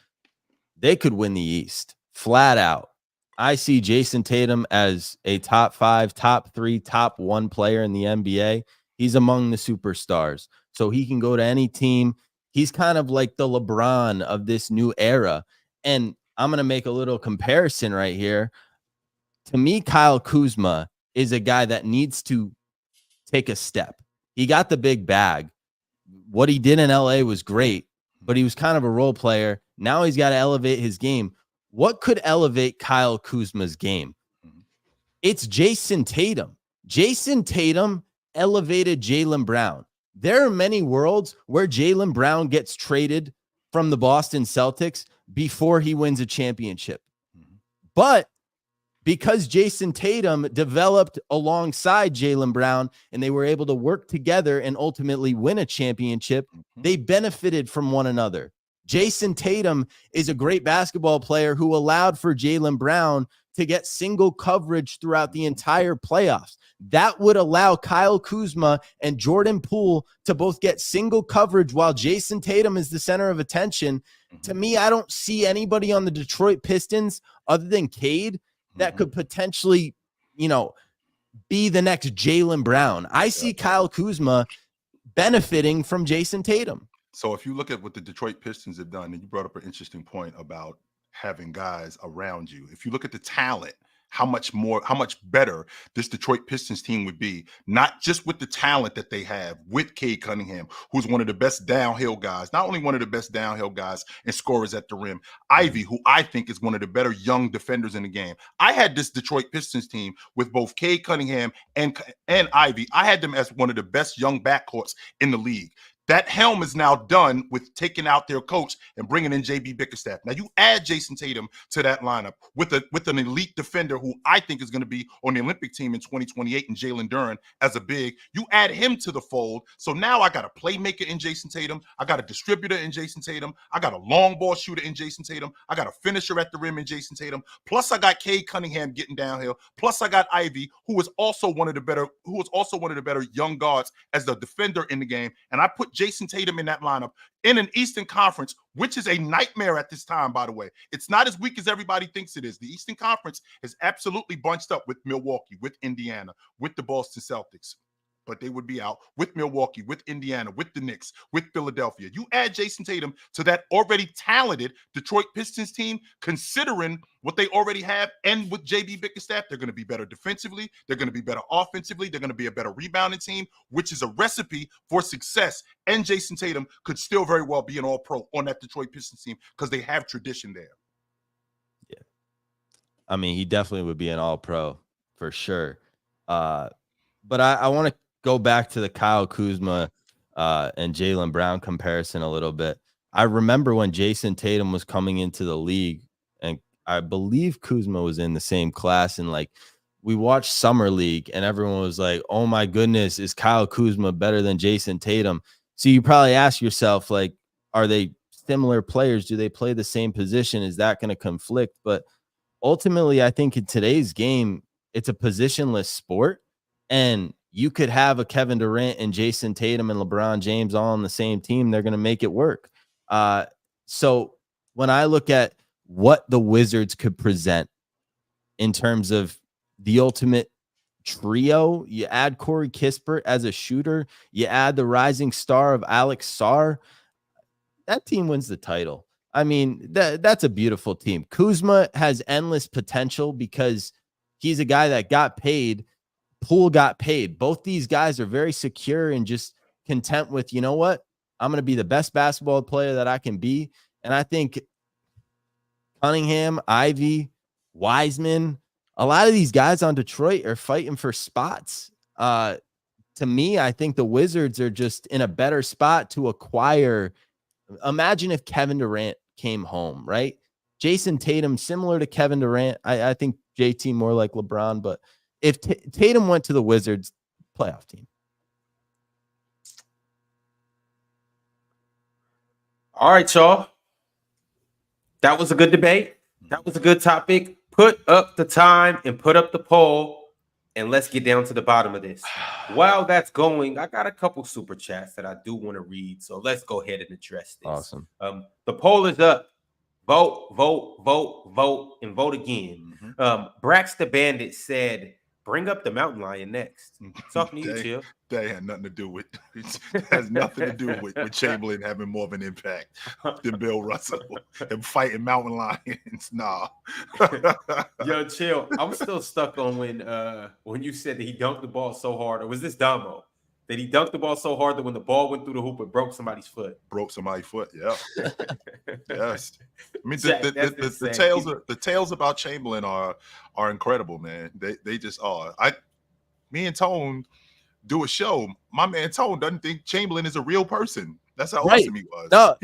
they could win the East flat out. I see Jason Tatum as a top 5, top 3, top 1 player in the NBA. He's among the superstars, so he can go to any team. He's kind of like the LeBron of this new era. And I'm going to make a little comparison right here. To me, Kyle Kuzma is a guy that needs to take a step. He got the big bag. What he did in LA was great, but he was kind of a role player. Now he's got to elevate his game. What could elevate Kyle Kuzma's game? It's Jason Tatum. Jason Tatum elevated Jaylen Brown. There are many worlds where Jaylen Brown gets traded from the Boston Celtics before he wins a championship. But because Jason Tatum developed alongside Jaylen Brown and they were able to work together and ultimately win a championship, they benefited from one another. Jason Tatum is a great basketball player who allowed for Jaylen Brown to get single coverage throughout the entire playoffs. That would allow Kyle Kuzma and Jordan Poole to both get single coverage while Jason Tatum is the center of attention. To me, I don't see anybody on the Detroit Pistons other than Cade that could potentially, be the next Jaylen Brown. I see Kyle Kuzma benefiting from Jason Tatum.
So if you look at what the Detroit Pistons have done, and you brought up an interesting point about having guys around you. If you look at the talent, how much better this Detroit Pistons team would be, not just with the talent that they have with Cade Cunningham, who's one of the best downhill guys, not only one of the best downhill guys and scorers at the rim, Ivy, who I think is one of the better young defenders in the game. I had this Detroit Pistons team with both Cade Cunningham and Ivy. I had them as one of the best young backcourts in the league. That helm is now done with taking out their coach and bringing in JB Bickerstaff. Now you add Jason Tatum to that lineup with an elite defender who I think is going to be on the Olympic team in 2028 and Jalen Duren as a big. You add him to the fold. So now I got a playmaker in Jason Tatum. I got a distributor in Jason Tatum. I got a long ball shooter in Jason Tatum. I got a finisher at the rim in Jason Tatum. Plus I got Cade Cunningham getting downhill. Plus I got Ivy, who is also one of the better young guards as the defender in the game. And I put Jason Tatum in that lineup in an Eastern Conference, which is a nightmare at this time, by the way. It's not as weak as everybody thinks it is. The Eastern Conference is absolutely bunched up with Milwaukee, with Indiana, with the Boston Celtics. But they would be out with Milwaukee, with Indiana, with the Knicks, with Philadelphia. You add Jason Tatum to that already talented Detroit Pistons team, considering what they already have, and with JB Bickerstaff, they're going to be better defensively. They're going to be better offensively. They're going to be a better rebounding team, which is a recipe for success. And Jason Tatum could still very well be an all-pro on that Detroit Pistons team because they have tradition there.
Yeah. I mean, he definitely would be an all-pro for sure. But I want to go back to the Kyle Kuzma and Jaylen Brown comparison a little bit. I remember when Jason Tatum was coming into the league, and I believe Kuzma was in the same class, and we watched Summer League and everyone was like, oh my goodness, is Kyle Kuzma better than Jason Tatum? So you probably ask yourself, are they similar players? Do they play the same position? Is that going to conflict? But ultimately, I think in today's game, it's a positionless sport, and you could have a Kevin Durant and Jason Tatum and LeBron James all on the same team. They're going to make it work. So when I look at what the Wizards could present in terms of the ultimate trio. You add Corey Kispert as a shooter, you add the rising star of Alex Sarr, that team wins the title. I mean, that's a beautiful team. Kuzma has endless potential because he's a guy that got paid. Poole got paid. Both these guys are very secure and just content with, you know what? I'm going to be the best basketball player that I can be. And I think Cunningham, Ivy, Wiseman, a lot of these guys on Detroit are fighting for spots. To me, I think the Wizards are just in a better spot to acquire. Imagine if Kevin Durant came home, right? Jason Tatum, similar to Kevin Durant. I think JT more like LeBron, but if Tatum went to the Wizards, playoff team.
All right, y'all. That was a good debate. That was a good topic. Put up the time and put up the poll, and let's get down to the bottom of this. While that's going, I got a couple super chats that I do want to read, so let's go ahead and address this.
Awesome.
The poll is up. Vote, vote, vote, vote, and vote again. Brax the Bandit said, bring up the mountain lion next. Talking to you, Chill.
That had nothing to do with it. Has nothing to do with Chamberlain having more of an impact than Bill Russell and fighting mountain lions. Nah.
Yo, Chill. I'm still stuck on when you said that he dunked the ball so hard, or was this Damo? That he dunked the ball so hard that when the ball went through the hoop, it broke somebody's foot.
Broke somebody's foot, yeah. Yes. I mean,
Jack,
the tales about Chamberlain are incredible, man. They just are. Me and Tone do a show. My man Tone doesn't think Chamberlain is a real person. That's how awesome he was.
No,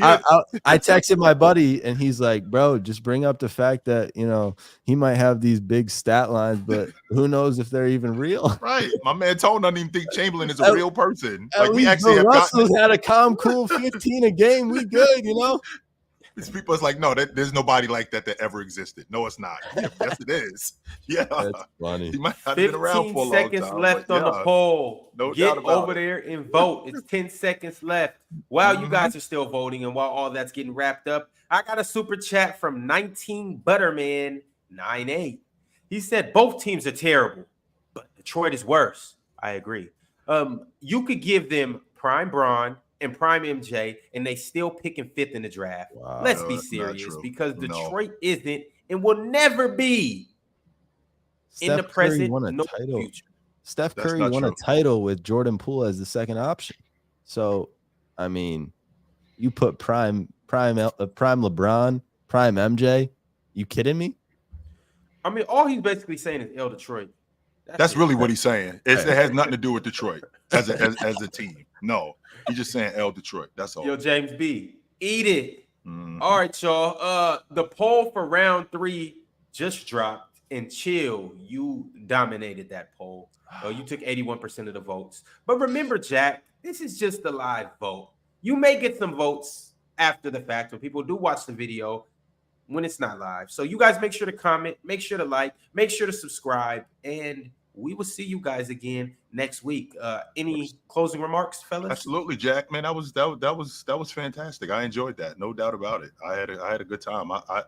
I texted my buddy and he's like, bro, just bring up the fact that, you know, he might have these big stat lines, but who knows if they're even real.
Right. My man Tone doesn't even think Chamberlain is a real person.
Like we actually have Russell's had a calm, cool 15 a game. We good, you know?
These people is like, no, there's nobody like that ever existed. No, it's not. Yes, it is. Yeah.
That's funny.
He might have been around for a long time.
15 seconds left on the poll.
No
Get
doubt about
over
it.
there and vote. It's 10 seconds left. While you guys are still voting and while all that's getting wrapped up, I got a super chat from 19 Butterman 98. He said both teams are terrible, but Detroit is worse. I agree. You could give them prime Bron and prime MJ, and they still picking fifth in the draft.
Wow,
Let's be
that's not
serious,
true.
because
No.
Detroit isn't and will never be in the
Steph Curry
present
won a
nor
title.
future.
Steph
That's
Curry
not
won a
true.
title with Jordan Poole as the second option. So, I mean, you put prime LeBron, prime MJ. You kidding me?
I mean, all he's basically saying is L Detroit.
That's
it.
really what he's saying. It has nothing to do with Detroit as a team. No, he's just saying L Detroit. That's all.
Yo, James B. Eat it.
Mhm.
All right, y'all. The poll for round 3 just dropped, and Chill, you dominated that poll. You took 81% of the votes. But remember, Jack, this is just the live vote. You may get some votes after the fact when people do watch the video when it's not live. So you guys make sure to comment, make sure to like, make sure to subscribe, and we will see you guys again next week. Any closing remarks, fellas?
Absolutely, Jack. Man, that was fantastic. I enjoyed that, no doubt about it. I had a good time. I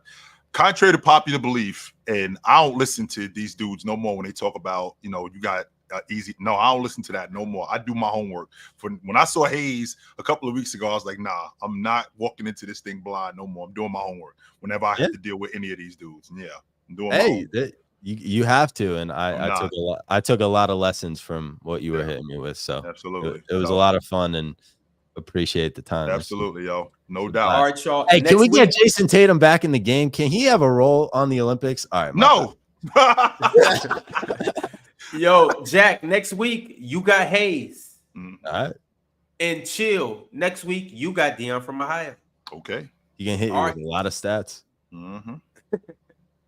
contrary to popular belief, and I don't listen to these dudes no more when they talk about, you know, you got easy. No, I don't listen to that no more. I do my homework. When I saw Haize a couple of weeks ago, I was like, nah, I'm not walking into this thing blind no more. I'm doing my homework whenever I have to deal with any of these dudes. And yeah, I'm doing my homework.
You have to, and I took a lot of lessons from what you were hitting me with. So
Absolutely,
it was a lot of fun, and appreciate the time.
Absolutely, yo, no doubt.
All right, y'all.
Hey, can we
Next week-
get Jason Tatum back in the game? Can he have a role on the Olympics? All right,
No.
Yo, Jack, next week you got Haize.
All right,
And Chill, next week you got Dion from Ohio.
Okay.
he can hit you
All
with a lot of stats.
Mm-hmm.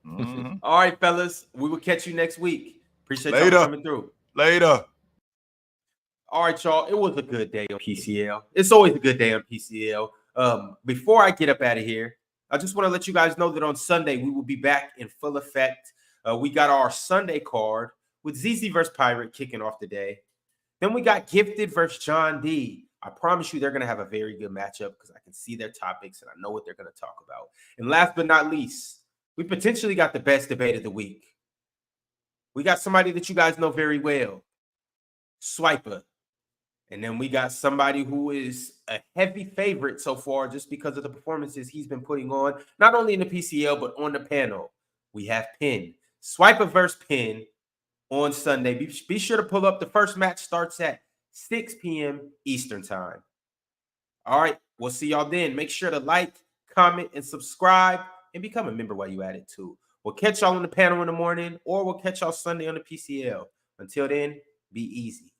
Mm-hmm.
All right, fellas, we will catch you next week. Appreciate
Later.
y'all coming through.
Later.
All right, y'all. It was a good day on PCL. It's always a good day on PCL. Before I get up out of here, I just want to let you guys know that on Sunday we will be back in full effect. We got our Sunday card with Zeezy versus Pirate kicking off the day. Then we got Gifted versus John D. I promise you they're going to have a very good matchup because I can see their topics and I know what they're going to talk about. And last but not least, we potentially got the best debate of the week. We got somebody that you guys know very well, Swipa. And then we got somebody who is a heavy favorite so far just because of the performances he's been putting on, not only in the PCL, but on the panel. We have Penn. Swipa versus Penn on Sunday. Be sure to pull up. The first match starts at 6 p.m. Eastern time. All right, we'll see y'all then. Make sure to like, comment, and subscribe, and become a member while you at it too. We'll catch y'all on the panel in the morning, or we'll catch y'all Sunday on the PCL. Until then, be easy.